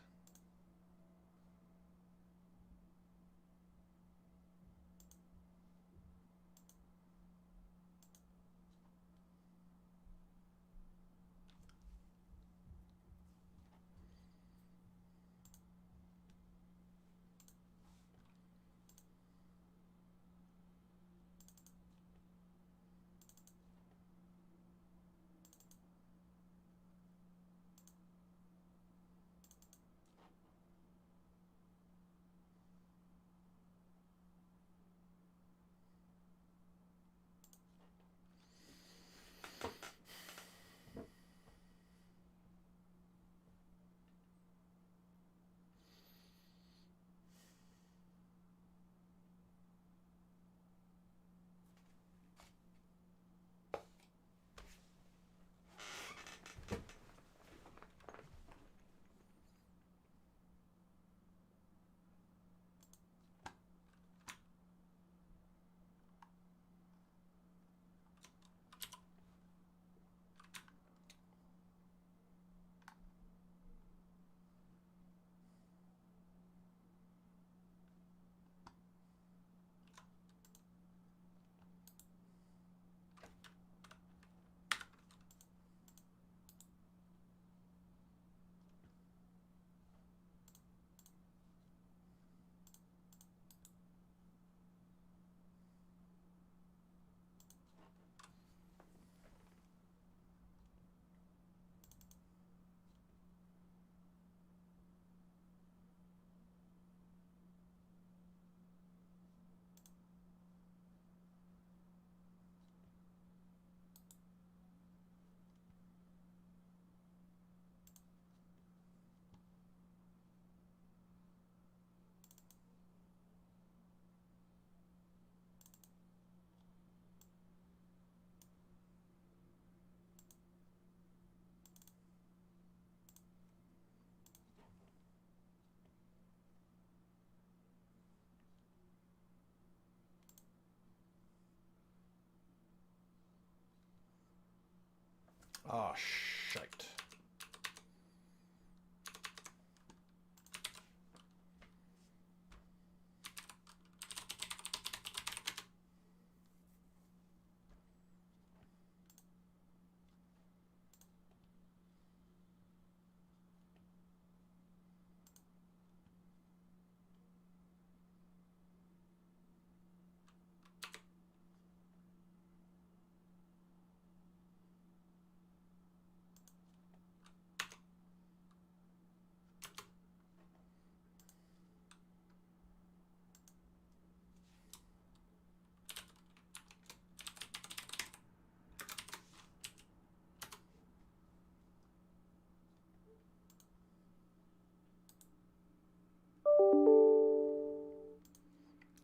B: Oh, shite.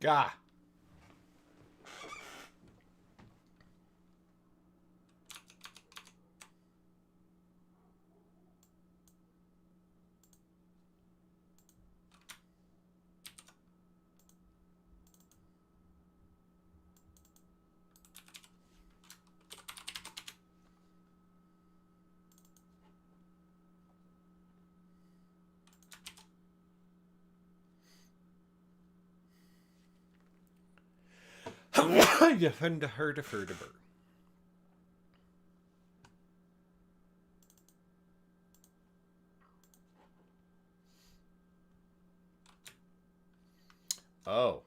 B: Gah. You haven't heard of her. Oh.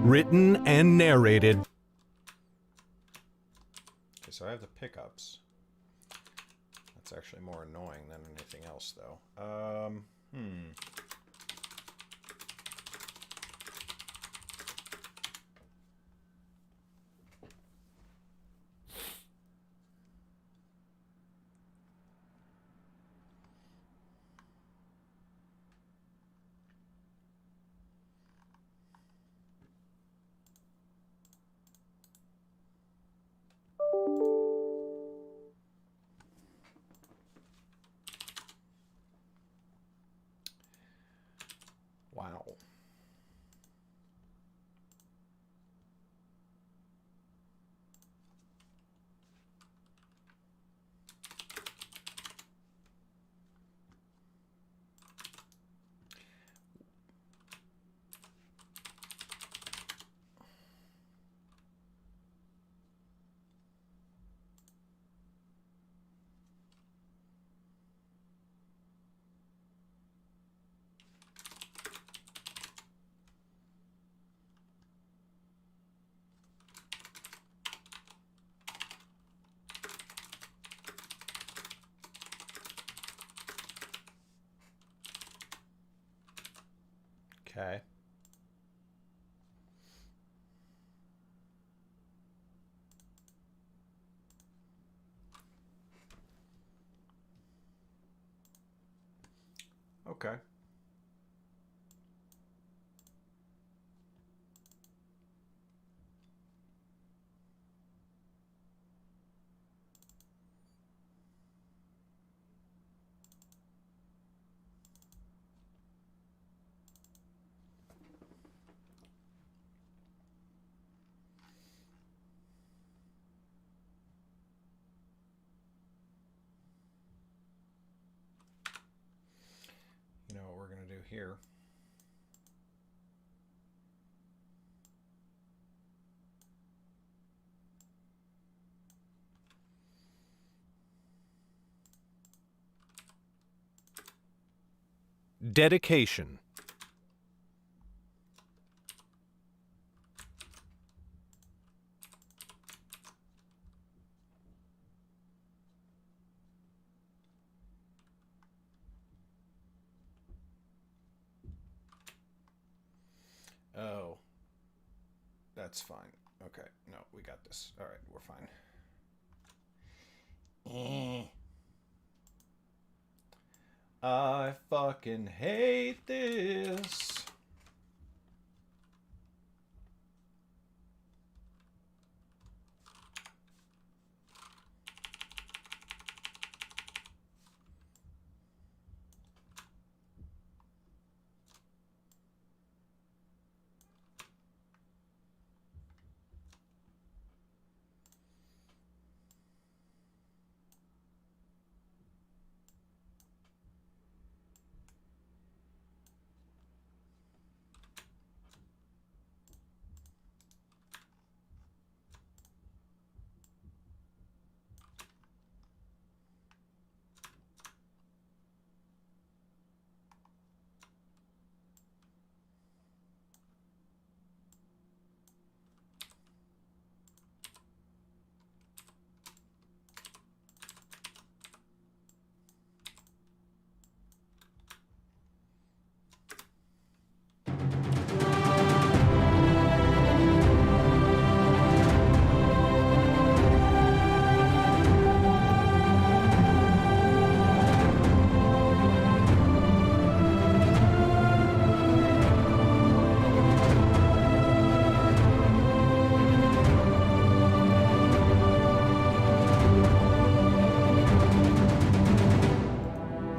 A: Written and narrated.
B: Okay, so I have the pickups. That's actually more annoying than anything else, though. Wow. Okay. Okay. You know what we're going to do here?
A: Dedication.
B: That's fine. Okay, no, we got this. All right, we're fine. I fucking hate this.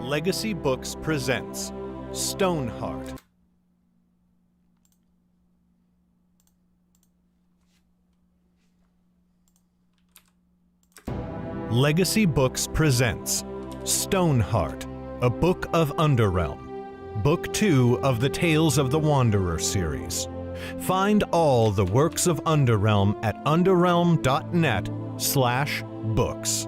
A: Legacy Books presents Stoneheart. Legacy Books presents Stoneheart, a book of Underrealm, Book 2 of the Tales of the Wanderer series. Find all the works of Underrealm at underrealm.net/books.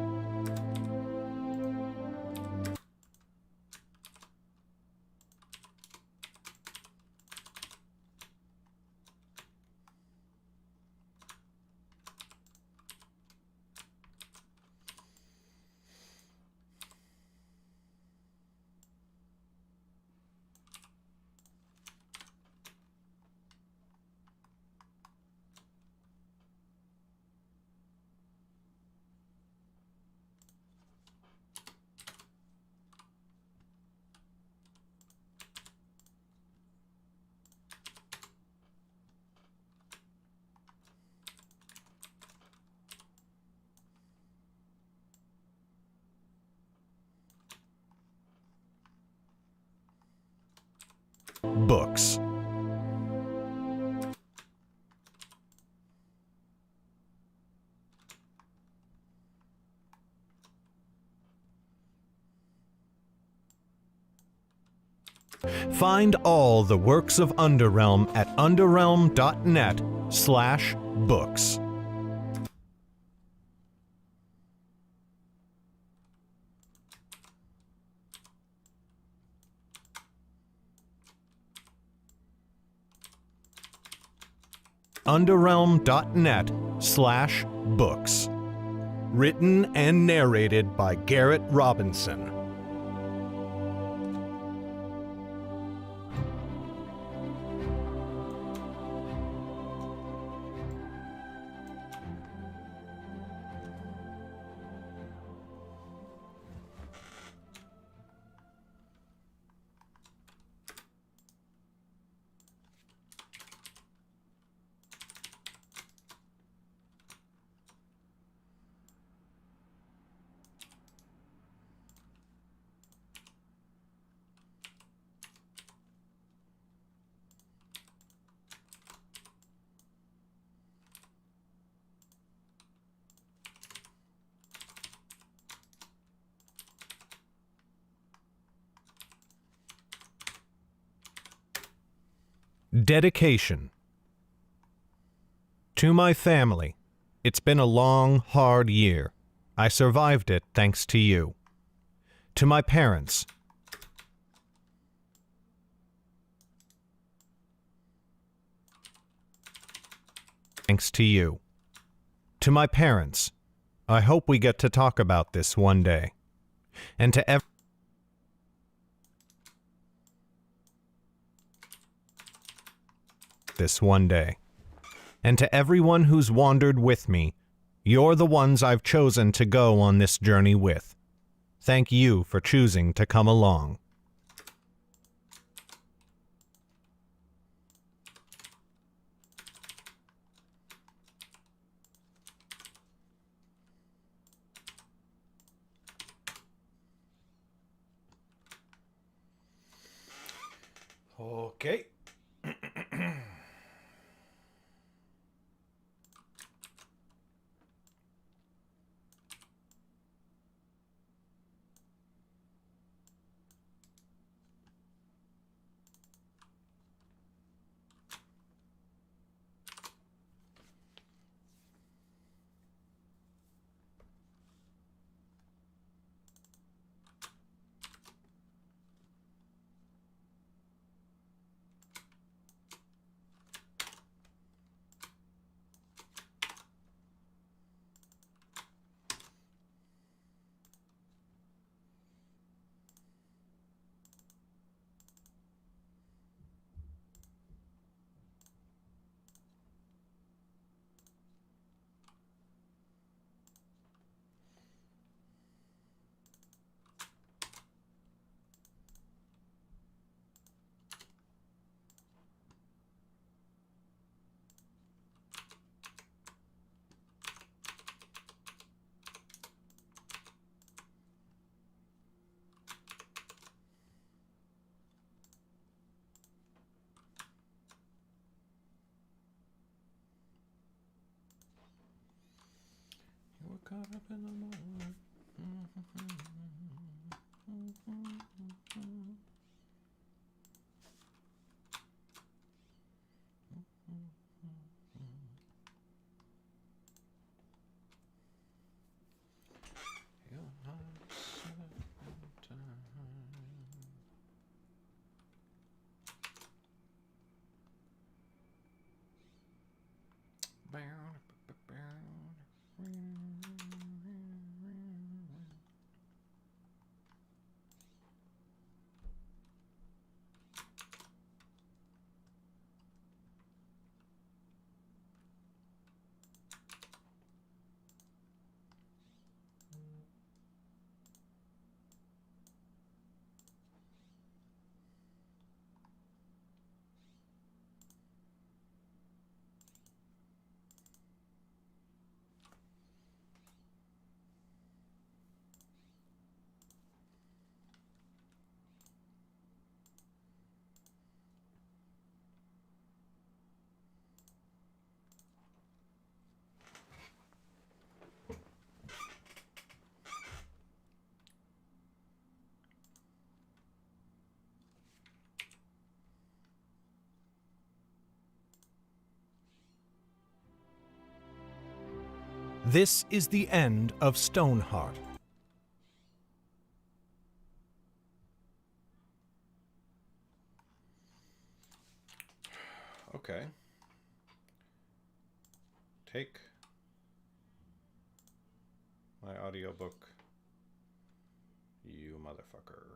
A: Books. Find all the works of Underrealm at underrealm.net/books. underrealm.net/books. Written and narrated by Garrett Robinson. Dedication. To my family, it's been a long, hard year. I survived it thanks to you. To my parents, thanks to you. To my parents, I hope we get to talk about this one day. And to this one day. And to everyone who's wandered with me, you're the ones I've chosen to go on this journey with. Thank you for choosing to come along.
B: Okay. You were caught up in the moment.
A: This is the end of Stoneheart.
B: Okay. Take my audiobook, you motherfucker.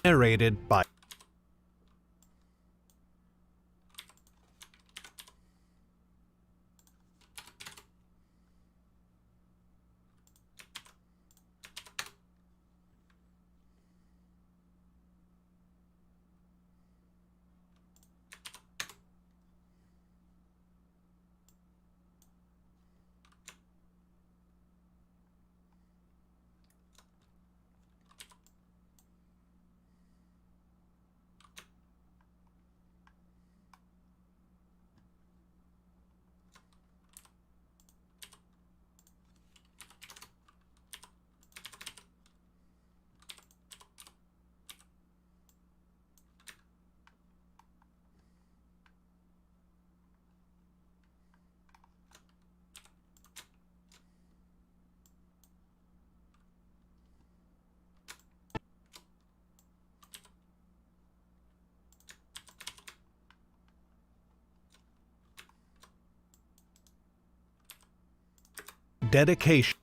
A: Narrated by Dedication.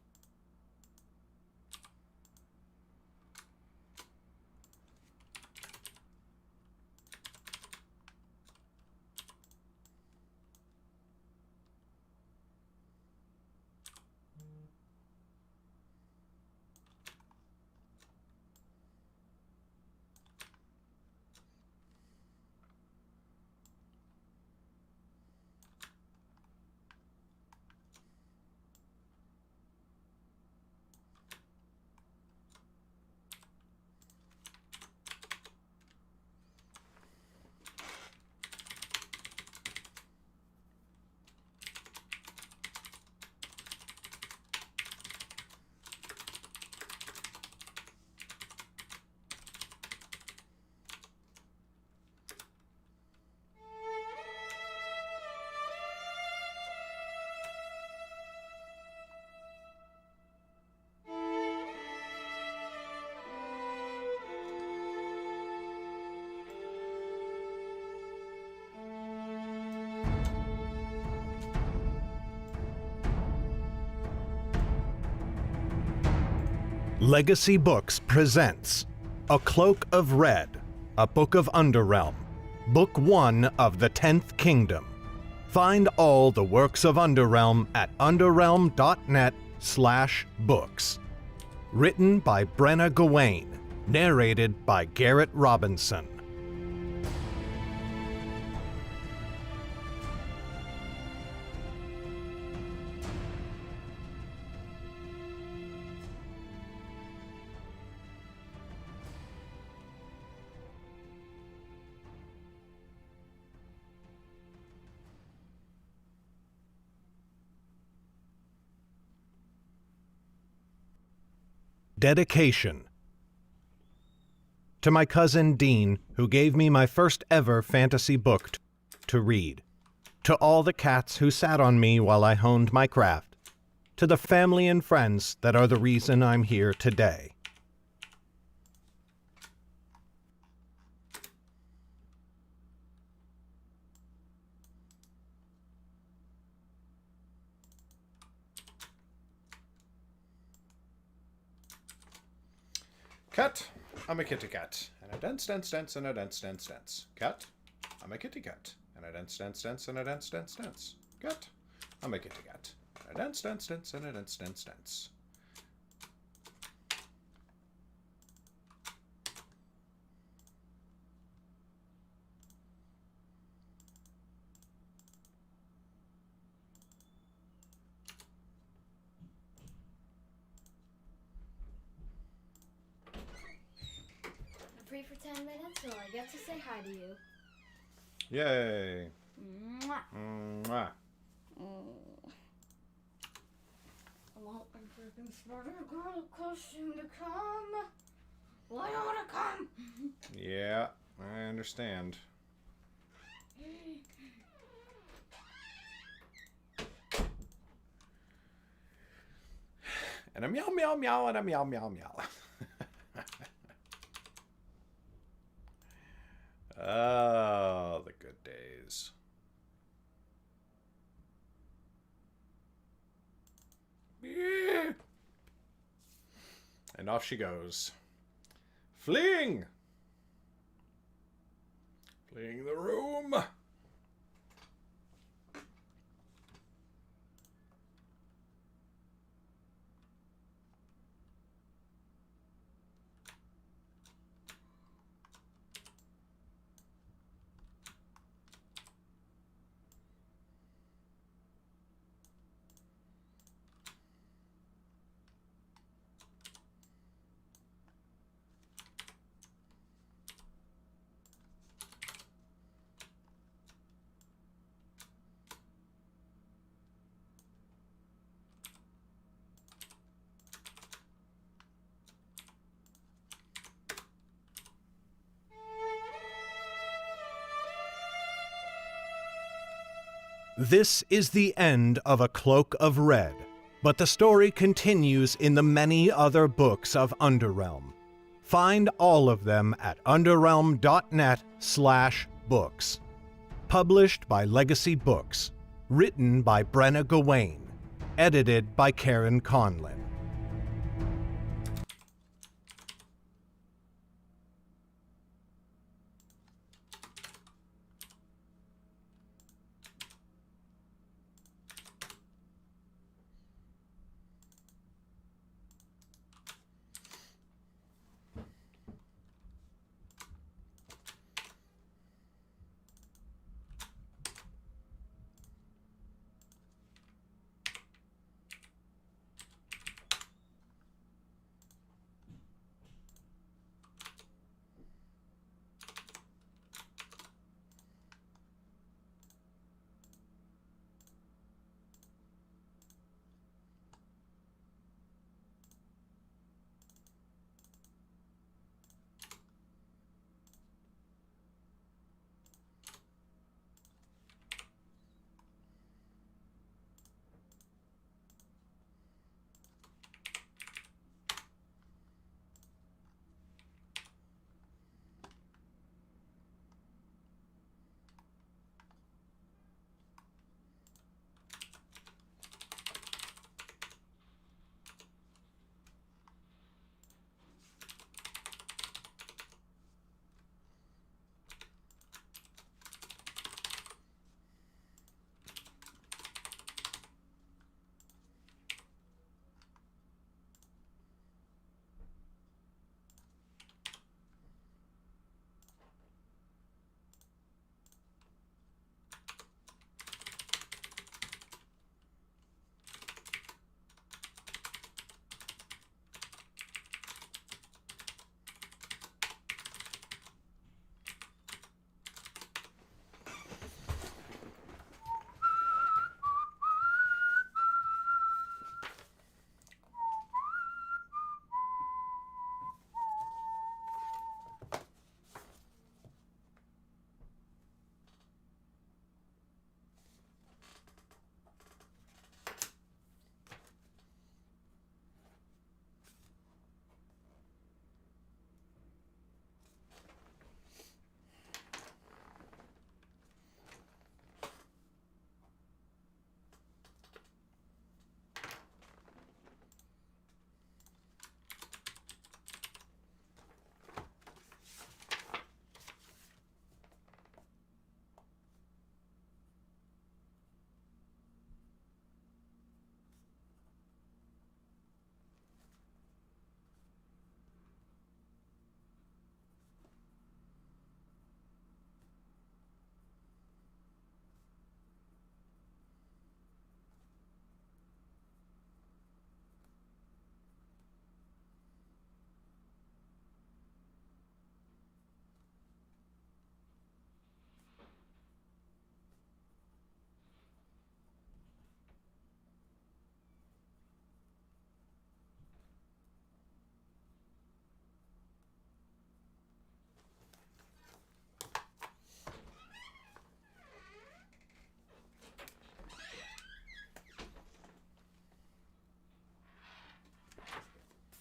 A: Legacy Books presents A Cloak of Red, A Book of Underrealm, Book 1 of the 10th Kingdom. Find all the works of Underrealm at underrealm.net/books. Written by Brenna Gawain, narrated by Garrett Robinson. Dedication. To my cousin Dean, who gave me my first ever fantasy book to read. To all the cats who sat on me while I honed my craft. To the family and friends that are the reason I'm here today.
B: Cat, I'm a kitty cat, and I dance, dance, dance, and I dance, dance, dance. Cat, I'm a kitty cat, and I dance, dance, dance, and I dance, dance, dance. Cat, I'm a kitty cat, and I dance, dance, dance, and I dance, dance, dance.
H: Free for 10 minutes, so I get to say hi to you.
B: Yay.
H: Mwah.
B: Mwah.
H: I'm hoping for a smarter girl costume to come. Why don't it come?
B: Yeah, I understand. And a meow, meow, meow, and a meow, meow, meow. Oh, the good days. And off she goes. Fleeing!
E: Cleaning the room.
A: This is the end of A Cloak of Red, but the story continues in the many other books of Underrealm. Find all of them at underrealm.net/books. Published by Legacy Books. Written by Brenna Gawain. Edited by Karen Conlin.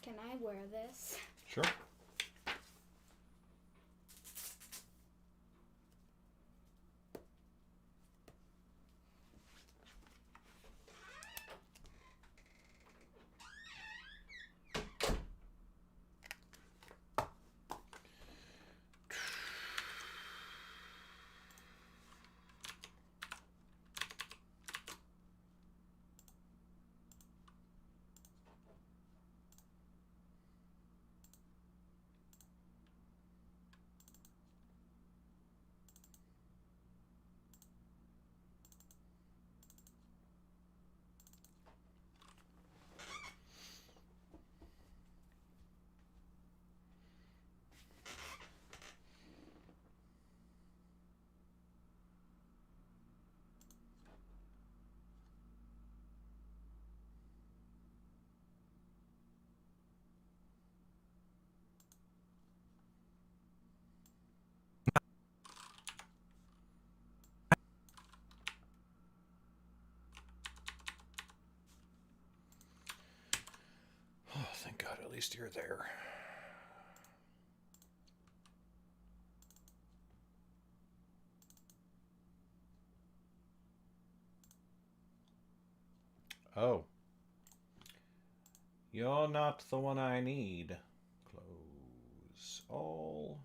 H: Can I wear this?
B: Sure. least you're there. Oh. You're not the one I need. Close all.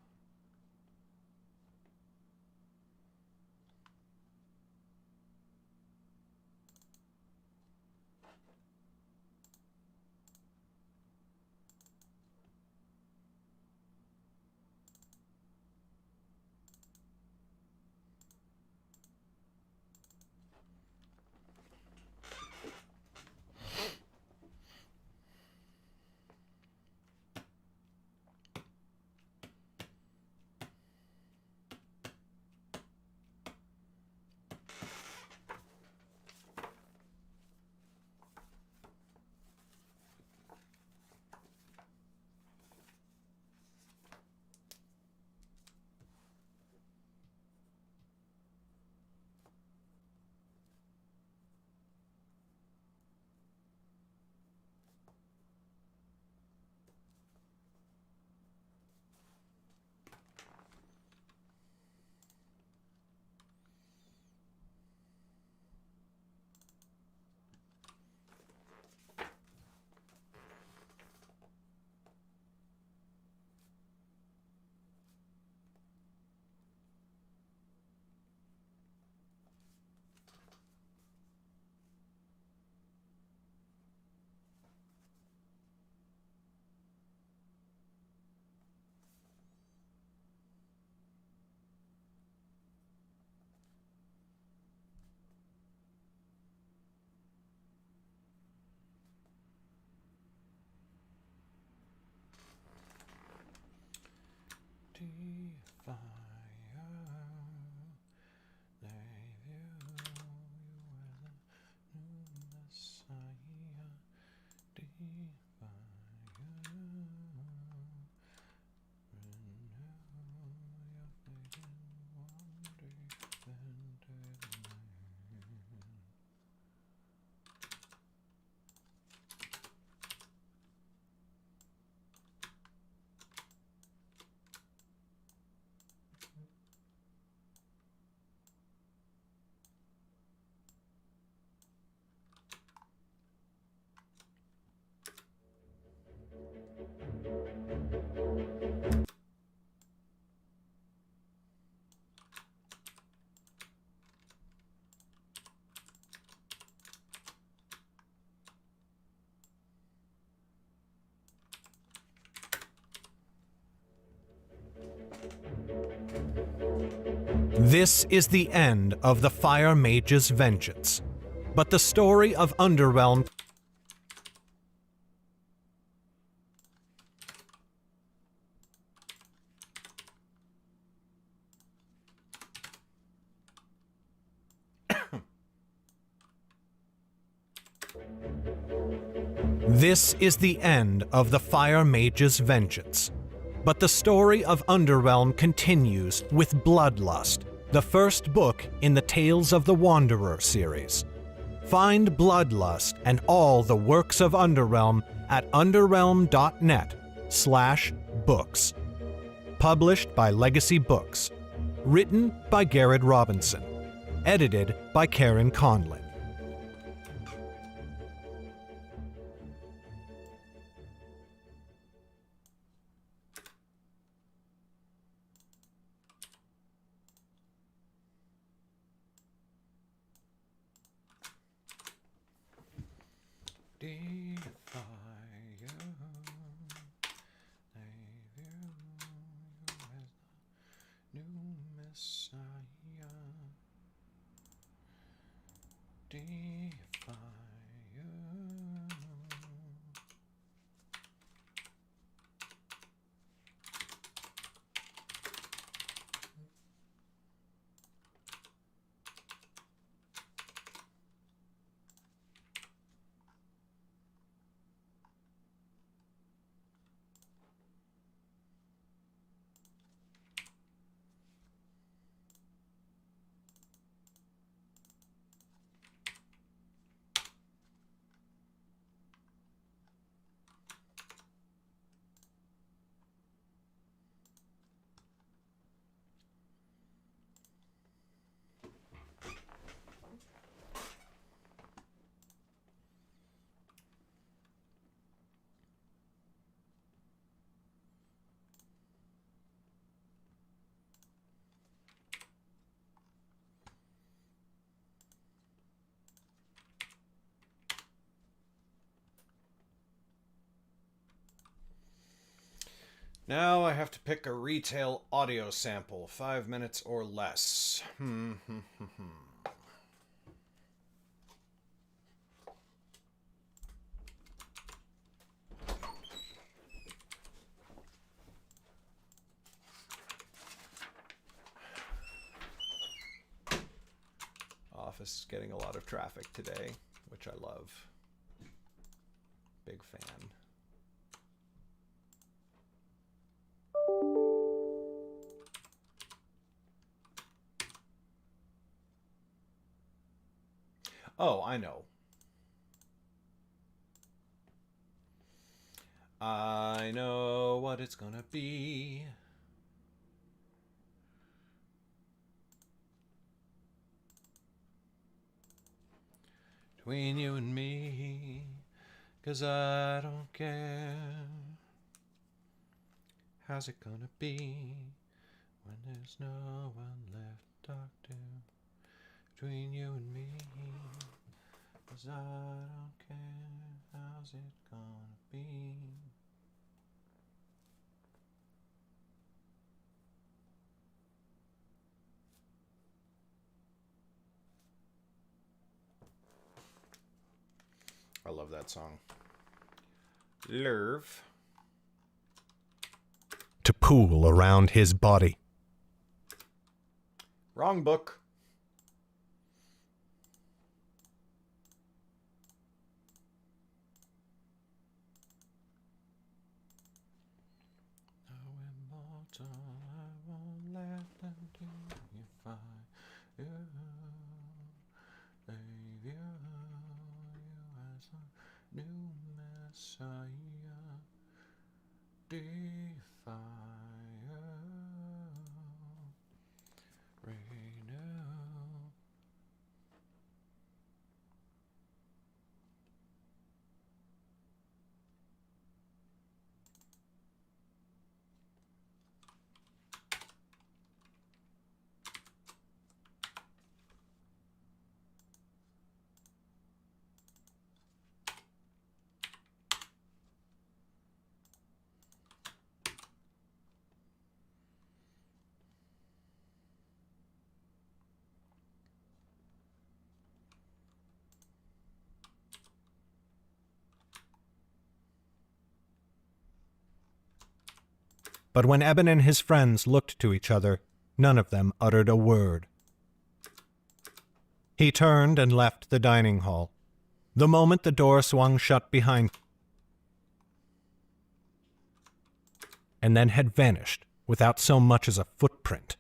A: This is the end of the Firemage's vengeance. But the story of Underrealm This is the end of the Firemage's vengeance. But the story of Underrealm continues with Bloodlust, the first book in the Tales of the Wanderer series. Find Bloodlust and all the works of Underrealm at underrealm.net/books. Published by Legacy Books. Written by Garrett Robinson. Edited by Karen Conlin.
B: Now I have to pick a retail audio sample, 5 minutes or less. Office is getting a lot of traffic today, which I love. Big fan. Oh, I know. I know what it's gonna be. Between you and me, 'cause I don't care. How's it gonna be when there's no one left to talk to? Between you and me, 'cause I don't care. How's it gonna be? I love that song. Lerv.
A: To pool around his body.
B: Wrong book. No immortal, I won't let them defy you. Save you as a new messiah. Defy you. Renew.
A: But when Eben and his friends looked to each other, none of them uttered a word. He turned and left the dining hall. The moment the door swung shut behind him, and then had vanished without so much as a footprint.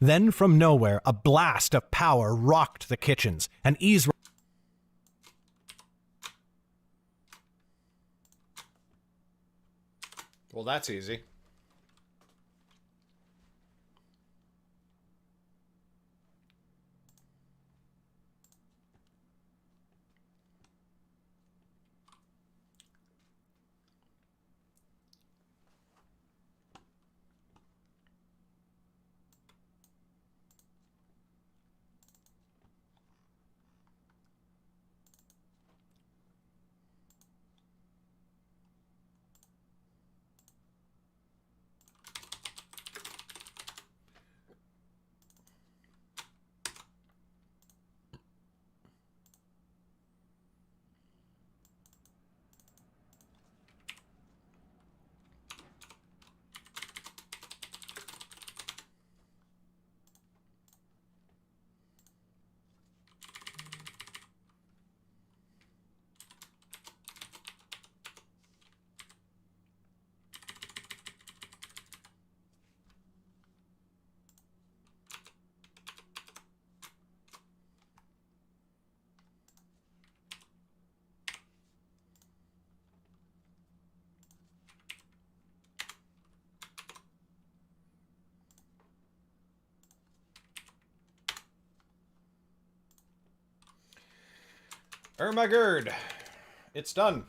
A: Then from nowhere, a blast of power rocked the kitchens, and Ezra...
B: Well, that's easy. Ermagerd. It's done.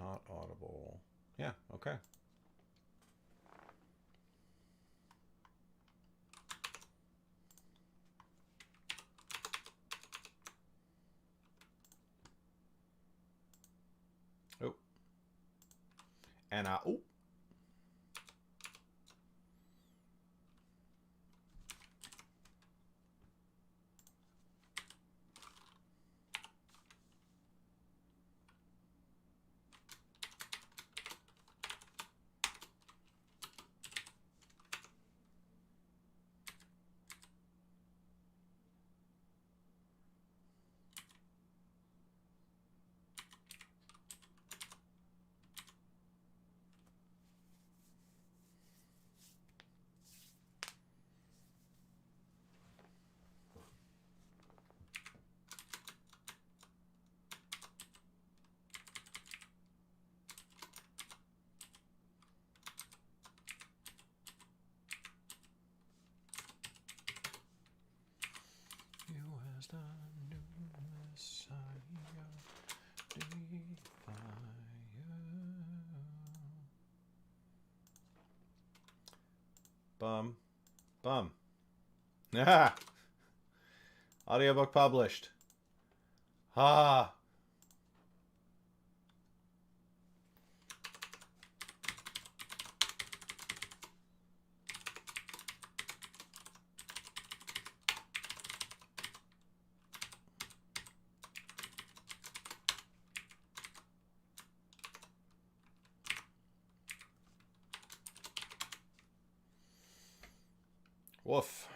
B: Not audible. Yeah, okay. Oh. And oh. You as the new Messiah, defy Bum. Bum. Ah! Audiobook published. Ah! Woof.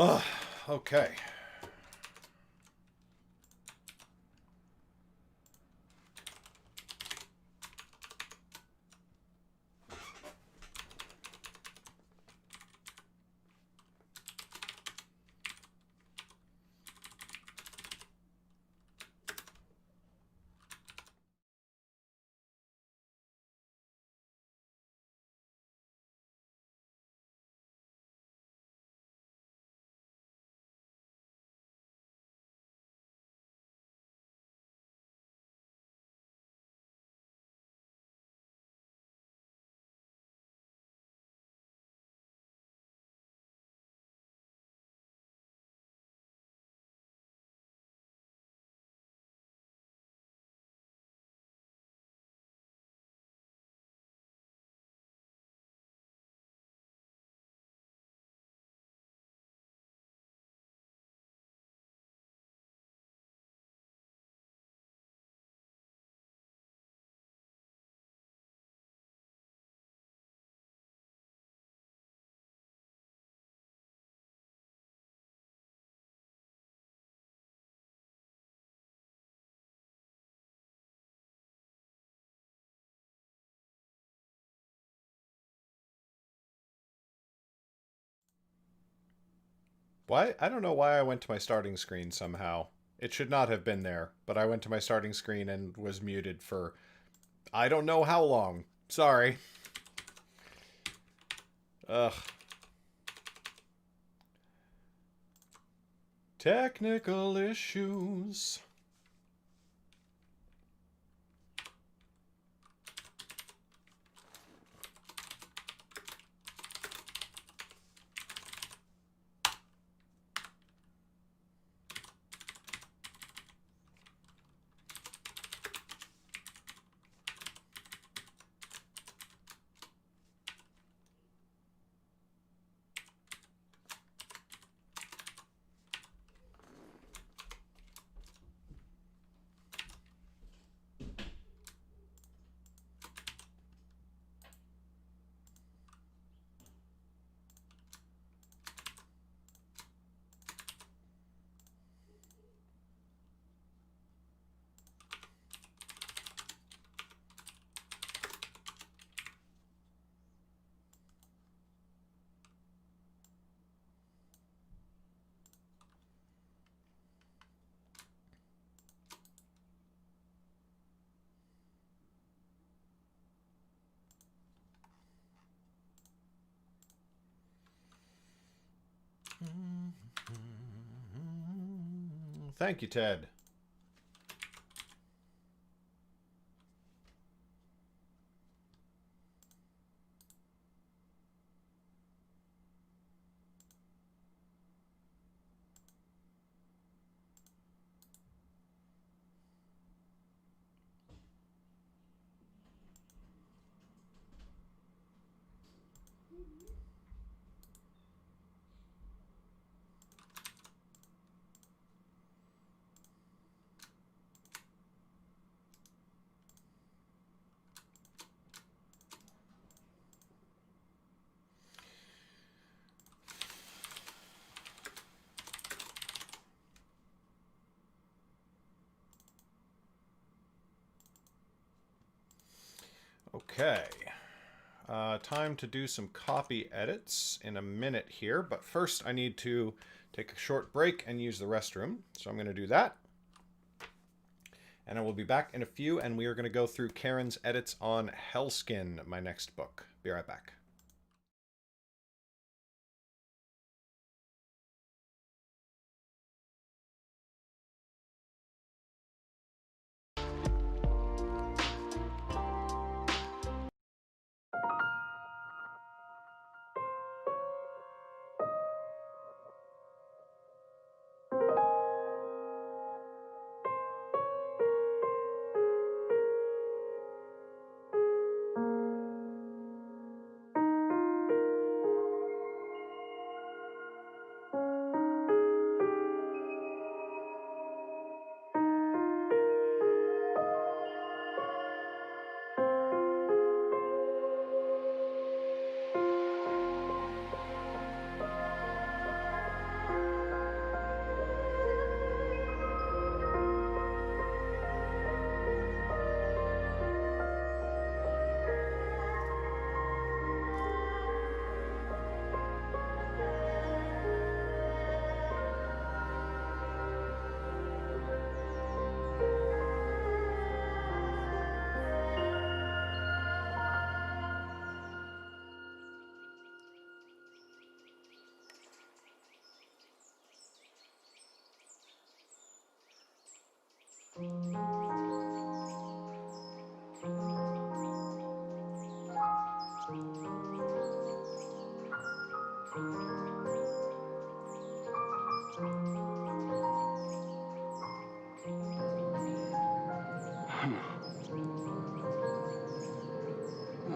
B: Oh, okay. Why? I don't know why I went to my starting screen somehow. It should not have been there, but I went to my starting screen and was muted for I don't know how long. Sorry. Ugh. Technical issues. Thank you, Ted. Okay. Time to do some copy edits in a minute here, but first I need to take a short break and use the restroom. So I'm going to do that. And I will be back in a few, and we are going to go through Karen's edits on Hellskin, my next book. Be right back.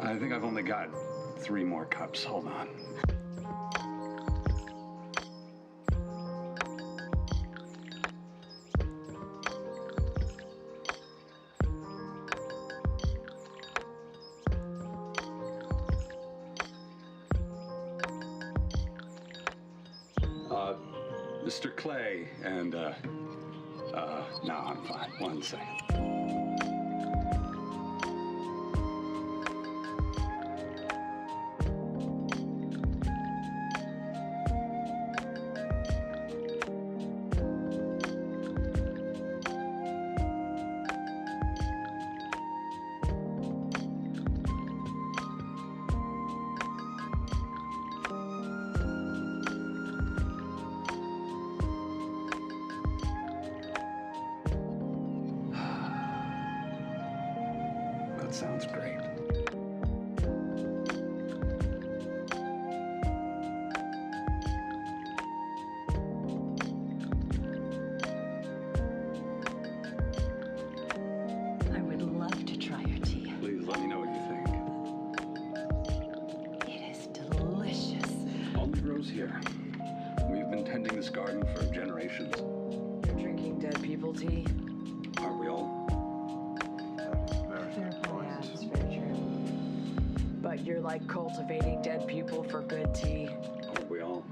D: I think I've only got 3 more cups. Hold on. Mr. Clay and, no, I'm fine. 1 second.
I: That sounds great.
J: I would love to try your tea.
I: Please let me know what you think.
J: It is delicious.
I: Only grows here. We've been tending this garden for generations.
G: You're drinking dead people tea?
I: Aren't we all?
G: Yeah, that's very true. But you're like cultivating dead people for good tea.
I: Aren't we all?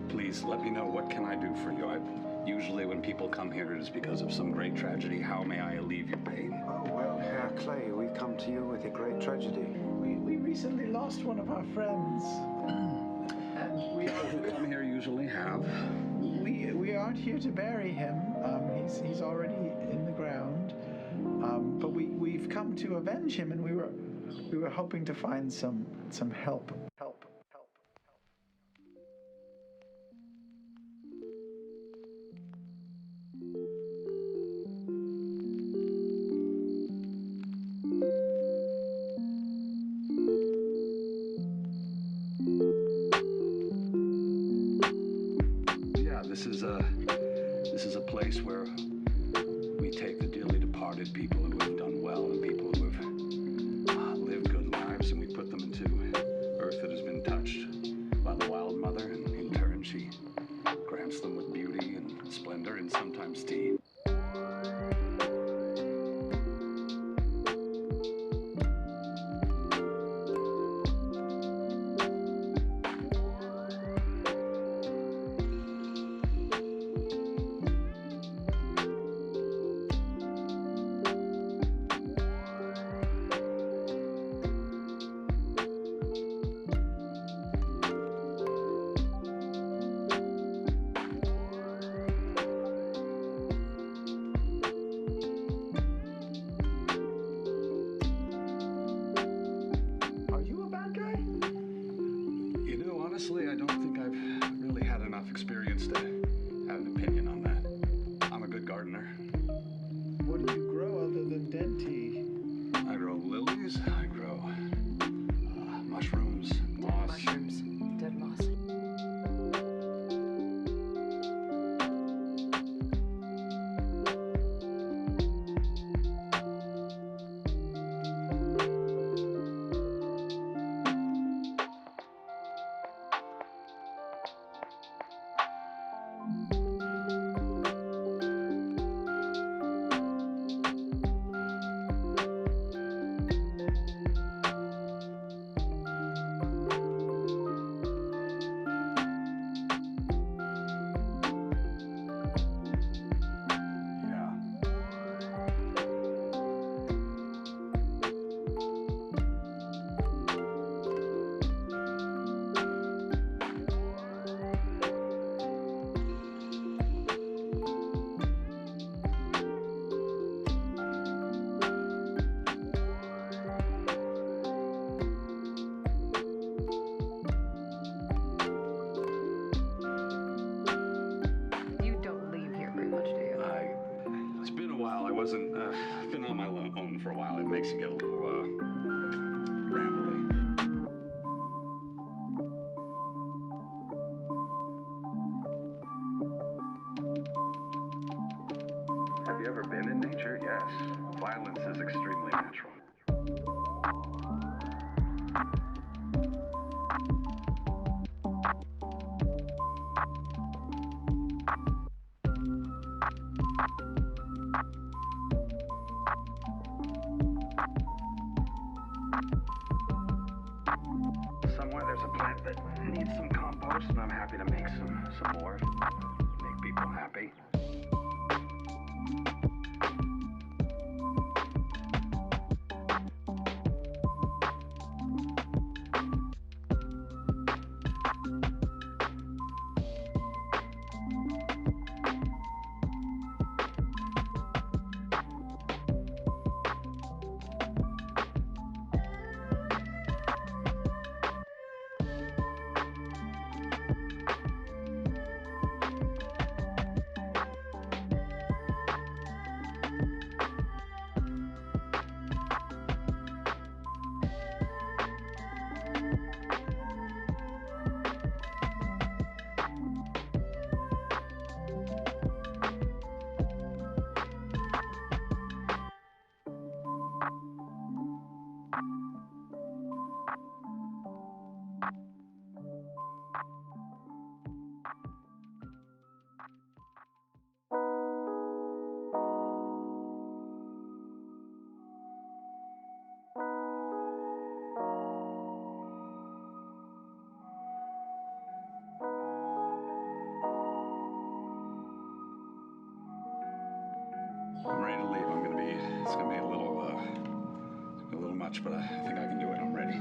I: Please let me know, what can I do for you? Usually when people come here, it is because of some great tragedy. How may I alleviate your pain?
K: Oh, well, Herr Clay, we come to you with a great tragedy.
L: We recently lost one of our friends. And
I: People who come here usually have.
L: we aren't here to bury him. He's already in the ground. But we've come to avenge him, and we were hoping to find some help.
I: Yeah, this is a place where we take the dearly departed people who have done well and people who have lived good lives, and we put them into earth that has been touched by the Wild Mother, and in turn she grants them with beauty and splendor and sometimes tea. Honestly, I don't think I've really had enough experience to have an opinion on that. I'm a good gardener.
L: What do you grow other than dead tea?
I: I grow lilies, I grow mushrooms, moss.
G: Mushrooms, dead moss. I've been on my own for a while. It makes you get a little rambly.
I: yes, violence is extremely natural. Somewhere there's a plant that needs some compost, and I'm happy to make some more. Make people happy. I'm ready to leave. It's gonna be a little much, but I think I can do it. I'm ready.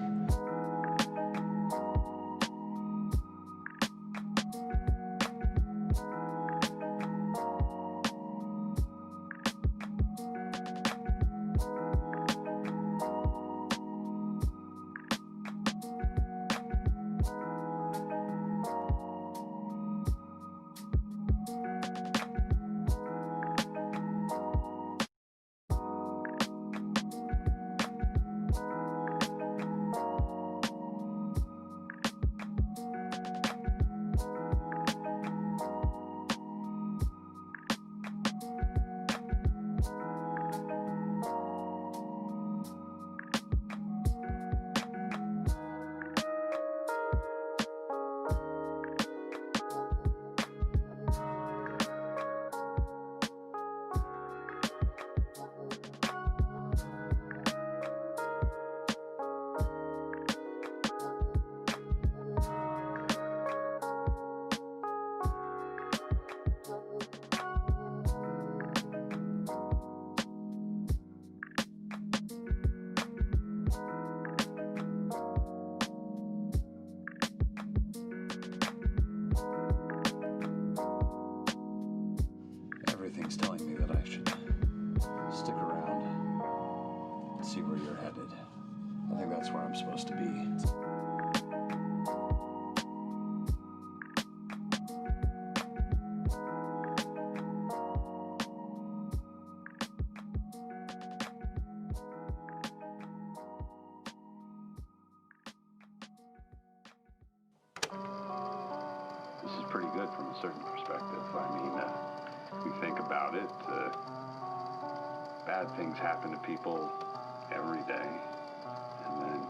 I: Everything's telling me that I should stick around and see where you're headed. I think that's where I'm supposed to be. This is pretty good from a certain perspective. I mean, you think about it, bad things happen to people every day, and then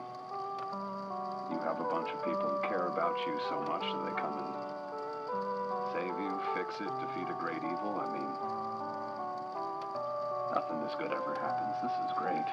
I: you have a bunch of people who care about you so much that they come and save you, fix it, defeat a great evil. I mean, nothing this good ever happens. This is great.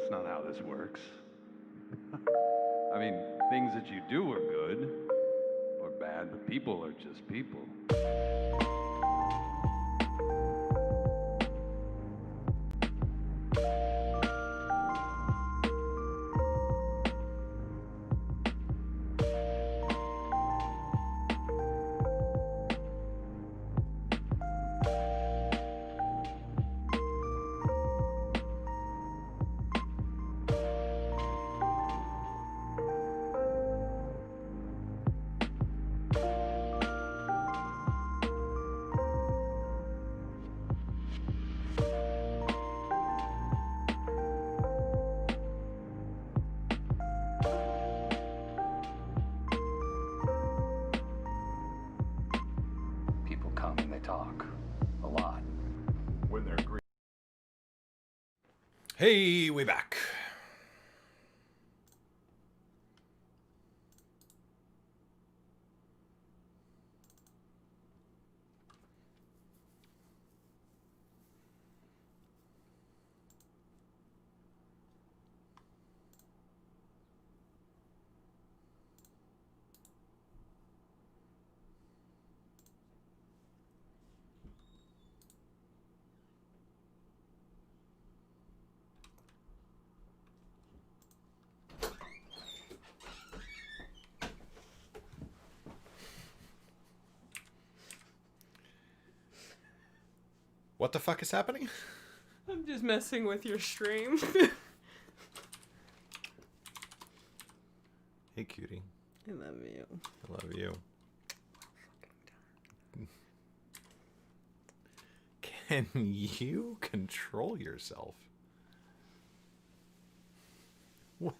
I: That's not how this works. I mean, things that you do are good or bad, but people are just people. People come and they talk. A lot.
B: When they're green. Hey, we back. What the fuck is happening?
C: I'm just messing with your stream.
B: Hey, cutie.
C: I love you.
B: I love you. Can you control yourself?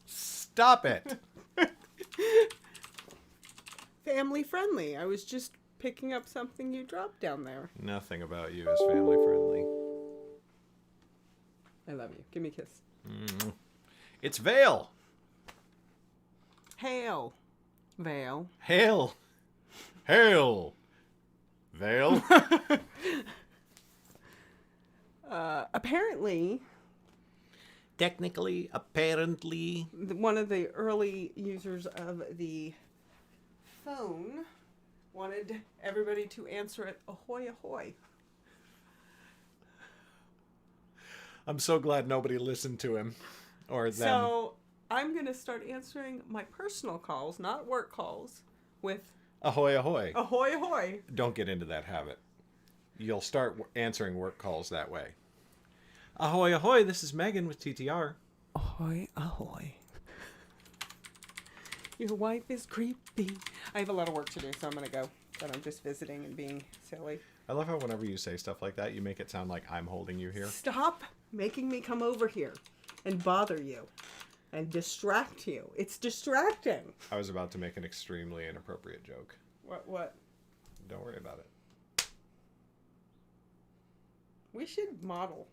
B: Stop it.
C: Family friendly. I was just picking up something you dropped down there.
B: Nothing about you is family friendly.
C: I love you. Give me a kiss.
B: It's Vale.
C: Hail. Vale.
B: Hail. Hail. Vale.
C: Apparently,
B: Technically, apparently.
C: one of the early users of the phone wanted everybody to answer it ahoy ahoy.
B: I'm so glad nobody listened to him. Or them.
C: So I'm going to start answering my personal calls, not work calls, with
B: Ahoy, ahoy.
C: ahoy ahoy.
B: Don't get into that habit. You'll start answering work calls that way. Ahoy, ahoy, this is Megan with TTR.
C: Ahoy ahoy. Your wife is creepy. I have a lot of work to do, so I'm going to go. But I'm just visiting and being silly.
B: I love how whenever you say stuff like that, you make it sound like I'm holding you here.
C: Stop making me come over here and bother you and distract you. It's distracting.
B: I was about to make an extremely inappropriate joke.
C: What?
B: Don't worry about it.
C: We should model.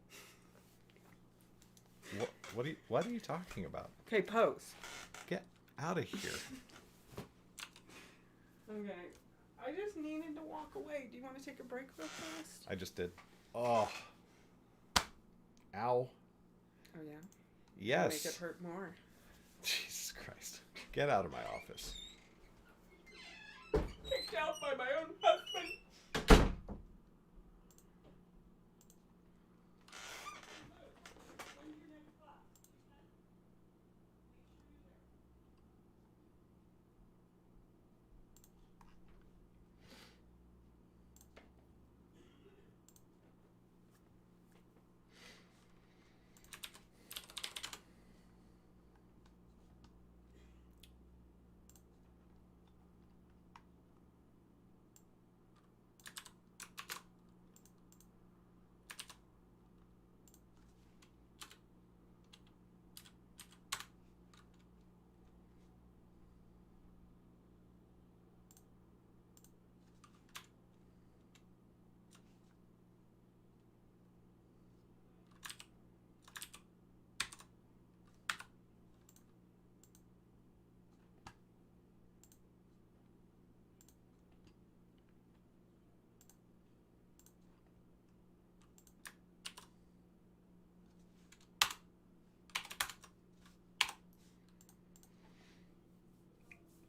B: What are you talking about?
C: Okay, pose.
B: Get out of here.
C: Okay. I just needed to walk away. Do you want to take a break real fast?
B: I just did. Oh. Ow.
C: Oh, yeah?
B: Yes.
C: Make it hurt more.
B: Jesus Christ. Get out of my office.
C: Kicked out by my own husband.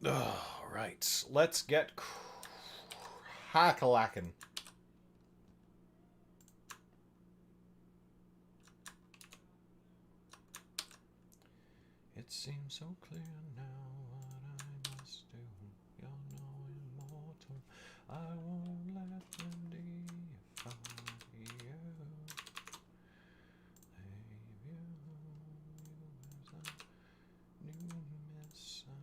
B: All right, let's get hack-a-lackin'. It seems so clear now what I must do. You're no immortal. I won't let them defy you. Leave you as a new Messiah.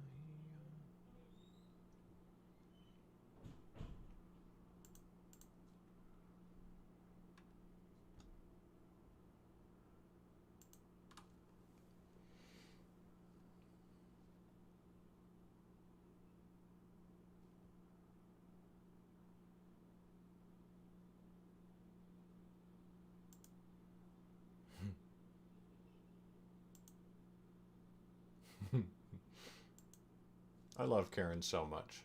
B: I love Karen so much.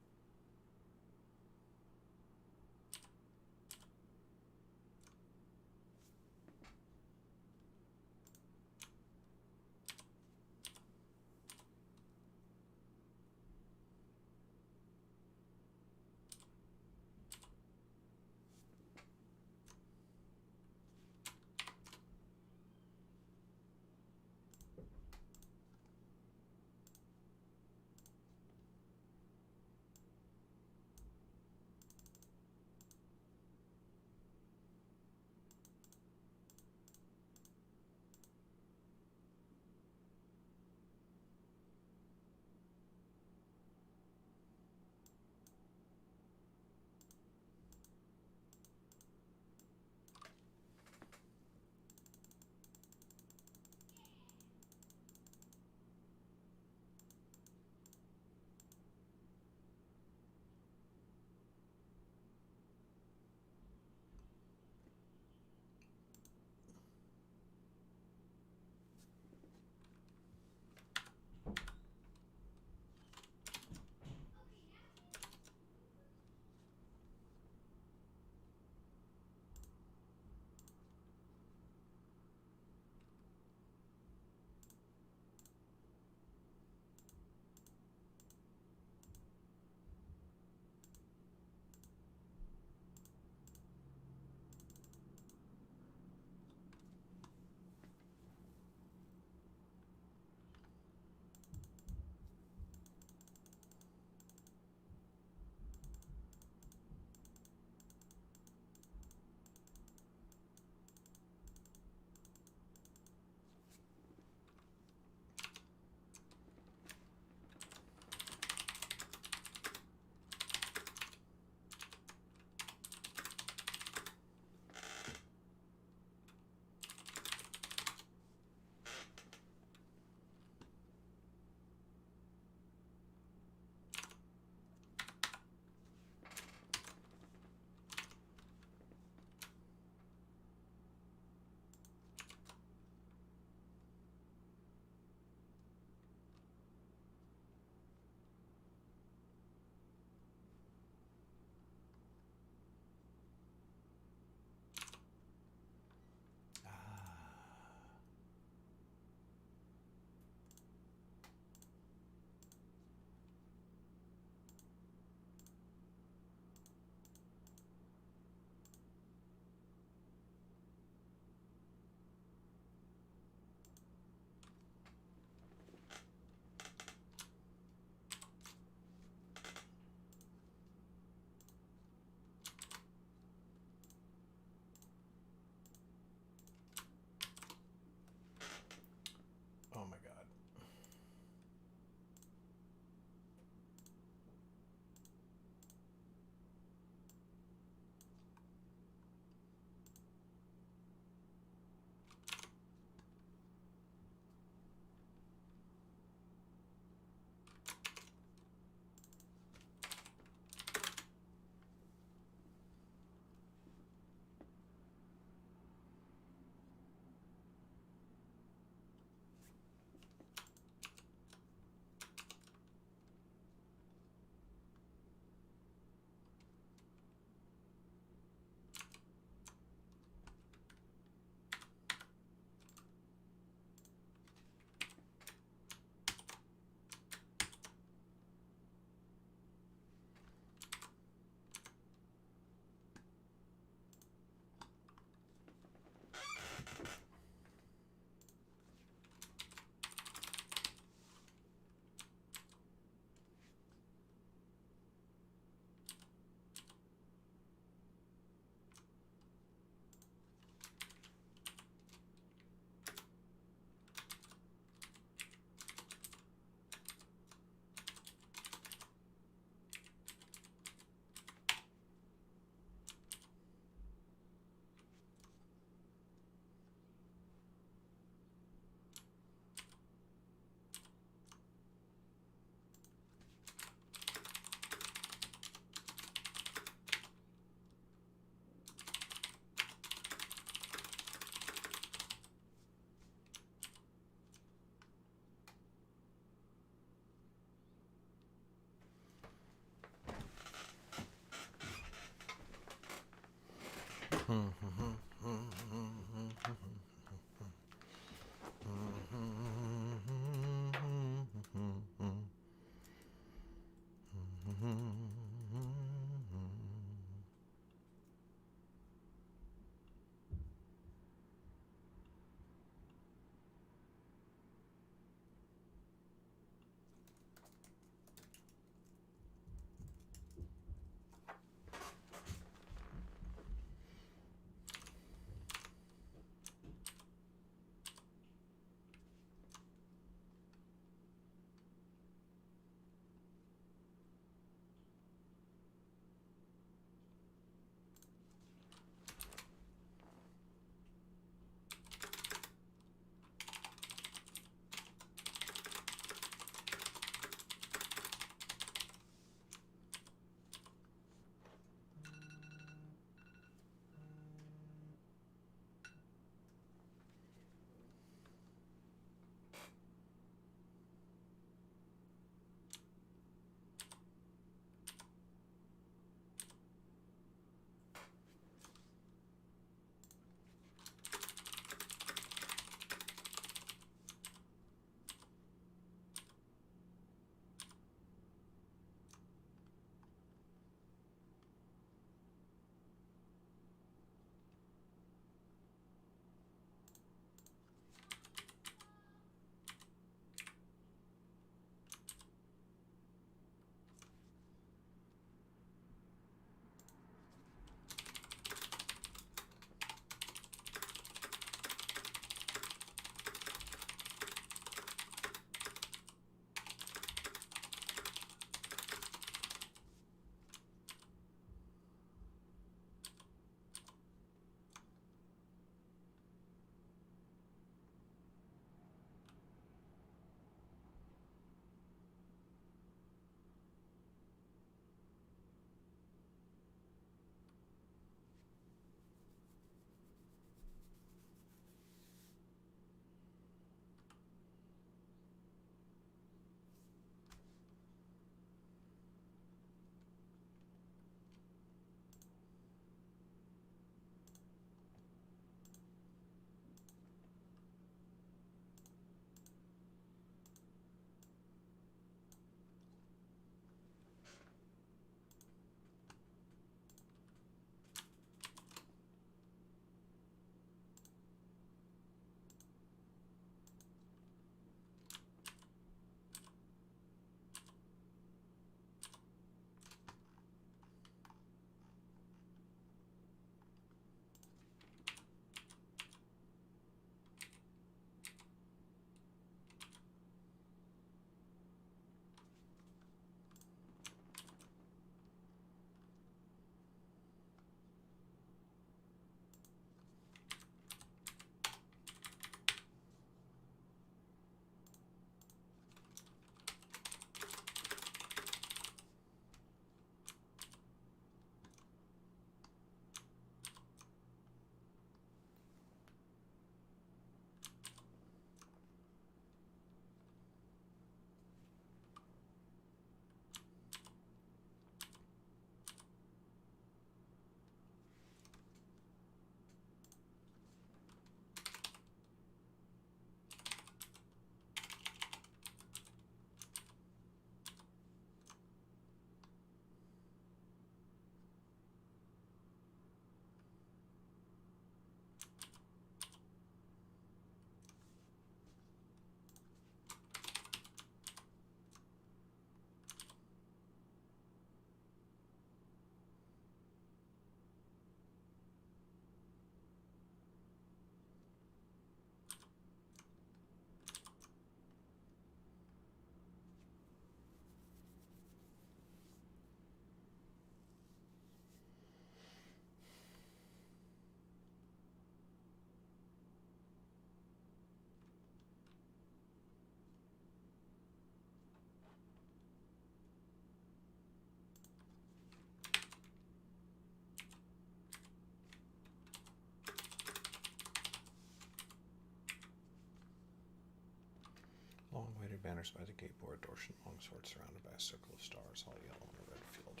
B: Long-waited banners by the gateboard, Dortian longsword surrounded by a circle of stars, all yellow on a red field.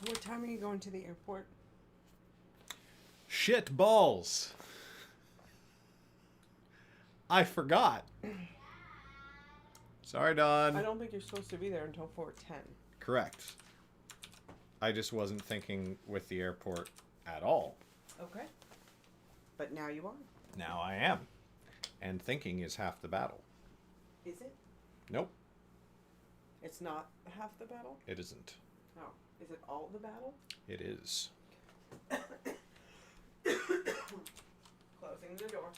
C: What time are you going to the airport?
B: Shit balls! I forgot. Sorry, Don.
C: I don't think you're supposed to be there until 4:10.
B: Correct. I just wasn't thinking with the airport at all.
C: Okay. But now you are.
B: Now I am. And thinking is half the battle.
C: Is it?
B: Nope,
C: It's not half the battle?
B: it isn't.
C: Oh. Is it all the battle?
B: It is.
C: Closing the door.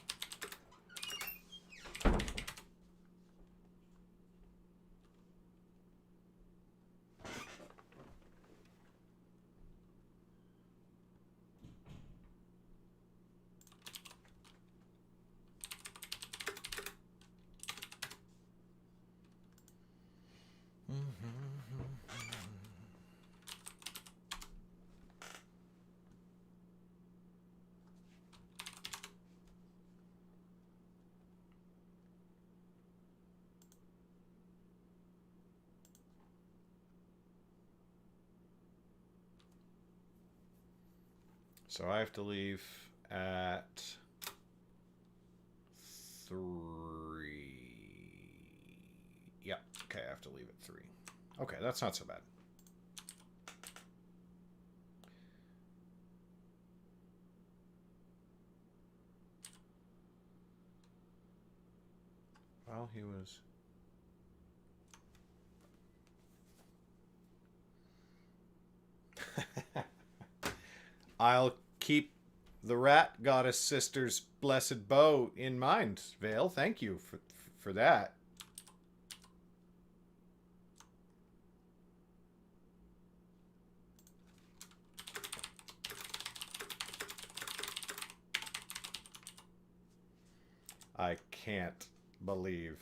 B: So I have to leave at 3. Yep. Okay, I have to leave at 3. Okay, that's not so bad. Well, he was... I'll keep the rat goddess sister's blessed bow in mind, Vale. Thank you for that. I can't believe.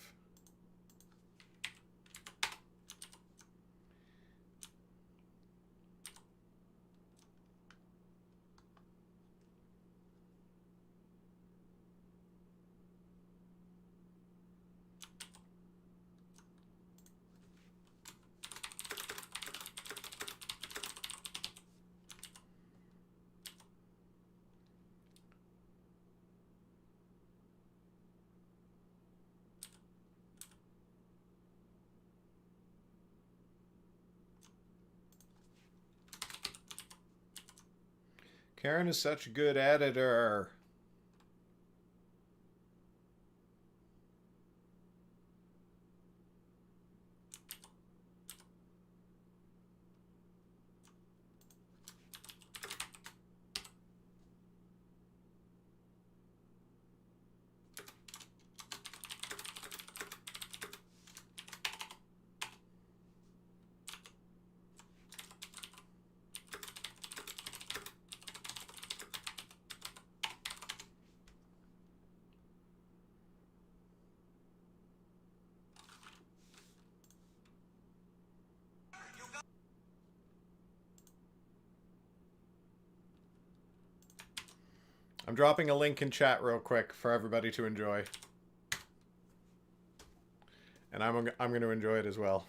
B: Karen is such a good editor. I'm dropping a link in chat real quick for everybody to enjoy. And I'm going to enjoy it as well.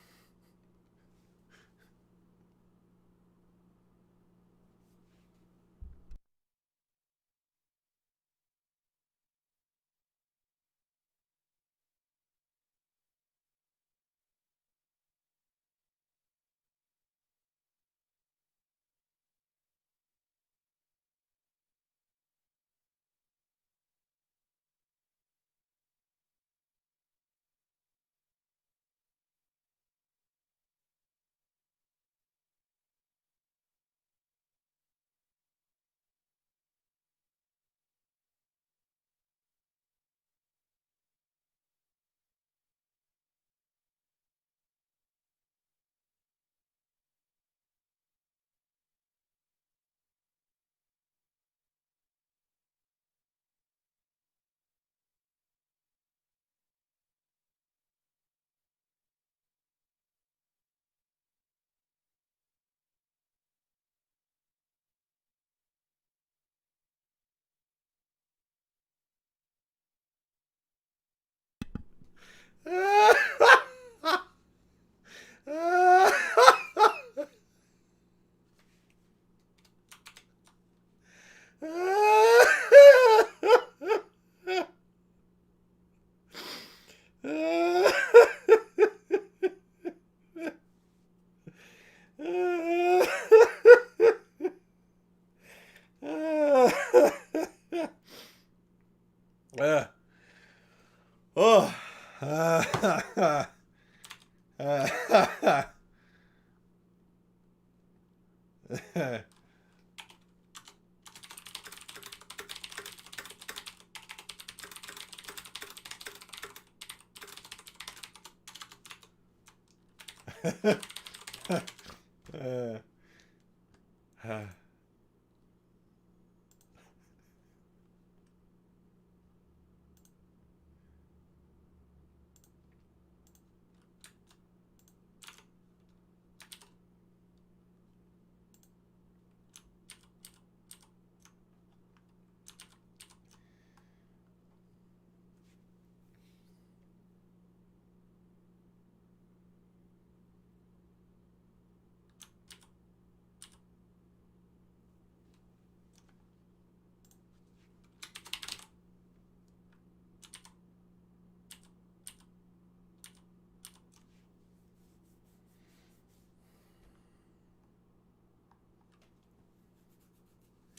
B: Oh.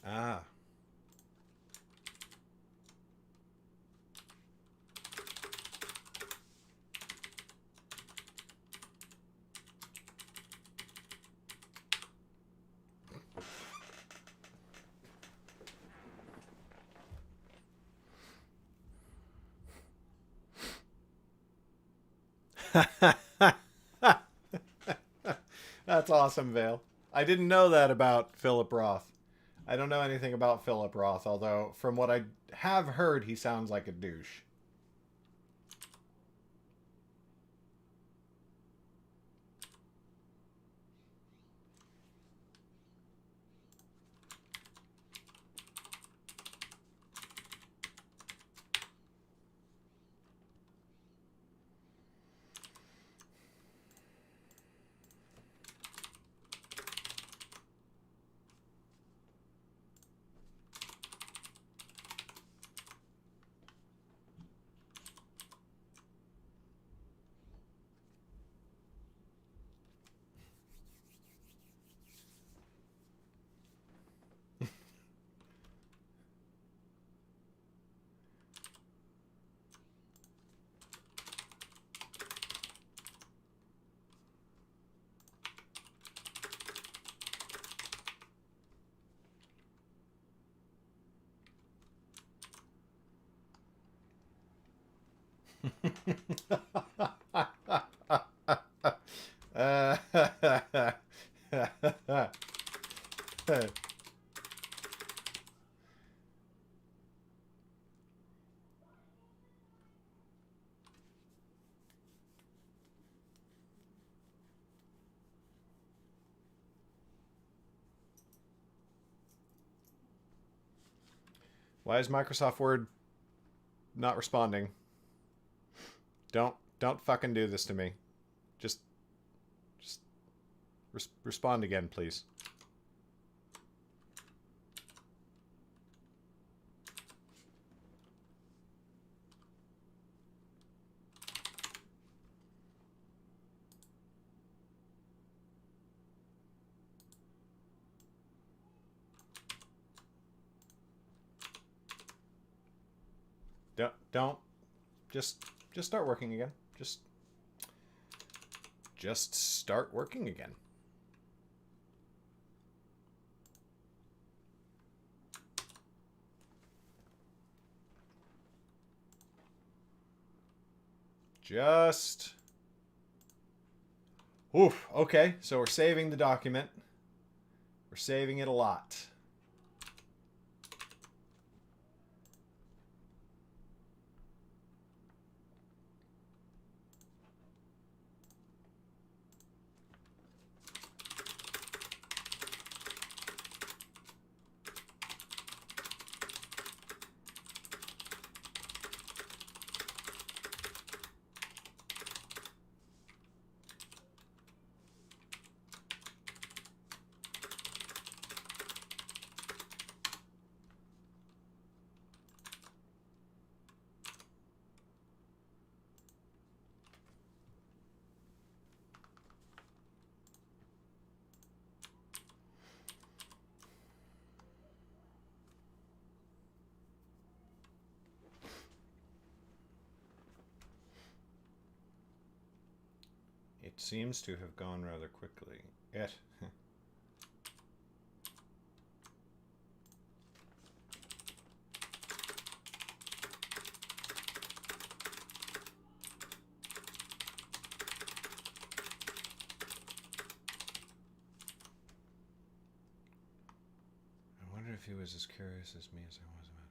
B: Ah. That's awesome, Vale. I didn't know that about Philip Roth. I don't know anything about Philip Roth, although from what I have heard, he sounds like a douche. Why is Microsoft Word not responding? Don't fucking do this to me. Just respond again, please. Don't. Just start working again. Just start working again. Oof, okay, so we're saving the document. We're saving it a lot. It seems to have gone rather quickly. It. I wonder if he was as curious as me as I was about him.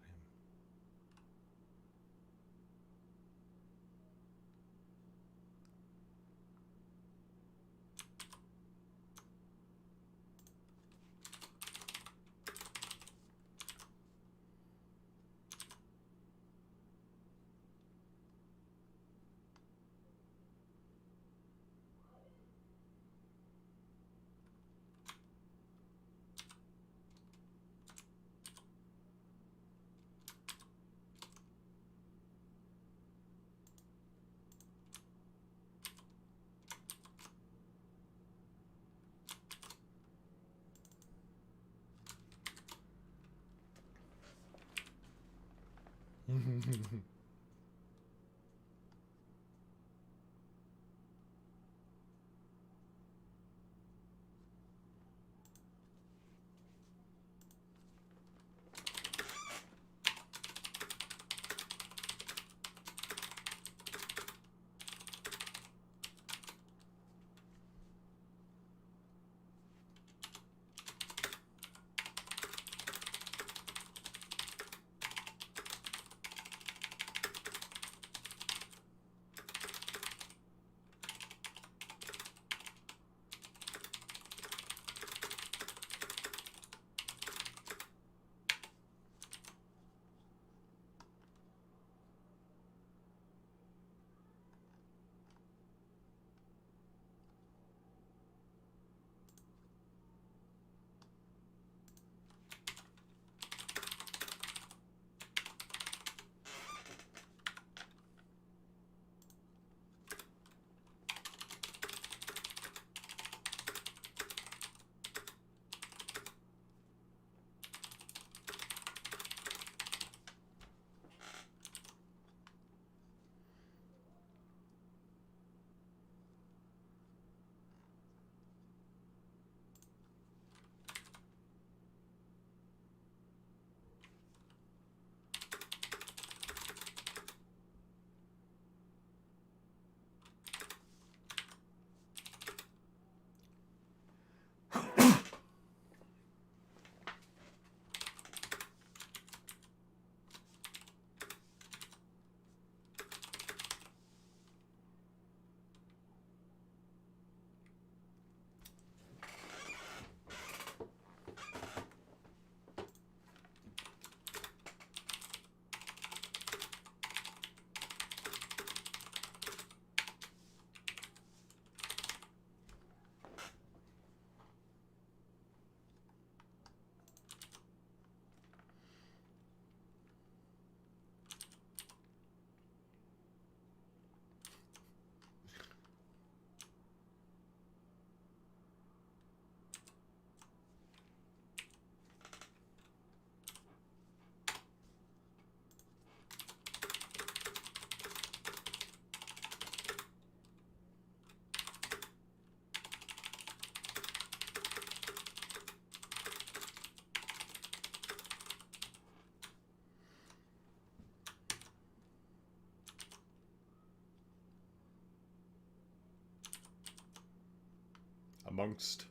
B: Amongst.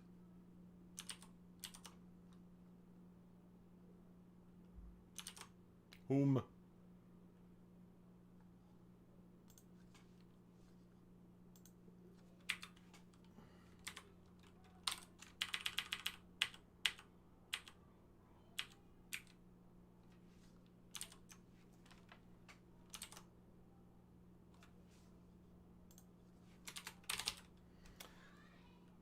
B: Whom?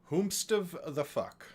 B: Whomst of the fuck?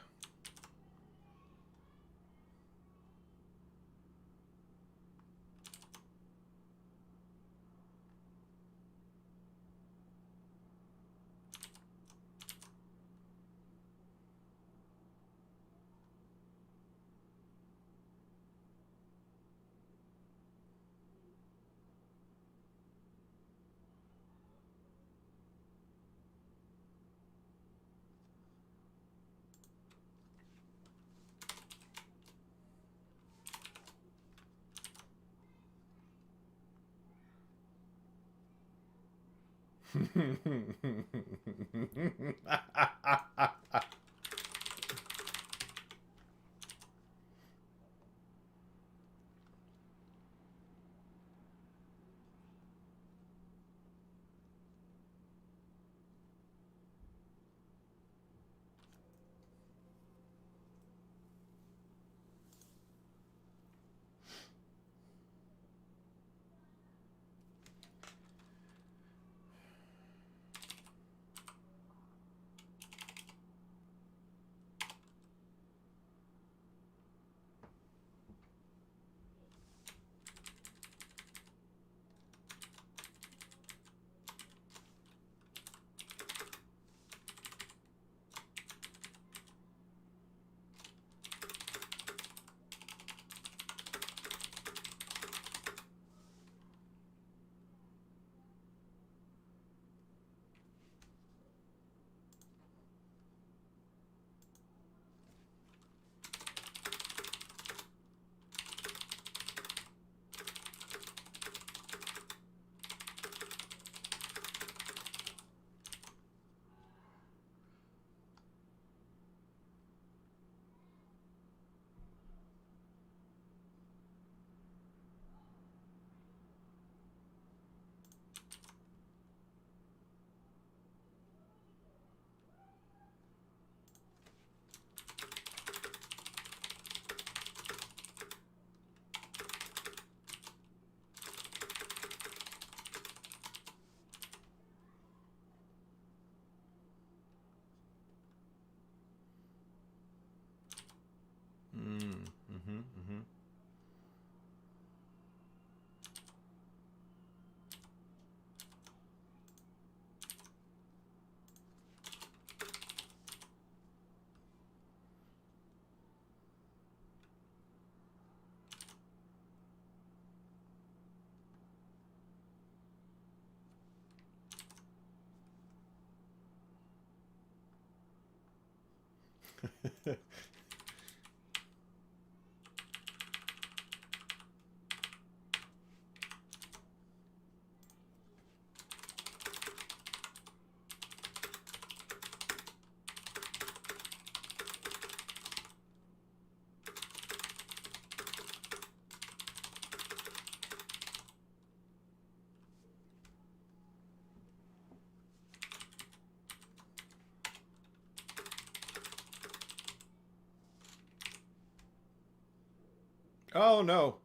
B: Oh no.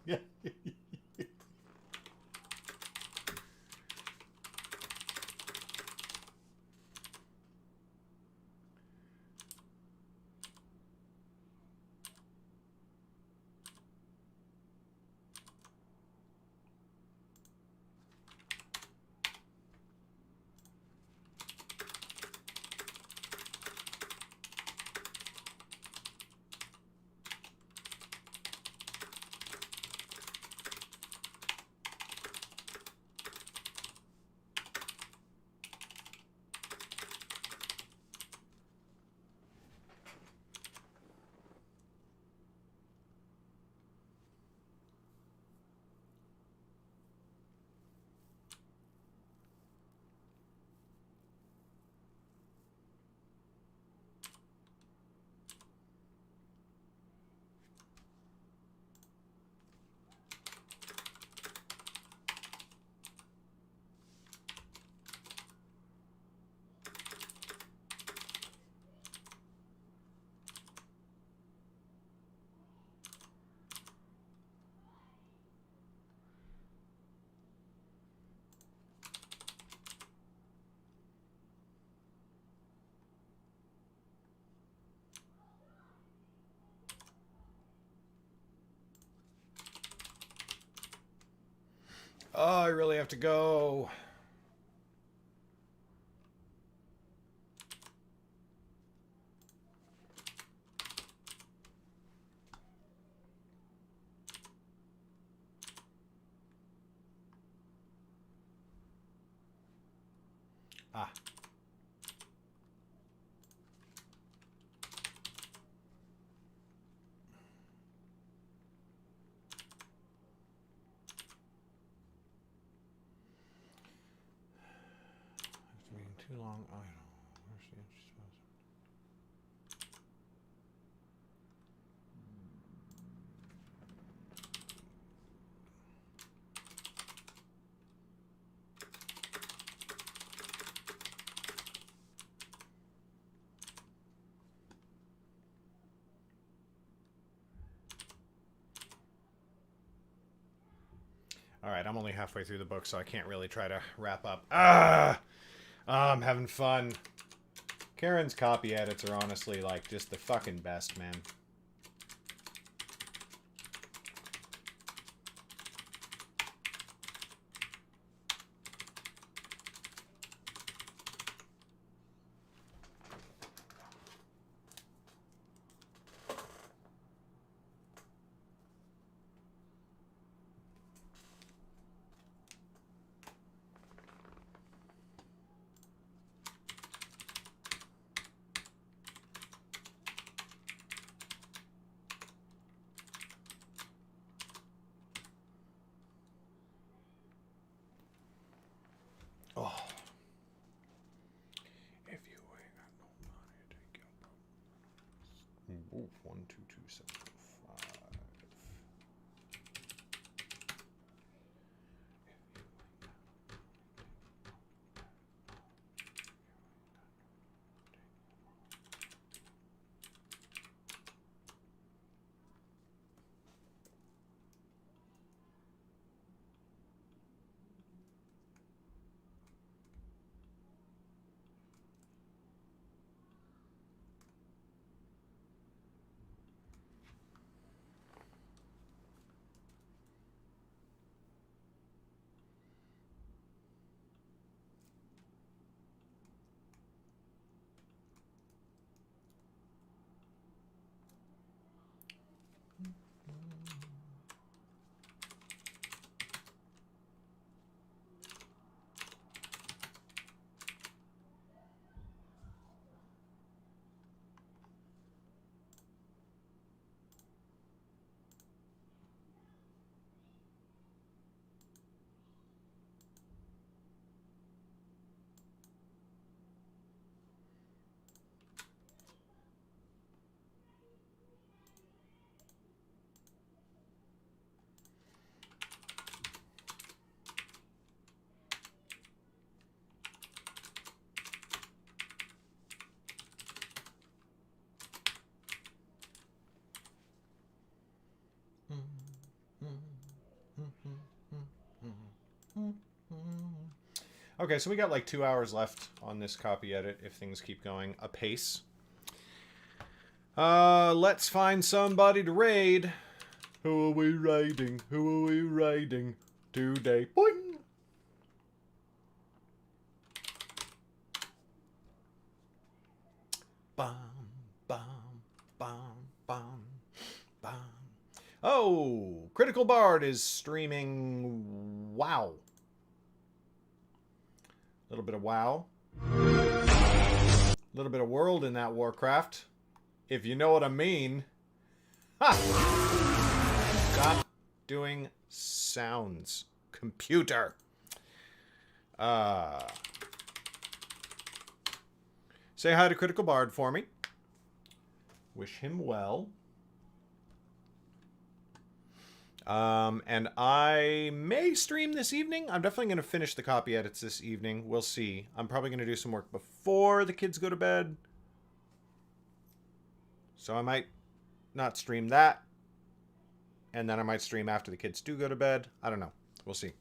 B: Yeah. Oh, I really have to go. Ah. After being too long idle. Where's the interest? All right, I'm only halfway through the book, so I can't really try to wrap up. I'm having fun. Karen's copy edits are honestly, like, just the fucking best, man. Oh. If you ain't got no money, take your Ooh, 1, 2, 2, 7, 5. Okay, so we got like 2 hours left on this copy edit if things keep going apace. Let's find somebody to raid. Who are we raiding? Who are we raiding today? Boing! Bum, bum, bum, bum, bum. Oh, Critical Bard is streaming WoW. A little bit of WoW. A little bit of World in that Warcraft. If you know what I mean. Ha! Stop doing sounds. Computer. Say hi to Critical Bard for me. Wish him well. And I may stream this evening. I'm definitely going to finish the copy edits this evening. We'll see. I'm probably going to do some work before the kids go to bed. So I might not stream that. And then I might stream after the kids do go to bed. I don't know. We'll see.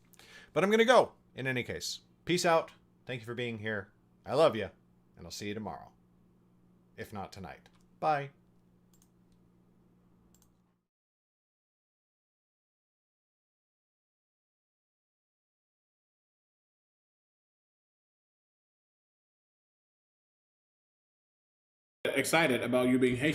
B: But I'm going to go in any case. Peace out. Thank you for being here. I love you. And I'll see you tomorrow. If not tonight. Bye.
M: Excited about you being Haitian.